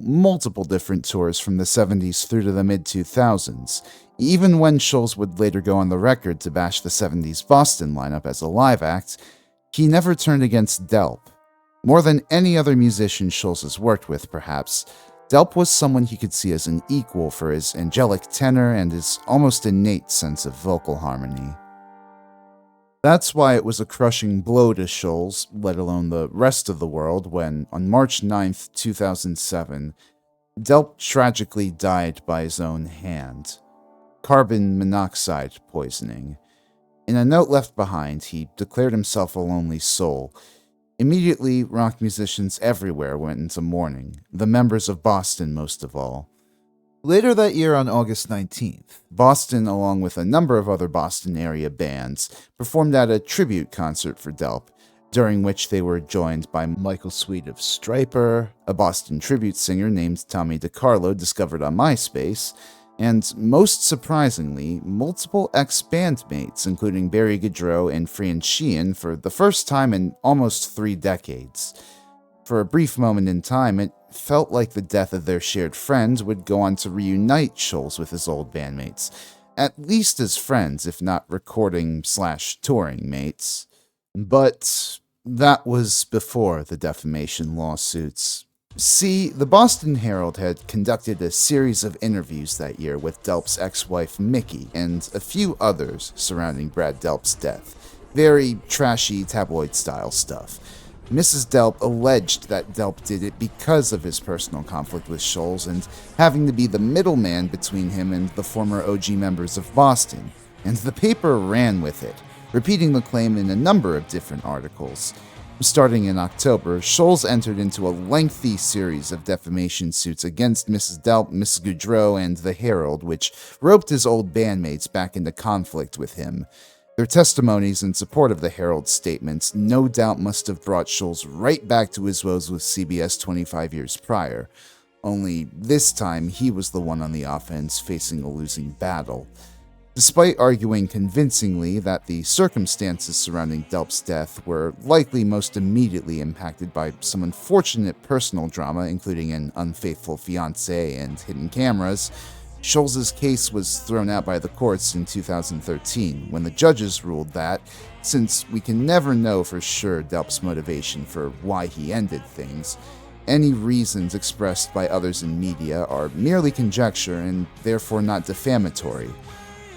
S2: different tours from the 70s through to the mid-2000s, even when Scholz would later go on the record to bash the 70s Boston lineup as a live act. He never turned against Delp. More than any other musician Scholz has worked with, perhaps, Delp was someone he could see as an equal for his angelic tenor and his almost innate sense of vocal harmony. That's why it was a crushing blow to Scholz, let alone the rest of the world, when, on March 9th, 2007, Delp tragically died by his own hand. Carbon monoxide poisoning. In a note left behind, he declared himself a lonely soul. Immediately, rock musicians everywhere went into mourning, the members of Boston most of all. Later that year on August 19th, Boston, along with a number of other Boston area bands, performed at a tribute concert for Delp, during which they were joined by Michael Sweet of Stryper, a Boston tribute singer named Tommy DiCarlo discovered on MySpace, and most surprisingly, multiple ex-bandmates, including Barry Goudreau and Fran Sheehan, for the first time in almost 3 decades. For a brief moment in time, it felt like the death of their shared friend would go on to reunite Scholz with his old bandmates, at least as friends, if not recording/touring mates. But that was before the defamation lawsuits. See, the Boston Herald had conducted a series of interviews that year with Delp's ex-wife Mickey and a few others surrounding Brad Delp's death. Very trashy tabloid-style stuff. Mrs. Delp alleged that Delp did it because of his personal conflict with Scholz and having to be the middleman between him and the former OG members of Boston, and the paper ran with it, repeating the claim in a number of different articles. Starting in October, Scholz entered into a lengthy series of defamation suits against Mrs. Delp, Mrs. Goudreau, and the Herald, which roped his old bandmates back into conflict with him. Their testimonies in support of the Herald's statements no doubt must have brought Scholz right back to his woes with CBS 25 years prior, only this time he was the one on the offense facing a losing battle. Despite arguing convincingly that the circumstances surrounding Delp's death were likely most immediately impacted by some unfortunate personal drama, including an unfaithful fiancé and hidden cameras, Scholz's case was thrown out by the courts in 2013 when the judges ruled that, since we can never know for sure Delp's motivation for why he ended things, any reasons expressed by others in media are merely conjecture and therefore not defamatory.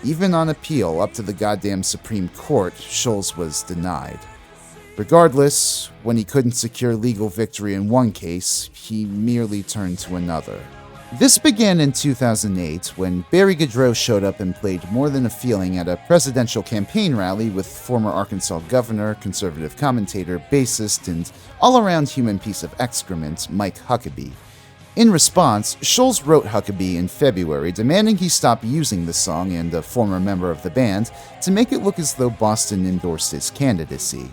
S2: Even on appeal up to the goddamn Supreme Court, Scholz was denied. Regardless, when he couldn't secure legal victory in one case, he merely turned to another. This began in 2008 when Barry Goudreau showed up and played More Than a Feeling at a presidential campaign rally with former Arkansas governor, conservative commentator, bassist, and all-around human piece of excrement, Mike Huckabee. In response, Scholz wrote Huckabee in February demanding he stop using the song and a former member of the band to make it look as though Boston endorsed his candidacy.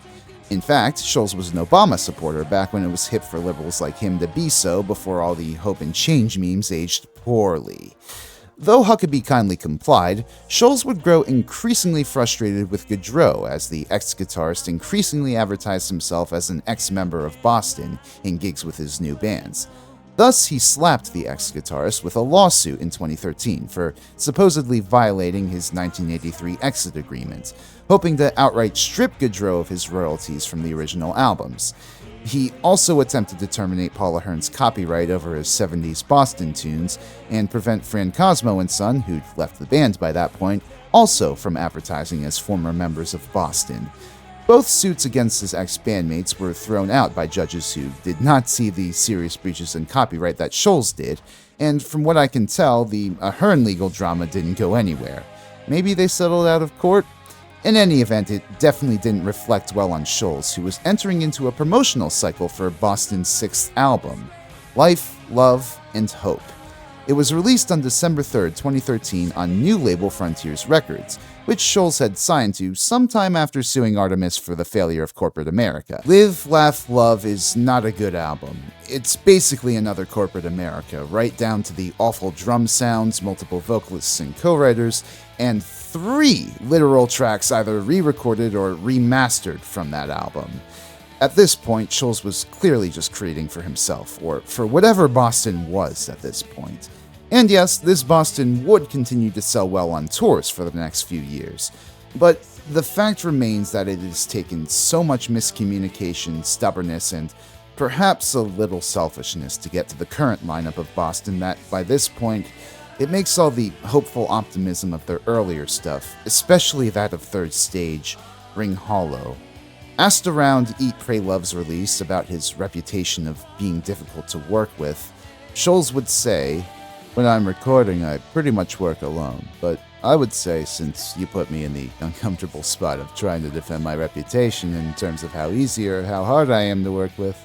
S2: In fact, Scholz was an Obama supporter back when it was hip for liberals like him to be so before all the hope and change memes aged poorly. Though Huckabee kindly complied, Scholz would grow increasingly frustrated with Goudreau as the ex-guitarist increasingly advertised himself as an ex-member of Boston in gigs with his new bands. Thus, he slapped the ex-guitarist with a lawsuit in 2013 for supposedly violating his 1983 exit agreement, hoping to outright strip Goudreau of his royalties from the original albums. He also attempted to terminate Paul Ahern's copyright over his 70s Boston tunes and prevent Fran Cosmo and Son, who'd left the band by that point, also from advertising as former members of Boston. Both suits against his ex-bandmates were thrown out by judges who did not see the serious breaches in copyright that Scholz did, and from what I can tell, the Ahern legal drama didn't go anywhere. Maybe they settled out of court? In any event, it definitely didn't reflect well on Scholz, who was entering into a promotional cycle for Boston's 6th album, Life, Love, and Hope. It was released on December 3, 2013 on new label Frontiers Records, which Scholz had signed to sometime after suing Artemis for the failure of corporate America. Live, Laugh, Love is not a good album. It's basically another corporate America, right down to the awful drum sounds, multiple vocalists and co-writers, and 3 literal tracks either re-recorded or remastered from that album. At this point, Scholz was clearly just creating for himself, or for whatever Boston was at this point. And yes, this Boston would continue to sell well on tours for the next few years. But the fact remains that it has taken so much miscommunication, stubbornness, and perhaps a little selfishness to get to the current lineup of Boston that, by this point, it makes all the hopeful optimism of their earlier stuff, especially that of Third Stage, ring hollow. Asked around Eat, Pray, Love's release about his reputation of being difficult to work with, Scholz would say, when I'm recording, I pretty much work alone, but I would say, since you put me in the uncomfortable spot of trying to defend my reputation in terms of how easy or how hard I am to work with,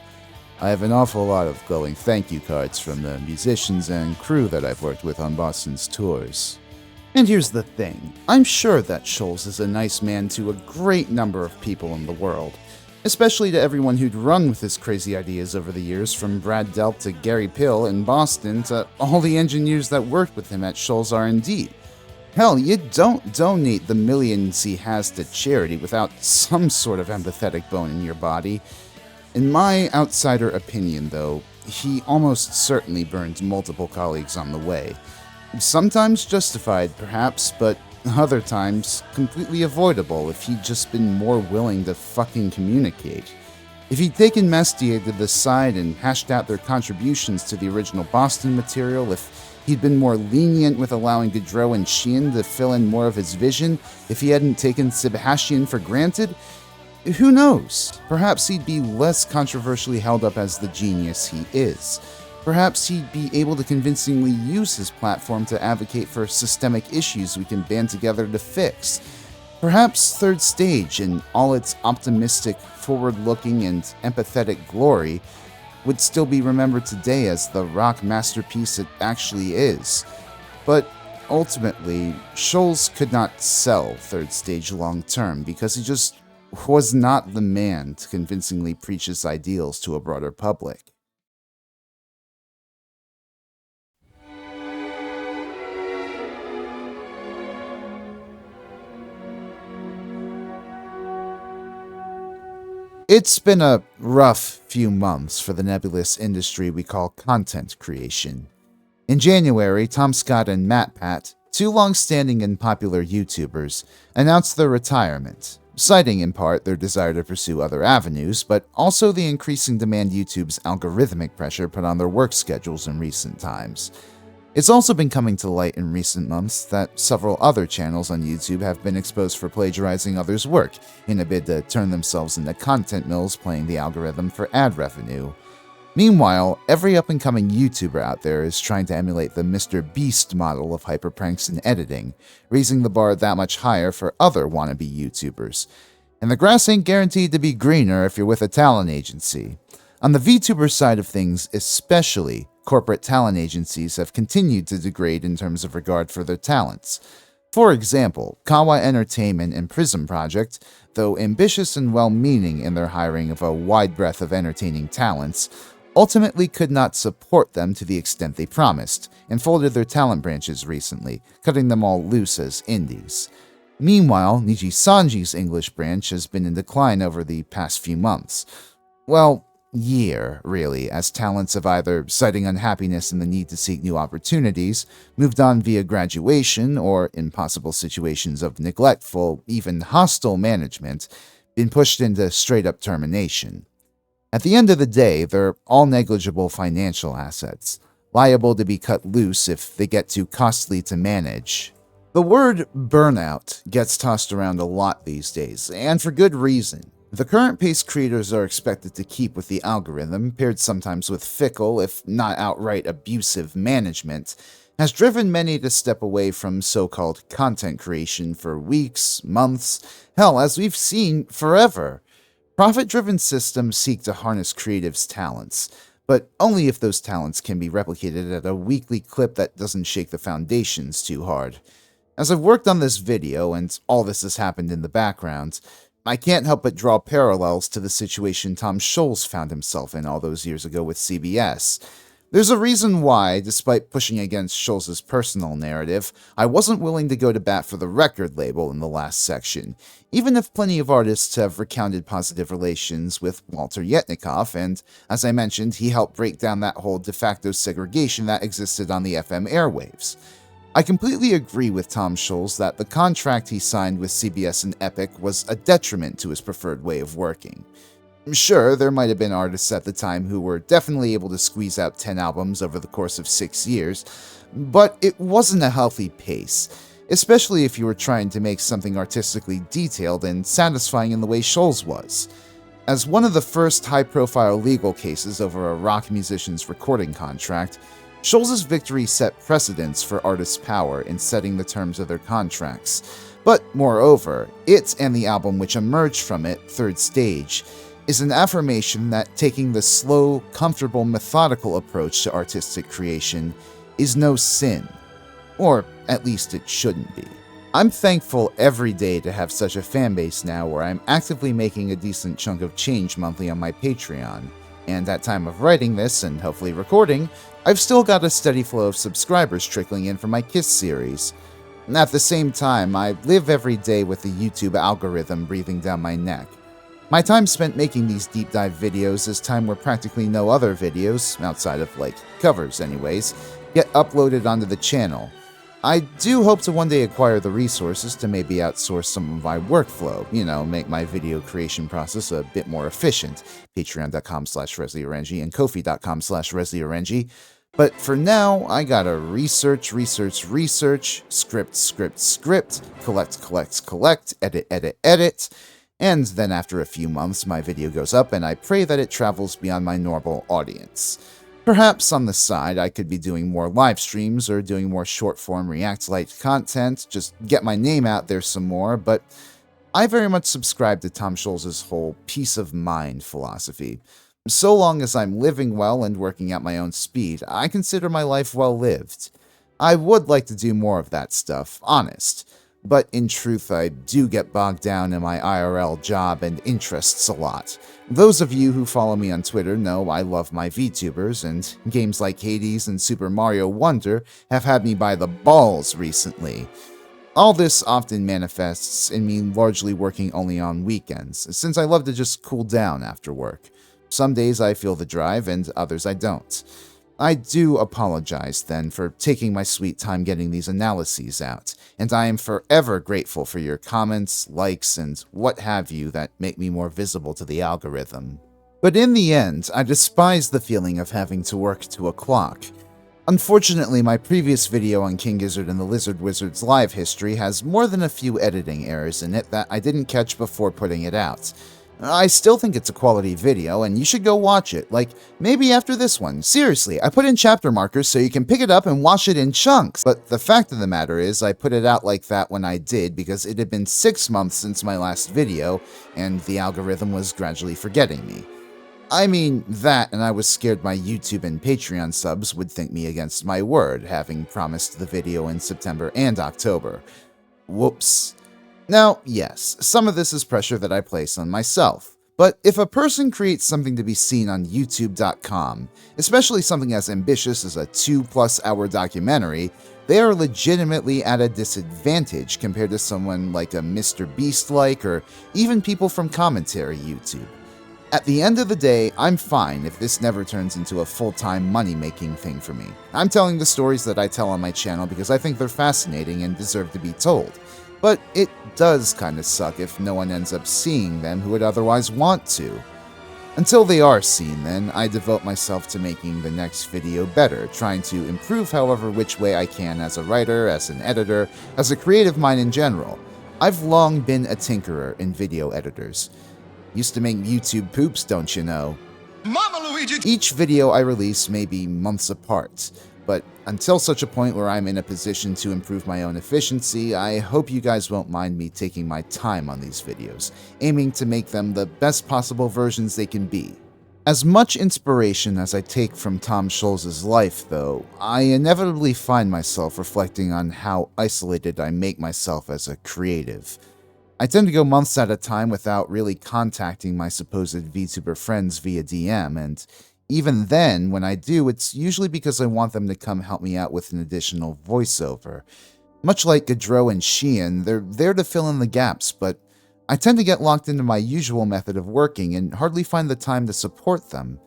S2: I have an awful lot of glowing thank you cards from the musicians and crew that I've worked with on Boston's tours. And here's the thing, I'm sure that Scholz is a nice man to a great number of people in the world, especially to everyone who'd run with his crazy ideas over the years, from Brad Delp to Gary Pill in Boston to all the engineers that worked with him at Scholz R&D. Hell, you don't donate the millions he has to charity without some sort of empathetic bone in your body. In my outsider opinion, though, he almost certainly burned multiple colleagues on the way. Sometimes justified, perhaps, but other times completely avoidable if he'd just been more willing to fucking communicate. If he'd taken Mestier to the side and hashed out their contributions to the original Boston material, if he'd been more lenient with allowing Gaudreau and Sheehan to fill in more of his vision, if he hadn't taken Sebastian for granted, who knows? Perhaps he'd be less controversially held up as the genius he is. Perhaps he'd be able to convincingly use his platform to advocate for systemic issues we can band together to fix. Perhaps Third Stage, in all its optimistic, forward-looking, and empathetic glory, would still be remembered today as the rock masterpiece it actually is. But ultimately, Scholz could not sell Third Stage long-term because he just was not the man to convincingly preach his ideals to a broader public. It's been a rough few months for the nebulous industry we call content creation. In January, Tom Scott and Matt Pat, two long-standing and popular YouTubers, announced their retirement, citing in part their desire to pursue other avenues, but also the increasing demand YouTube's algorithmic pressure put on their work schedules in recent times. It's also been coming to light in recent months that several other channels on YouTube have been exposed for plagiarizing others' work in a bid to turn themselves into content mills playing the algorithm for ad revenue. Meanwhile, every up-and-coming YouTuber out there is trying to emulate the Mr. Beast model of hyperpranks and editing, raising the bar that much higher for other wannabe YouTubers. And the grass ain't guaranteed to be greener if you're with a talent agency. On the VTuber side of things especially, corporate talent agencies have continued to degrade in terms of regard for their talents. For example, Kawa Entertainment and Prism Project, though ambitious and well-meaning in their hiring of a wide breadth of entertaining talents, ultimately could not support them to the extent they promised, and folded their talent branches recently, cutting them all loose as indies. Meanwhile, Niji Sanji's English branch has been in decline over the past few months. Well, year, really, as talents have either, citing unhappiness and the need to seek new opportunities, moved on via graduation, or, in possible situations of neglectful, even hostile management, been pushed into straight-up termination. At the end of the day, they're all negligible financial assets, liable to be cut loose if they get too costly to manage. The word burnout gets tossed around a lot these days, and for good reason. The current pace creators are expected to keep with the algorithm, paired sometimes with fickle, if not outright abusive, management, has driven many to step away from so-called content creation for weeks, months, hell, as we've seen, forever. Profit-driven systems seek to harness creatives' talents, but only if those talents can be replicated at a weekly clip that doesn't shake the foundations too hard. As I've worked on this video, and all this has happened in the background, I can't help but draw parallels to the situation Tom Scholz found himself in all those years ago with CBS. There's a reason why, despite pushing against Scholz's personal narrative, I wasn't willing to go to bat for the record label in the last section, even if plenty of artists have recounted positive relations with Walter Yetnikoff, and, as I mentioned, he helped break down that whole de facto segregation that existed on the FM airwaves. I completely agree with Tom Scholz that the contract he signed with CBS and Epic was a detriment to his preferred way of working. Sure, there might have been artists at the time who were definitely able to squeeze out 10 albums over the course of 6 years, but it wasn't a healthy pace, especially if you were trying to make something artistically detailed and satisfying in the way Scholz was. As one of the first high-profile legal cases over a rock musician's recording contract, Scholz's victory set precedents for artists' power in setting the terms of their contracts. But moreover, it and the album which emerged from it, Third Stage, is an affirmation that taking the slow, comfortable, methodical approach to artistic creation is no sin. Or at least it shouldn't be. I'm thankful every day to have such a fan base now where I'm actively making a decent chunk of change monthly on my Patreon, and at time of writing this and hopefully recording, I've still got a steady flow of subscribers trickling in from my Kiss series. At the same time, I live every day with the YouTube algorithm breathing down my neck. My time spent making these deep dive videos is time where practically no other videos, outside of covers anyways, get uploaded onto the channel. I do hope to one day acquire the resources to maybe outsource some of my workflow, make my video creation process a bit more efficient. Patreon.com/ResliOrangi and Ko-fi.com/ResliOrangi. But for now, I gotta research, script, collect, edit, and then after a few months my video goes up and I pray that it travels beyond my normal audience. Perhaps on the side I could be doing more live streams or doing more short-form React-like content, just get my name out there some more, but I very much subscribe to Tom Scholz's whole peace of mind philosophy. So long as I'm living well and working at my own speed, I consider my life well lived. I would like to do more of that stuff, honest. But in truth, I do get bogged down in my IRL job and interests a lot. Those of you who follow me on Twitter know I love my VTubers, and games like Hades and Super Mario Wonder have had me by the balls recently. All this often manifests in me largely working only on weekends, since I love to just cool down after work. Some days I feel the drive, and others I don't. I do apologize, then, for taking my sweet time getting these analyses out, and I am forever grateful for your comments, likes, and what have you that make me more visible to the algorithm. But in the end, I despise the feeling of having to work to a clock. Unfortunately, my previous video on King Gizzard and the Lizard Wizard's live history has more than a few editing errors in it that I didn't catch before putting it out. I still think it's a quality video, and you should go watch it, maybe after this one. Seriously, I put in chapter markers so you can pick it up and watch it in chunks. But the fact of the matter is, I put it out like that when I did because it had been 6 months since my last video, and the algorithm was gradually forgetting me. I mean that, and I was scared my YouTube and Patreon subs would think me against my word, having promised the video in September and October. Whoops. Now, yes, some of this is pressure that I place on myself, but if a person creates something to be seen on YouTube.com, especially something as ambitious as a 2+ hour documentary, they are legitimately at a disadvantage compared to someone like a Mr. Beast-like or even people from commentary YouTube. At the end of the day, I'm fine if this never turns into a full-time money-making thing for me. I'm telling the stories that I tell on my channel because I think they're fascinating and deserve to be told. But it does kinda suck if no one ends up seeing them who would otherwise want to. Until they are seen, then, I devote myself to making the next video better, trying to improve however which way I can as a writer, as an editor, as a creative mind in general. I've long been a tinkerer in video editors. Used to make YouTube poops, don't you know? Mama Luigi! Each video I release may be months apart, but until such a point where I'm in a position to improve my own efficiency, I hope you guys won't mind me taking my time on these videos, aiming to make them the best possible versions they can be. As much inspiration as I take from Tom Scholz's life, though, I inevitably find myself reflecting on how isolated I make myself as a creative. I tend to go months at a time without really contacting my supposed VTuber friends via DM, and even then, when I do, it's usually because I want them to come help me out with an additional voiceover. Much like Gaudreau and Sheehan, they're there to fill in the gaps, but I tend to get locked into my usual method of working and hardly find the time to support them.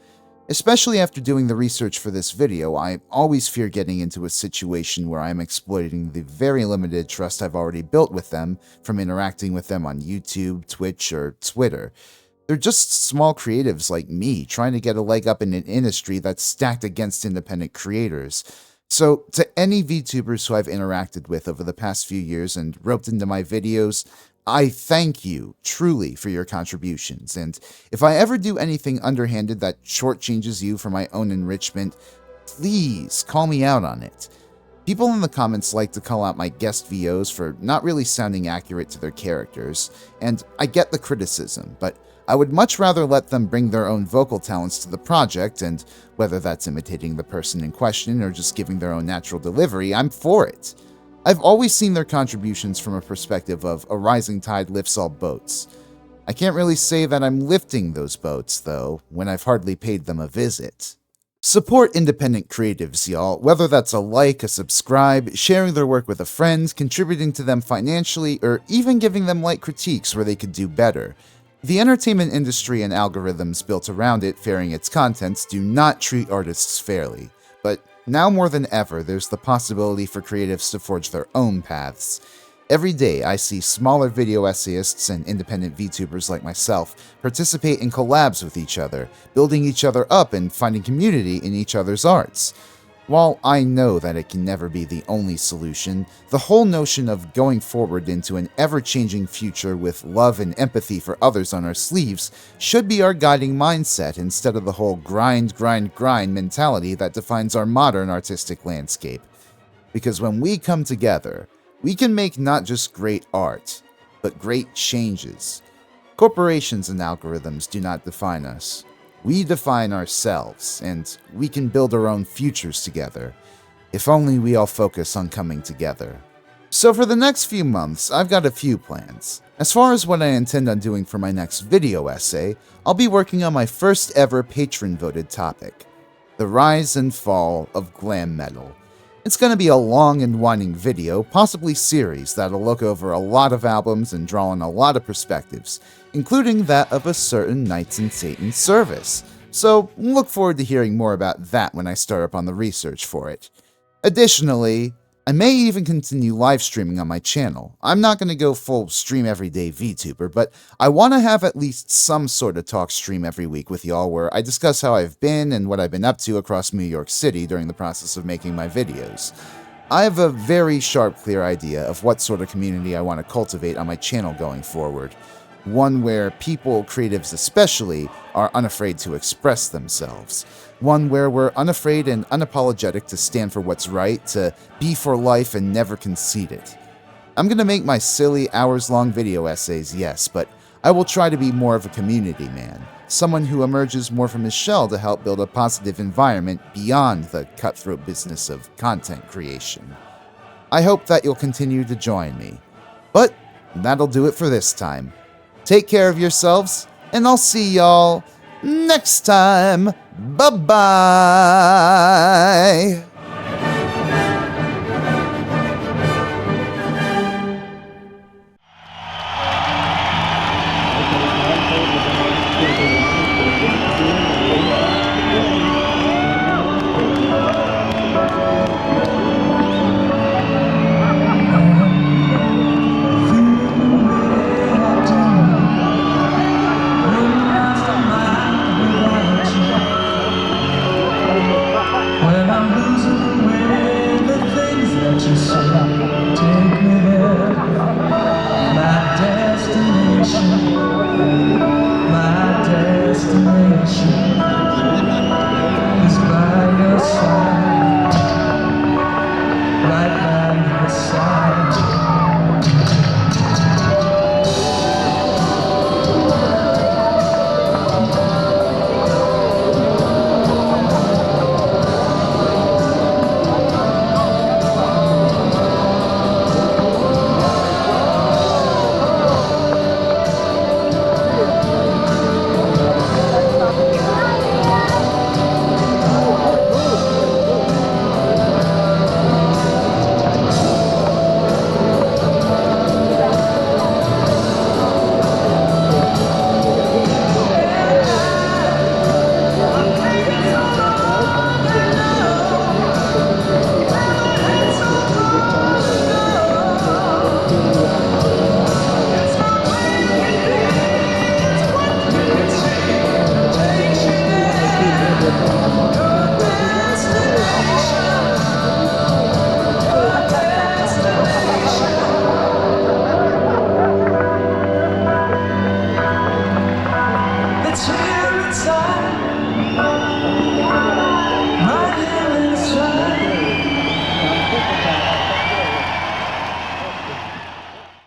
S2: Especially after doing the research for this video, I always fear getting into a situation where I'm exploiting the very limited trust I've already built with them from interacting with them on YouTube, Twitch, or Twitter. They're just small creatives like me trying to get a leg up in an industry that's stacked against independent creators. So, to any VTubers who I've interacted with over the past few years and roped into my videos, I thank you, truly, for your contributions, and if I ever do anything underhanded that shortchanges you for my own enrichment, please call me out on it. People in the comments like to call out my guest VOs for not really sounding accurate to their characters, and I get the criticism, but I would much rather let them bring their own vocal talents to the project, and whether that's imitating the person in question or just giving their own natural delivery, I'm for it. I've always seen their contributions from a perspective of a rising tide lifts all boats. I can't really say that I'm lifting those boats, though, when I've hardly paid them a visit. Support independent creatives, y'all, whether that's a like, a subscribe, sharing their work with a friend, contributing to them financially, or even giving them light critiques where they could do better. The entertainment industry and algorithms built around it fairing its contents do not treat artists fairly, but now more than ever, there's the possibility for creatives to forge their own paths. Every day, I see smaller video essayists and independent VTubers like myself participate in collabs with each other, building each other up and finding community in each other's arts. While I know that it can never be the only solution, the whole notion of going forward into an ever-changing future with love and empathy for others on our sleeves should be our guiding mindset instead of the whole grind, grind, grind mentality that defines our modern artistic landscape. Because when we come together, we can make not just great art, but great changes. Corporations and algorithms do not define us. We define ourselves, and we can build our own futures together, if only we all focus on coming together. So for the next few months, I've got a few plans. As far as what I intend on doing for my next video essay, I'll be working on my first ever patron-voted topic, the rise and fall of glam metal. It's going to be a long and winding video, possibly series, that'll look over a lot of albums and draw on a lot of perspectives, including that of a certain Knights in Satan service. So look forward to hearing more about that when I start up on the research for it. Additionally, I may even continue live streaming on my channel. I'm not going to go full stream everyday VTuber, but I want to have at least some sort of talk stream every week with y'all where I discuss how I've been and what I've been up to across New York City during the process of making my videos. I have a very sharp, clear idea of what sort of community I want to cultivate on my channel going forward. One where people, creatives especially, are unafraid to express themselves. One where we're unafraid and unapologetic to stand for what's right, to be for life and never concede it. I'm gonna make my silly hours-long video essays, yes, but I will try to be more of a community man, someone who emerges more from his shell to help build a positive environment beyond the cutthroat business of content creation. I hope that you'll continue to join me. But that'll do it for this time. Take care of yourselves, and I'll see y'all next time. Bye-bye.